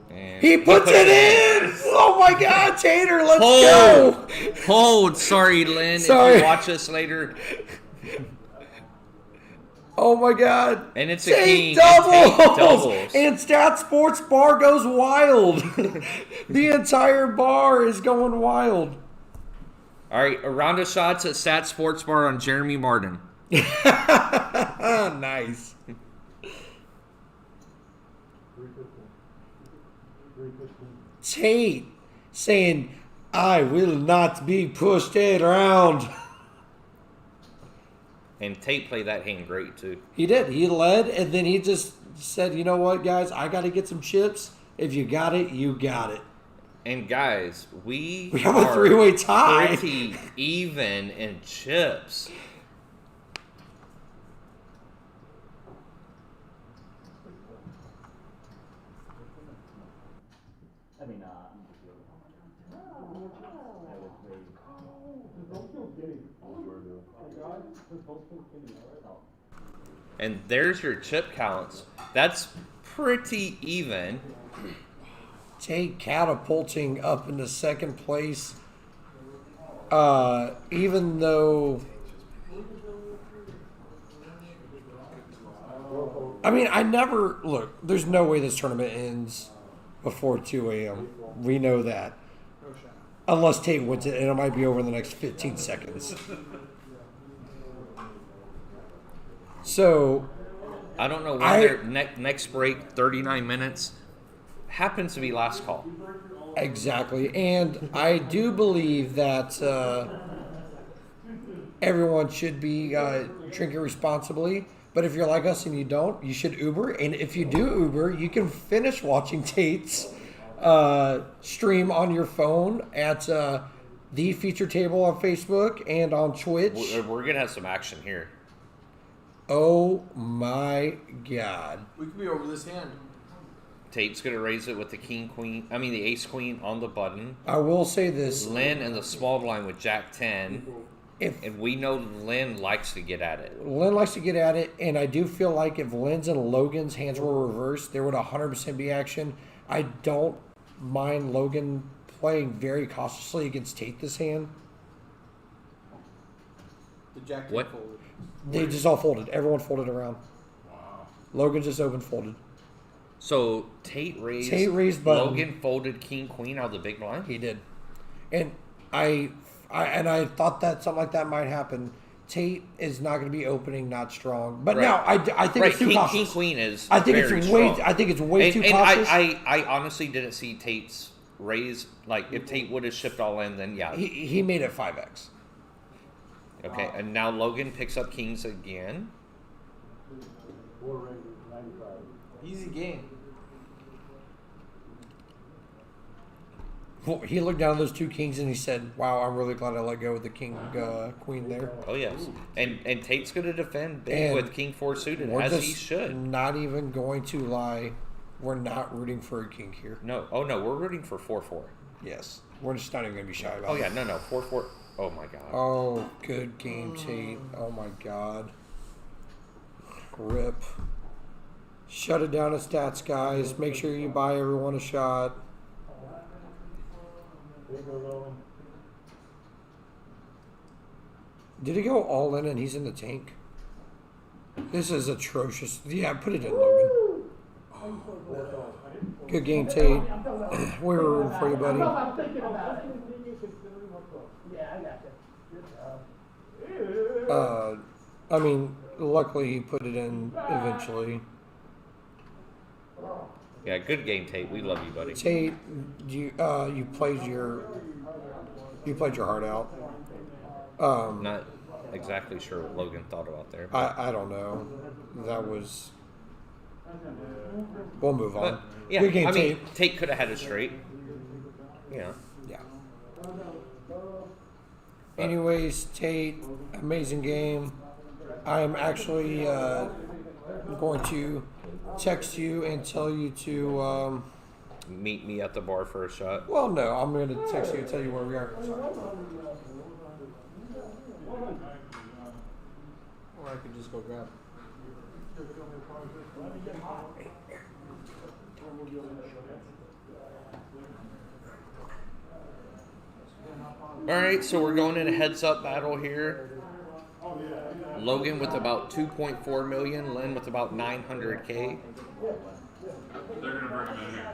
And he puts it in! Oh my God, Tater, let's go! Hold, sorry, Lynn. Sorry. If you watch this later. Oh my God! And it's Tate a king. doubles! And Stat Sports Bar goes wild. The entire bar is going wild. All right, a round of shots at Stat Sports Bar on Jeremy Martin. Nice. Tate saying, "I will not be pushed around." And Tate played that hand great too. He did. He led, and then he just said, "You know what, guys? I got to get some chips. If you got it, you got it." And guys, we have a 3-way tie. Pretty even in chips. I mean, And there's your chip counts. That's pretty even. Tate catapulting up into second place. Even though, I mean, I never look. There's no way this tournament ends before 2 a.m. We know that. Unless Tate wins it, and it might be over in the next 15 seconds. So, I don't know whether next break, 39 minutes, happens to be last call. Exactly. And I do believe that everyone should be drinking responsibly. But if you're like us and you don't, you should Uber. And if you do Uber, you can finish watching Tate's stream on your phone at the Feature Table on Facebook and on Twitch. We're going to have some action here. Oh my God. We could be over this hand. Tate's going to raise it with the the ace queen on the button. I will say this. Lynn in the small blind with Jack 10. And we know Lynn likes to get at it. Lynn likes to get at it, and I do feel like if Lynn's and Logan's hands were reversed, there would 100% be action. I don't mind Logan playing very cautiously against Tate this hand. The jack What? folded. They just all folded. Everyone folded around. Logan just open folded. So Tate raised. Raised button. Logan folded king queen out of the big blind. He did, and I thought that something like that might happen. Tate is not going to be opening not strong, but Right. now I think it's too king, cautious. king queen is. I think very it's strong. way. I think it's way too and cautious. I honestly didn't see Tate's raise. Like if Tate would have shipped all in, then yeah. He made it 5x. Okay, and now Logan picks up kings again. 4 raises, 95. Easy game. Well, he looked down at those two kings and he said, "Wow, I'm really glad I let go of the king queen there." Oh yes, and Tate's going to defend big And with king 4 suited We're as just he should. not even going to lie. We're not rooting for a king here. No, oh no, we're rooting for 4-4. Yes, we're just not even going to be shy about Oh it. yeah, no, 4-4. Oh my god. Oh, good game, Tate. Oh my god. Rip. Shut it down at stats, guys. Make sure you buy everyone a shot. Big or low? Did he go all in and he's in the tank? This is atrocious. Yeah, put it in, Logan. Good game, Tate. We were rooting for you, buddy. I'm thinking about it. Yeah, I got you. I mean, luckily he put it in eventually. Yeah, good game, Tate. We love you, buddy. Tate, you played your heart out. Not exactly sure what Logan thought about there. I don't know. That was. We'll move on. But, yeah, Good game, I mean, Tate. Tate could have had it straight. Yeah. Yeah. Anyways, Tate, amazing game. I'm actually going to text you and tell you to. Meet me at the bar for a shot. Well, no, I'm going to text you and tell you where we are. Or I could just go grab. All right, so we're going in a heads-up battle here. Logan with about 2.4 million, Lynn with about 900K. They're gonna bring him in here.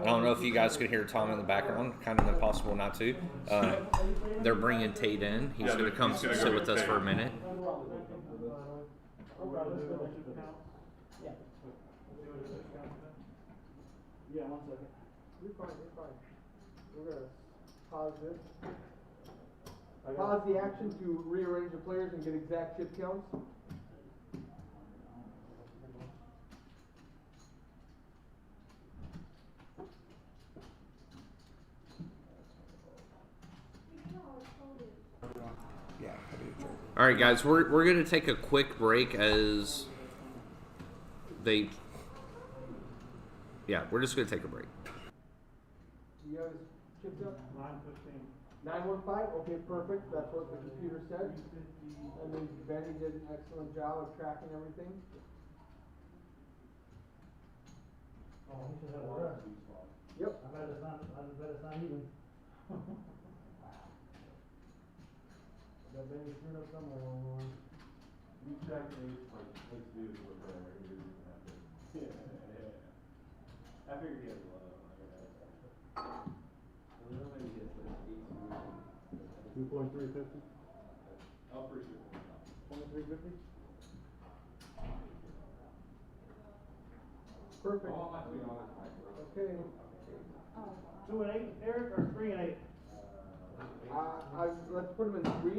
I don't know if you guys can hear Tom in the background. Kind of impossible not to. They're bringing Tate in. He's going to come he's gonna sit go with with us Tate. for a minute. Yeah, 1 second. You're fine. We're gonna pause this. Pause the action to rearrange the players and get exact chip counts. Yeah, I do too. All right, guys, we're going to take a quick break as they. Yeah, we're just going to take a break. You guys chipped up? 915. 915? Okay, perfect. That's what the computer said. And then Benny did an excellent job of tracking everything. Oh, he should have a rest. Yep. I bet it's not even. But Benny screwed up somewhere along the line. You check these, like, let's do this with her. He doesn't have to. Yeah. I figured he had a lot of them. 2.350? I'll appreciate it. 2350? Perfect. Oh, I might be honest, Mike. Okay. 2 and 8, Eric, or 3 and 8? Let's put them in 3.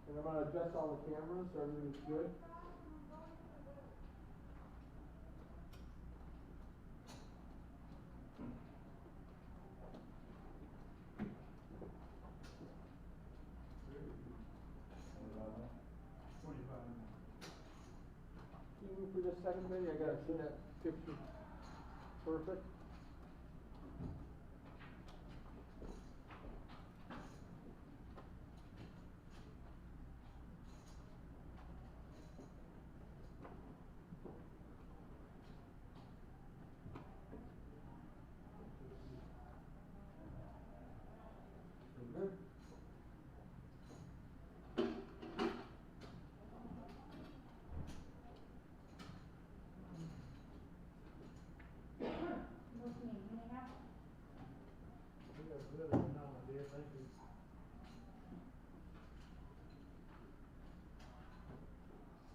And I'm gonna adjust all the cameras so everything's good. Can you move for just a second, Benny? I gotta see that picture. Perfect.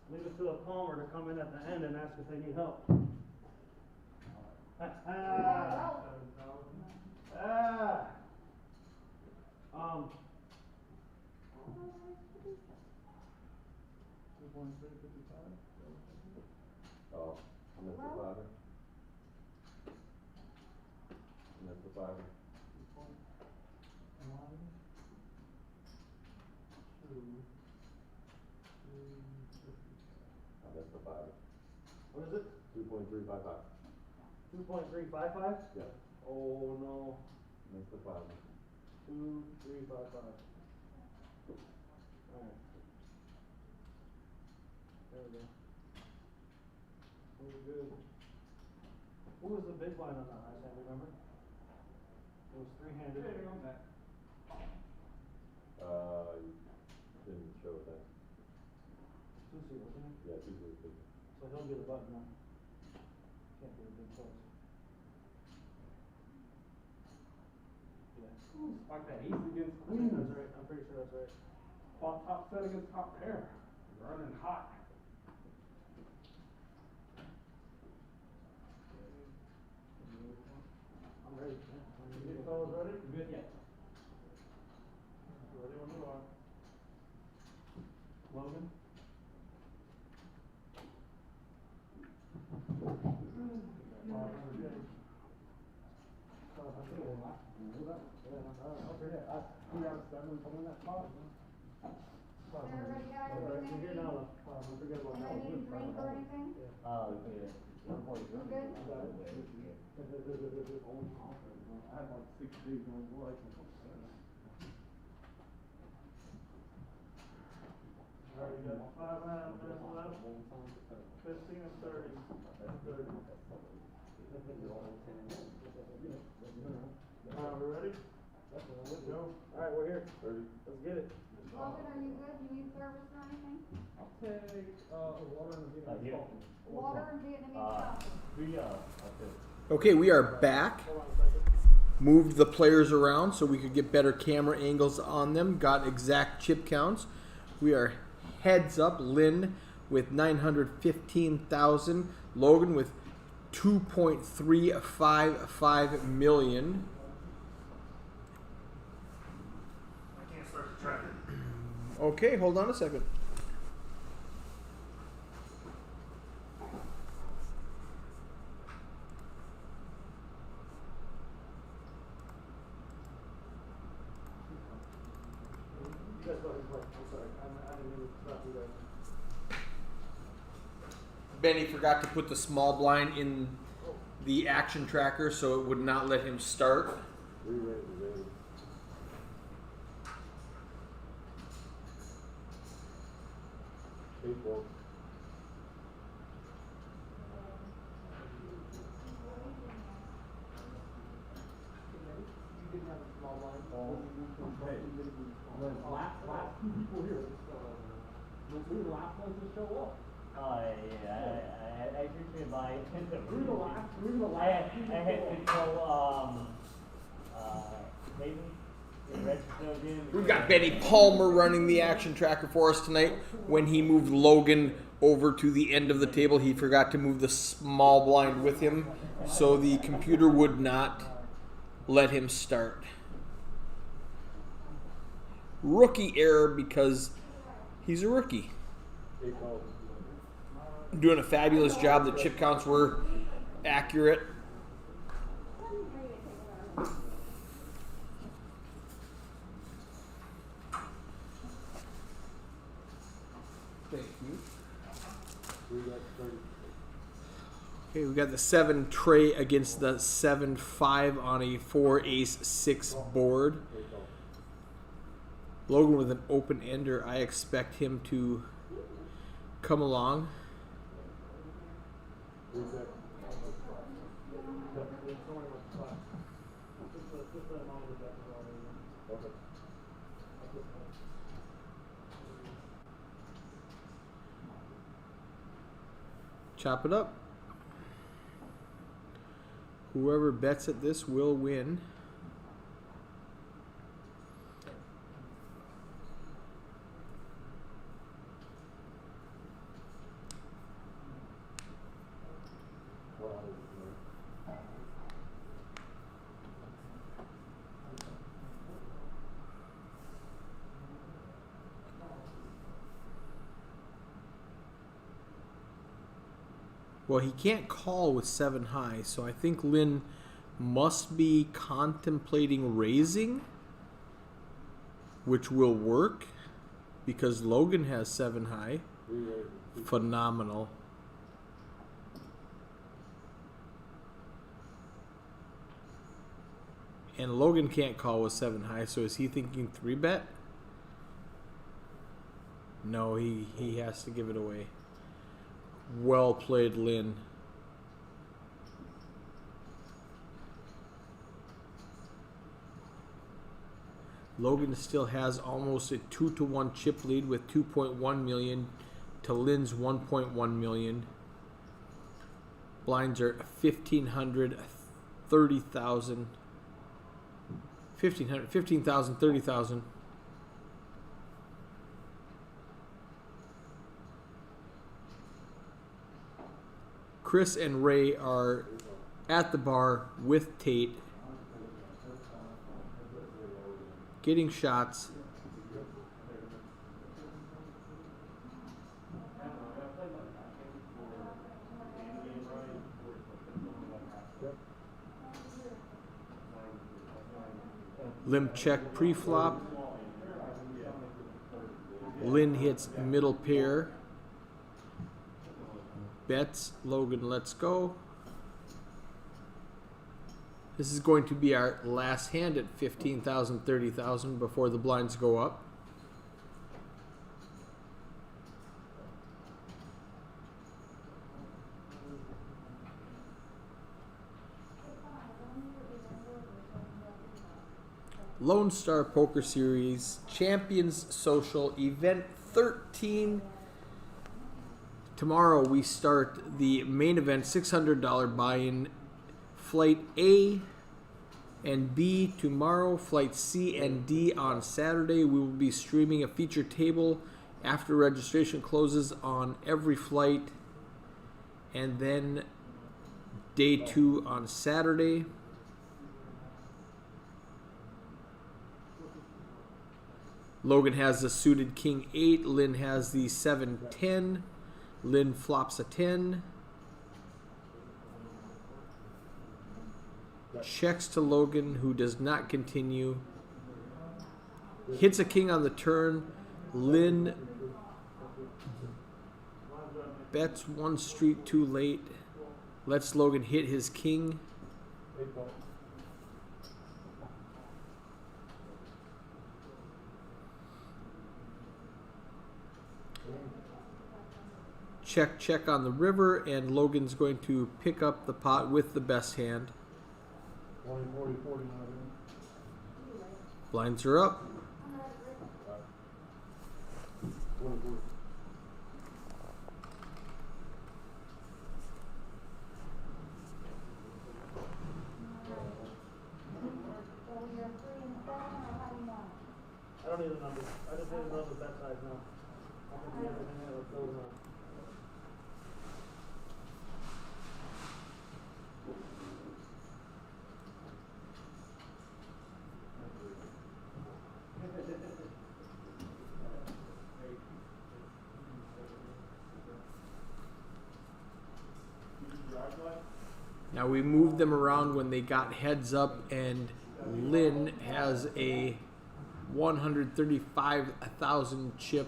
Leave it to a Palmer to come in at the end and ask if they need help. Oh, I missed the fiver. I missed the fiver. I missed the fiver. What is it? 2.355. 2.355? Yeah. Oh no. Missed the fiver. 2.355. Alright. There we go. We're good. Who was the big blind on that? I can't remember. It was three-handed. Didn't show that. Two-seat, wasn't it? Yeah, 2.3. So he'll get a button now. Can't be a big close. Yeah. Like that ace against I think queen. that's right. I'm pretty sure that's right. Top set against top pair. Running hot. I'm ready. You fellas ready? Good, yeah. Ready when you are. Logan? Everybody got everything they need? And they need a drink or anything? Yeah. You good? I had like 6 days on life. Alright, you got 5.5 minutes left. 15 and 30. Alright, we ready? Let's go. Alright, we're here. 30. Let's get it. Logan, are you good? You need service or anything? I'll take, water and a Vietnamese Vietnamese coffee. Water and Vietnamese coffee. Okay. Okay, we are back. Moved the players around so we could get better camera angles on them. Got exact chip counts. We are heads up. Lynn with 915,000. Logan with 2.355 million. I can't start the tracker. Okay, hold on a second. That's what it's like. I'm sorry. I didn't mean to stop you guys. Benny forgot to put the small blind in the action tracker, so it would not let him start. Ready. People. Last two people here. We were the last ones to show up. Yeah, I appreciate my we were the last I had to show, maybe the red snow again. We've got Benny Palmer running the action tracker for us tonight. When he moved Logan over to the end of the table, he forgot to move the small blind with him, so the computer would not let him start. Rookie error because he's a rookie. Doing a fabulous job. The chip counts were accurate. Thank you. Okay, we got the 7 tray against the 7-5 on a 4 ace 6 board. Logan with an open ender. I expect him to come along. Chop it up. Whoever bets at this will win. Well, he can't call with 7 high, so I think Lynn must be contemplating raising, which will work because Logan has 7 high. Phenomenal. And Logan can't call with 7 high, so is he thinking 3-bet? No, he has to give it away. Well played, Lynn. Logan still has almost a 2-to-1 chip lead with 2.1 million to Lynn's 1.1 million. Blinds are 1,500, 30,000. 1,500, 15,000, 30,000. Chris and Ray are at the bar with Tate, getting shots. Limp check pre-flop. Lynn hits middle pair. Bets. Logan lets go. This is going to be our last hand at 15,000, 30,000 before the blinds go up. Lone Star Poker Series Champions Social Event 13. Tomorrow we start the main event, $600 buy-in. Flight A and B tomorrow. Flight C and D on Saturday. We will be streaming a feature table after registration closes on every flight. And then day 2 on Saturday. Logan has the suited King 8. Lynn has the 7-10. Lynn flops a 10. Checks to Logan, who does not continue. Hits a king on the turn. Lynn bets 1 street too late. Lets Logan hit his king. Check, check on the river, and Logan's going to pick up the pot with the best hand. 40, 40, 40 now. Blinds are up. 40, 40. I don't need the numbers. I just need to know the bet size now. I can see everything that goes on. Now we moved them around when they got heads up, and Lynn has a 135,000 chip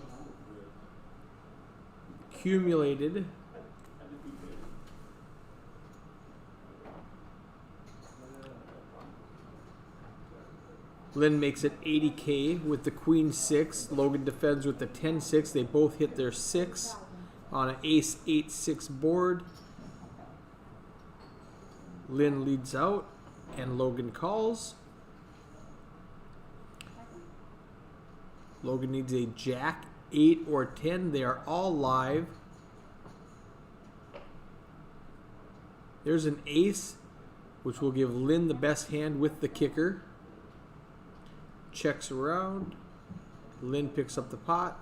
accumulated. Lynn makes it 80K with the Queen 6. Logan defends with the 10-6. They both hit their 6 on an Ace 8-6 board. Lynn leads out, and Logan calls. Logan needs a Jack, 8, or 10. They are all live. There's an Ace, which will give Lynn the best hand with the kicker. Checks around. Lynn picks up the pot.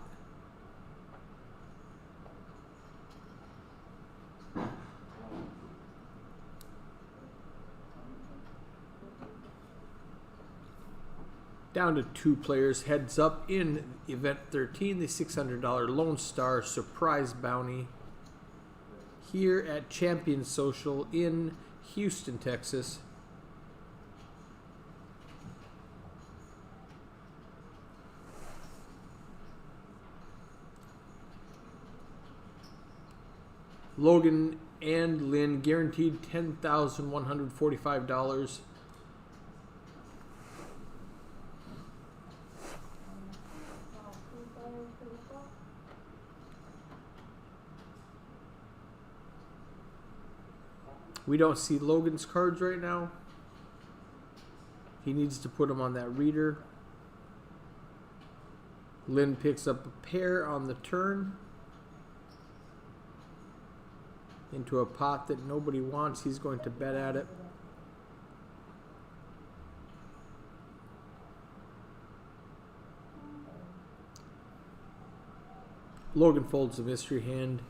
Down to 2 players. Heads up in event 13, the $600 Lone Star Surprise Bounty. here at Champion Social in Houston, Texas. Logan and Lynn guaranteed $10,145. We don't see Logan's cards right now. He needs to put them on that reader. Lynn picks up a pair on the turn. Into a pot that nobody wants. He's going to bet at it. Logan folds the mystery hand.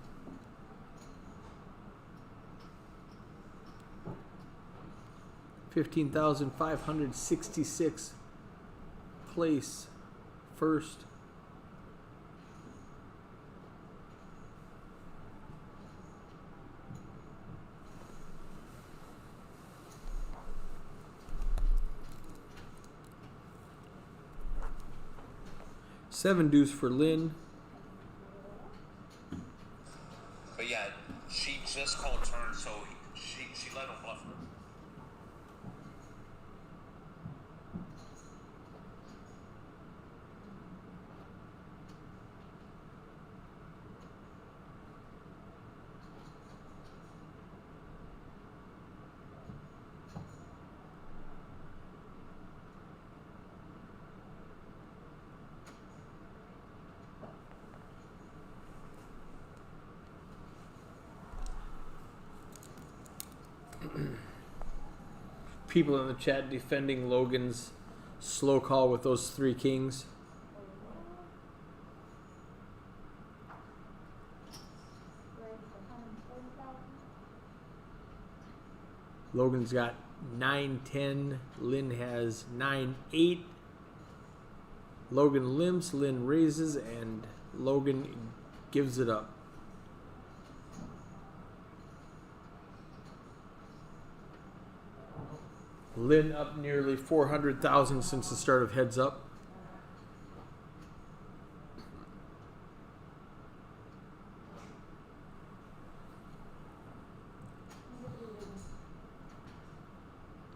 $15,566 place first. Seven deuce for Lynn. But yeah, she just called turn, so she let him bluff her. People in the chat defending Logan's slow call with those three kings. Logan's got 9-10. Lynn has 9-8. Logan limps. Lynn raises, and Logan gives it up. Lynn up nearly 400,000 since the start of Heads Up.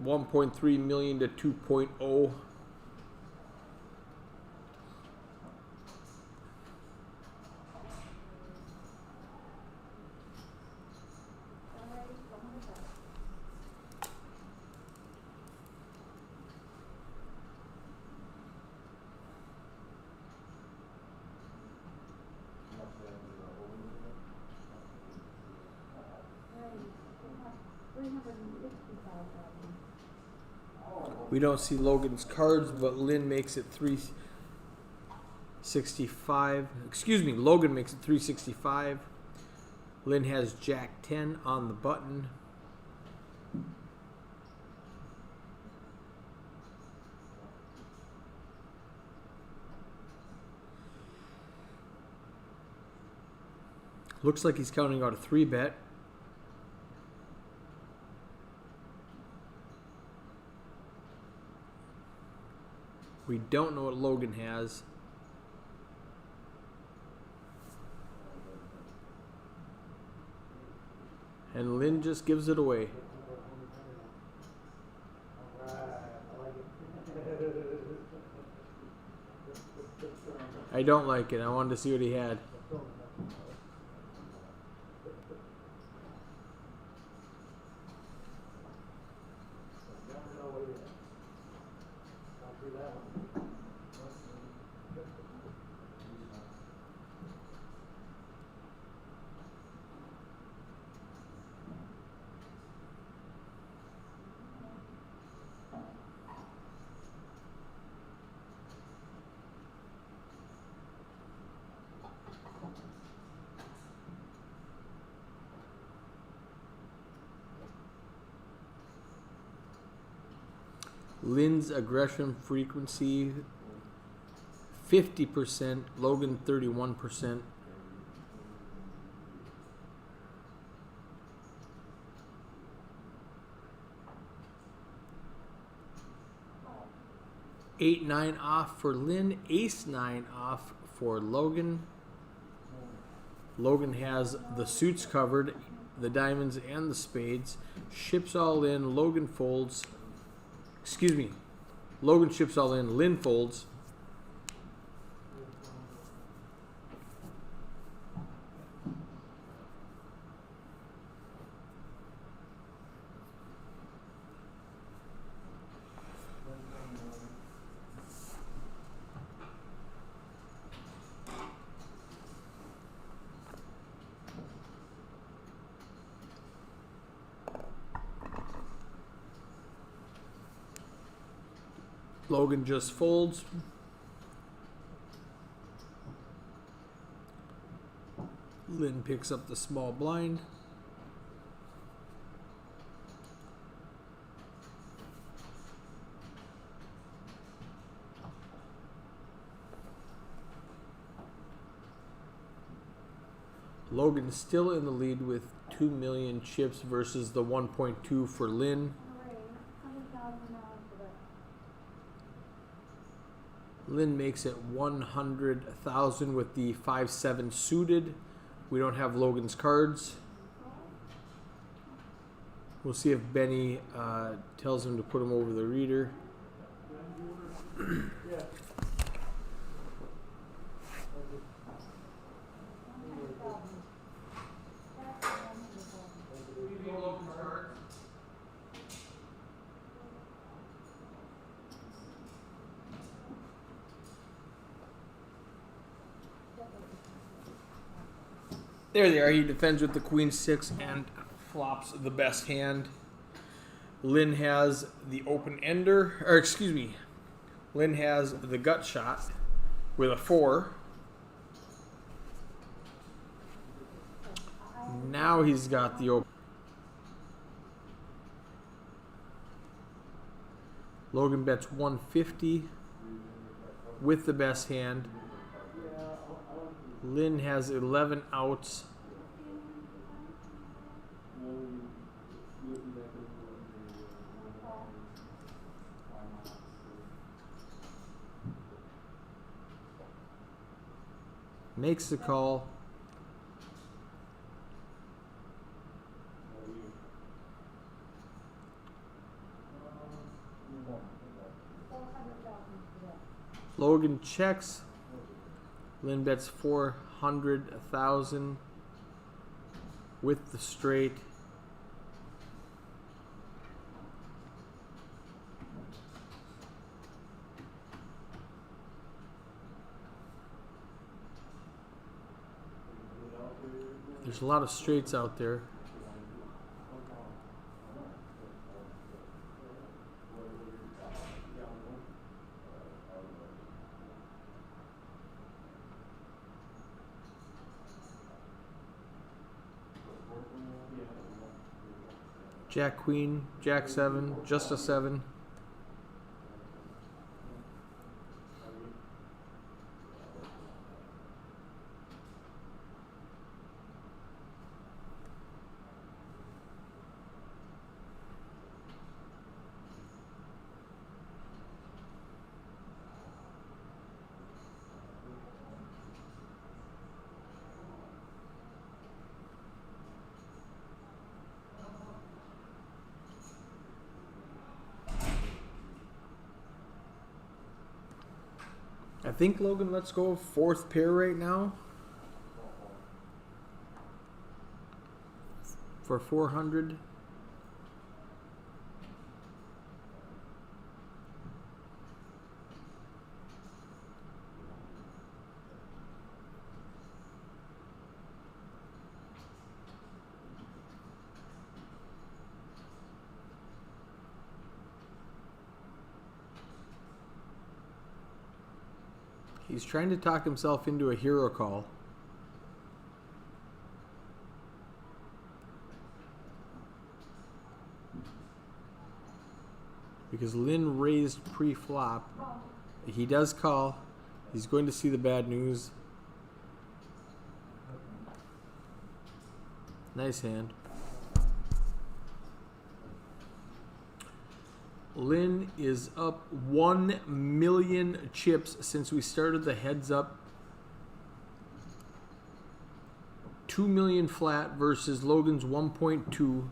$1.3 million to 2.0. We don't see Logan's cards, but Lynn makes it 365. Excuse me, Logan makes it 365. Lynn has Jack 10 on the button. Looks like he's counting out a 3-bet. We don't know what Logan has. And Lynn just gives it away. I don't like it. I wanted to see what he had. Lynn's aggression frequency 50%, Logan 31%. 8-9 off for Lynn. Ace-9 off for Logan. Logan has the suits covered, the diamonds and the spades. Ships all in. Logan folds. Excuse me. Logan ships all in. Lynn folds. Logan just folds. Lynn picks up the small blind. Logan still in the lead with 2 million chips versus the 1.2 for Lynn. Lynn makes it 100,000 with the 5-7 suited. We don't have Logan's cards. We'll see if Benny tells him to put him over the reader. There they are. He defends with the queen 6 and flops the best hand. Lynn has the open ender, or excuse me, Lynn has the gut shot with a 4. Now he's got the open. Logan bets 150 with the best hand. Lynn has 11 outs. Makes the call. Logan checks. Lynn bets 400,000 with the straight. There's a lot of straights out there. Jack Queen, Jack 7, just a 7. I think Logan lets go of 4th pair right now for 400. He's trying to talk himself into a hero call. Because Lynn raised pre-flop. He does call. He's going to see the bad news. Nice hand. Lynn is up 1 million chips since we started the heads up. 2 million flat versus Logan's 1.2.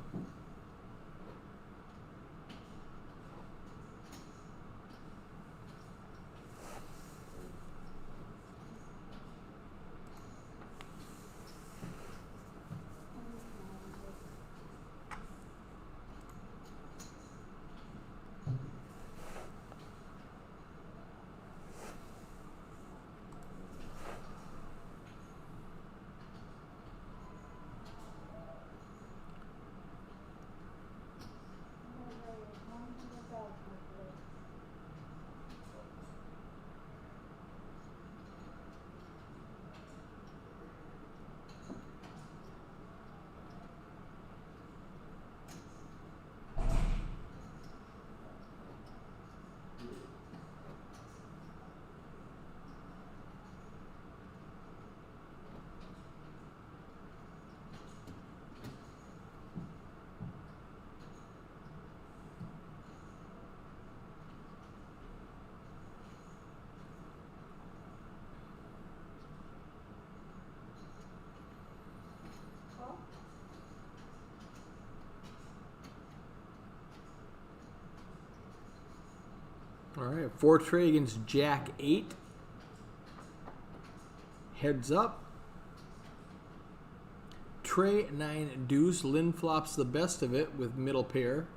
All right, 4 tray against Jack 8. Heads up. Tray 9 deuce. Lynn flops the best of it with middle pair.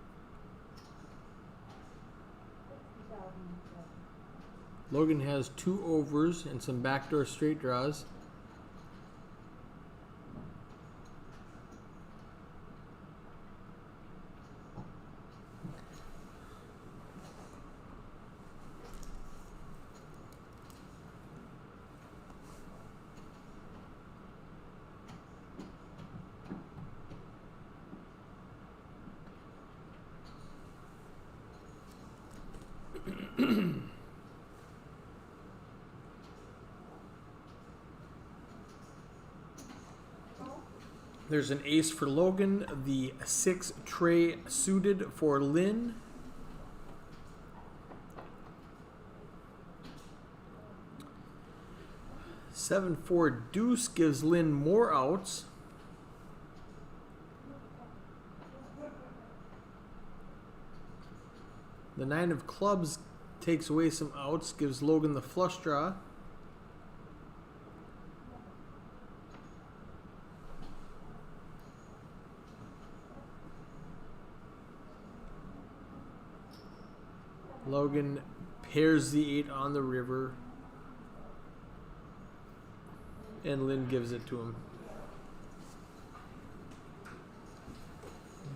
Logan has 2 overs and some backdoor straight draws. There's an ace for Logan, the 6 tray suited for Lynn. Seven 4 deuce gives Lynn more outs. The 9 of clubs takes away some outs, gives Logan the flush draw. Logan pairs the 8 on the river, and Lynn gives it to him.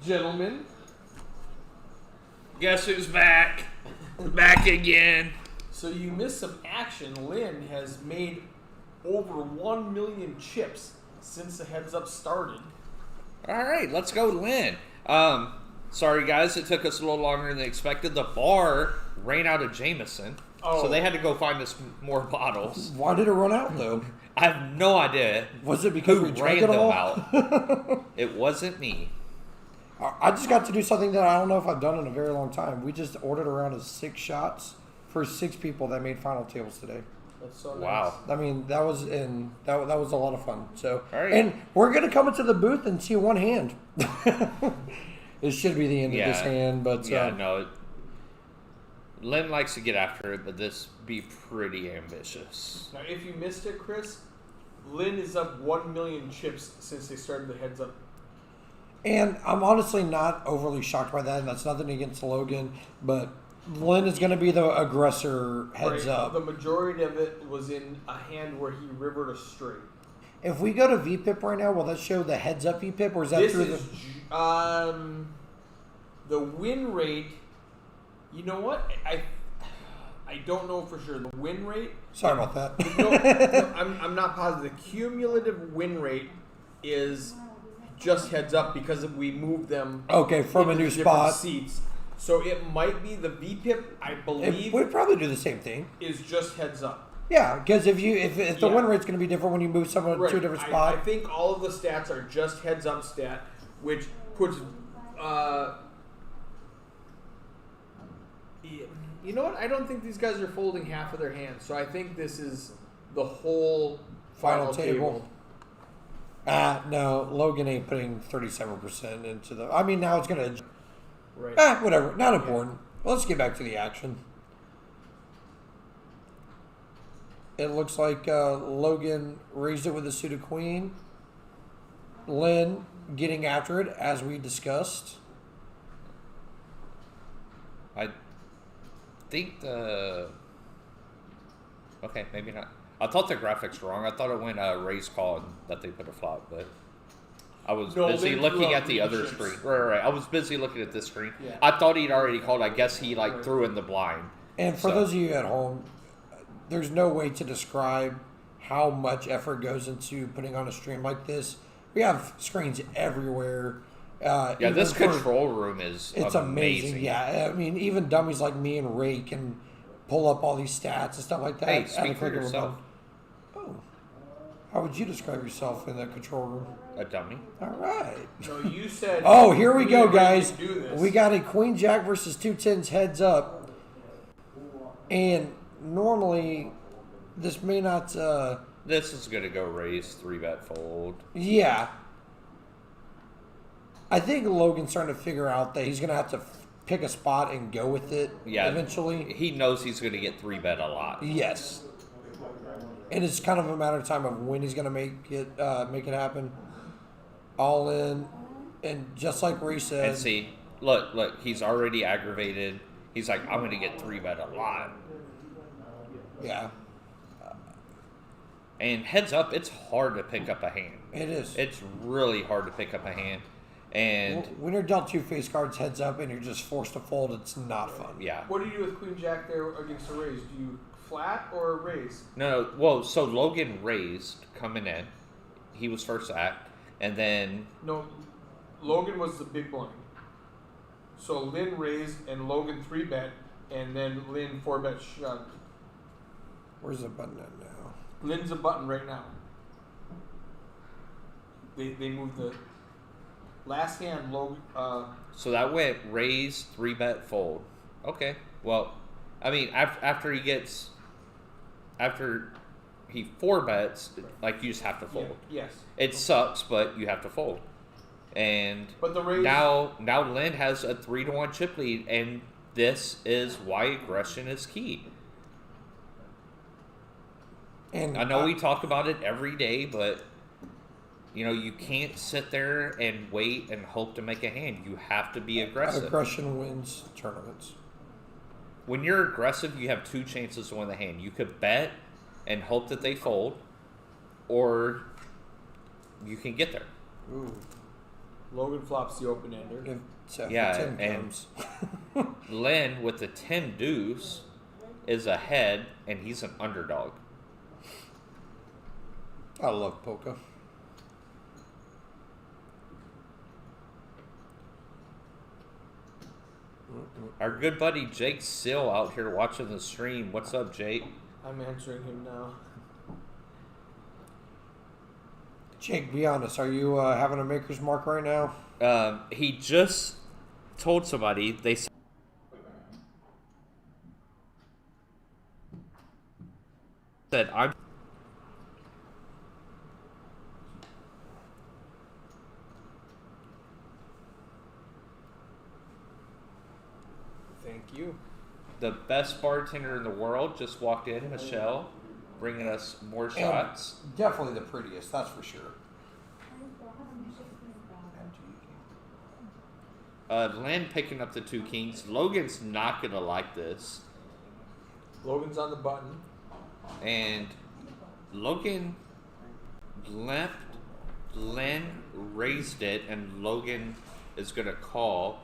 Gentlemen, guess who's back? Back again. So you missed some action. Lynn has made over 1 million chips since the heads up started. All right, let's go, Lynn. Sorry, guys, it took us a little longer than expected. The bar ran out of Jameson, so they had to go find us more bottles. Why did it run out, though? I have no idea. Was it because we drank it all? Out. It wasn't me. I just got to do something that I don't know if I've done in a very long time. We just ordered around of 6 shots for 6 people that made final tables today. That's so nice. Wow. I mean, that was a lot of fun. So, all right. And we're gonna come into the booth and see one hand. It should be the end of this hand, but no. Lynn likes to get after it, but this be pretty ambitious. Now, if you missed it, Chris, Lynn is up 1 million chips since they started the heads up. And I'm honestly not overly shocked by that, and that's nothing against Logan, but Lynn is going to be the aggressor heads up. The majority of it was in a hand where he rivered a straight. If we go to VPIP right now, will that show the heads up VPIP, or is that This through is the win rate. You know what? I don't know for sure. The win rate. Sorry about that. I'm not positive. The cumulative win rate is just heads up because we moved them. Okay, from a new spot. Seats. So it might be the VPIP. I believe we'd probably do the same thing. Is just heads up. Yeah, because if the win rate's going to be different when you move someone to a different spot. I think all of the stats are just heads up stat, which puts Yeah. You know what? I don't think these guys are folding half of their hands, so I think this is the whole Final table. No, Logan ain't putting 37% into the. I mean, now it's gonna. Right. Whatever. Not important. Let's get back to the action. It looks like Logan raised it with a suited queen. Lynn getting after it, as we discussed. I think the. Okay, maybe not. I thought the graphics were wrong. I thought it went raise call and that they put a flop, but I was busy looking at the other screen. Right. I was busy looking at this screen. Yeah. I thought he'd already called. I guess he like threw in the blind. And for those of you at home, there's no way to describe how much effort goes into putting on a stream like this. We have screens everywhere. Yeah, this control room is it's amazing. Yeah, I mean, even dummies like me and Ray can pull up all these stats and stuff like that. Hey, speak for yourself. Oh, how would you describe yourself in the control room? A dummy. All right. No, you said. Oh, here we go, guys. Do this. We got a queen jack versus 2-10s heads up, and normally this may not. This is gonna go raise 3-bet fold. Yeah. I think Logan's starting to figure out that he's going to have to pick a spot and go with it eventually. He knows he's going to get 3-bet a lot. Yes. And it's kind of a matter of time of when he's going to make it happen. All in. And just like Ray said. And see, look, he's already aggravated. He's like, I'm going to get 3-bet a lot. Yeah. And heads up, it's hard to pick up a hand. It is. It's really hard to pick up a hand. And when you're dealt 2 face cards heads up and you're just forced to fold, it's not fun. Yeah. What do you do with queen jack there against a raise? Do you flat or raise? No. Well, so Logan raised coming in. He was first act, and then no, Logan was the big blind. So Lynn raised and Logan 3-bet, and then Lynn 4-bet shoved. Where's the button at now? Lynn's a button right now. They moved the last hand. Logan. So that went raise 3-bet fold. Okay. Well, I mean after he 4-bets, like you just have to fold. Yeah, yes. It sucks, but you have to fold. And but the raise, now Lynn has a 3-1 chip lead, and this is why aggression is key. And I know we talk about it every day, but you can't sit there and wait and hope to make a hand. You have to be aggressive. Aggression wins tournaments. When you're aggressive, you have 2 chances to win the hand. You could bet and hope that they fold, or you can get there. Ooh. Logan flops the open ender. Yeah, and Lynn with the 10 deuce is ahead, and he's an underdog. I love polka. Our good buddy Jake Sill out here watching the stream. What's up, Jake? I'm answering him now. Jake, be honest. Are you having a maker's mark right now? He just told somebody they said I'm. Thank you. The best bartender in the world just walked in, Michelle, bringing us more shots. And definitely the prettiest, that's for sure. Lynn picking up the 2 kings. Logan's not going to like this. Logan's on the button. And Logan left. Lynn raised it, and Logan is going to call.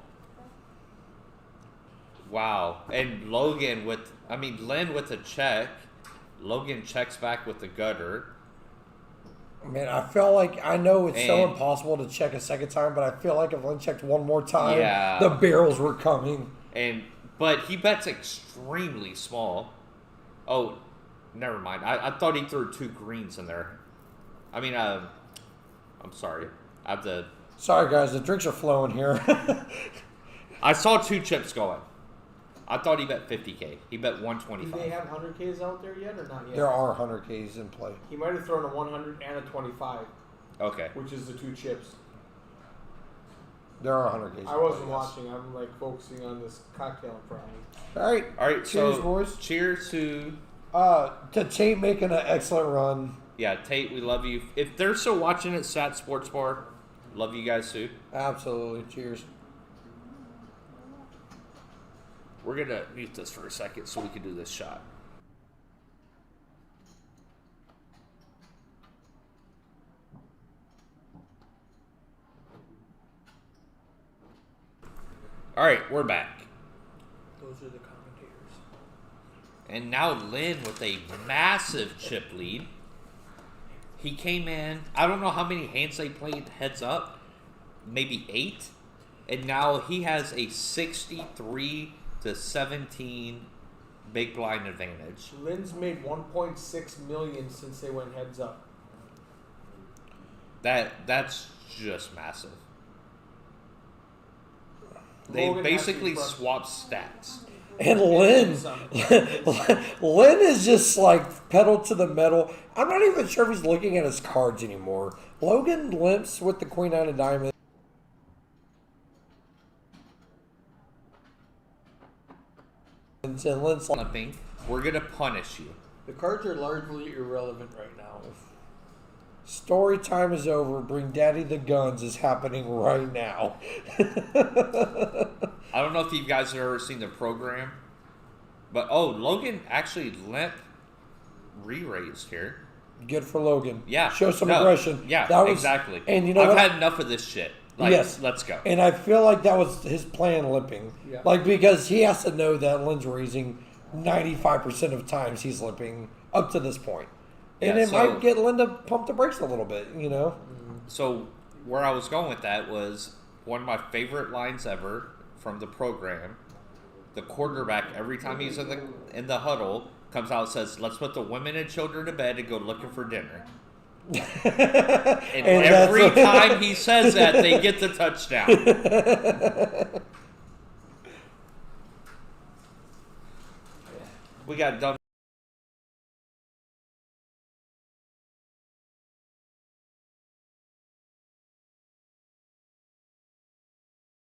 Wow. And Lynn with a check. Logan checks back with the gutter. Man, I feel like, I know it's so impossible to check a second time, but I feel like if Lynn checked one more time, the barrels were coming. But he bets extremely small. Oh, never mind. I thought he threw 2 greens in there. I mean, I'm sorry. Sorry, guys. The drinks are flowing here. I saw 2 chips going. I thought he bet 50K. He bet Do 125. they have 100Ks out there yet or not yet? There are 100Ks in play. He might have thrown a 100 and a 25, Okay. which is the 2 chips. There are 100Ks. I wasn't watching. I'm like focusing on this cocktail in front of me. All right. All right. Cheers, So boys. cheers to To Tate making an excellent run. yeah Tate. We love you. If they're still watching at Sat Sports Bar, love you guys too. Absolutely. Cheers. We're gonna mute this for a second so we can do this shot. All right, we're back. Those are the commentators. And now Lynn with a massive chip lead. He came in, I don't know how many hands they played heads up, maybe 8. And now he has a 63-17 big blind advantage. Lynn's made 1.6 million since they went heads up. That's just massive. They Logan has to basically be front- swapped stats. And Lynn, Lynn is just like pedal to the metal. I'm not even sure if he's looking at his cards anymore. Logan limps with the Queen Nine of Diamonds. And Lynn's like, Limping. We're gonna punish you. The cards are largely irrelevant right now. story time is over. Bring Daddy the Guns is happening right now. I don't know if you guys have ever seen the program, but Logan actually limp re-raised here. Good for Logan. Yeah. Show some aggression. Yeah, That was, exactly. And you know I've what? had enough of this shit. Like, yes. Let's go. And I feel like that was his plan, limping. Yeah. Like, because he has to know that Lynn's raising 95% of times he's limping up to this point. And Yeah, it so- might get Lynn to pump the brakes a little bit, you know? So where I was going with that was one of my favorite lines ever from the program. The quarterback, every time he's in the huddle, comes out and says, "Let's put the women and children to bed and go looking for dinner." And every time he says that, they get the touchdown. We got done.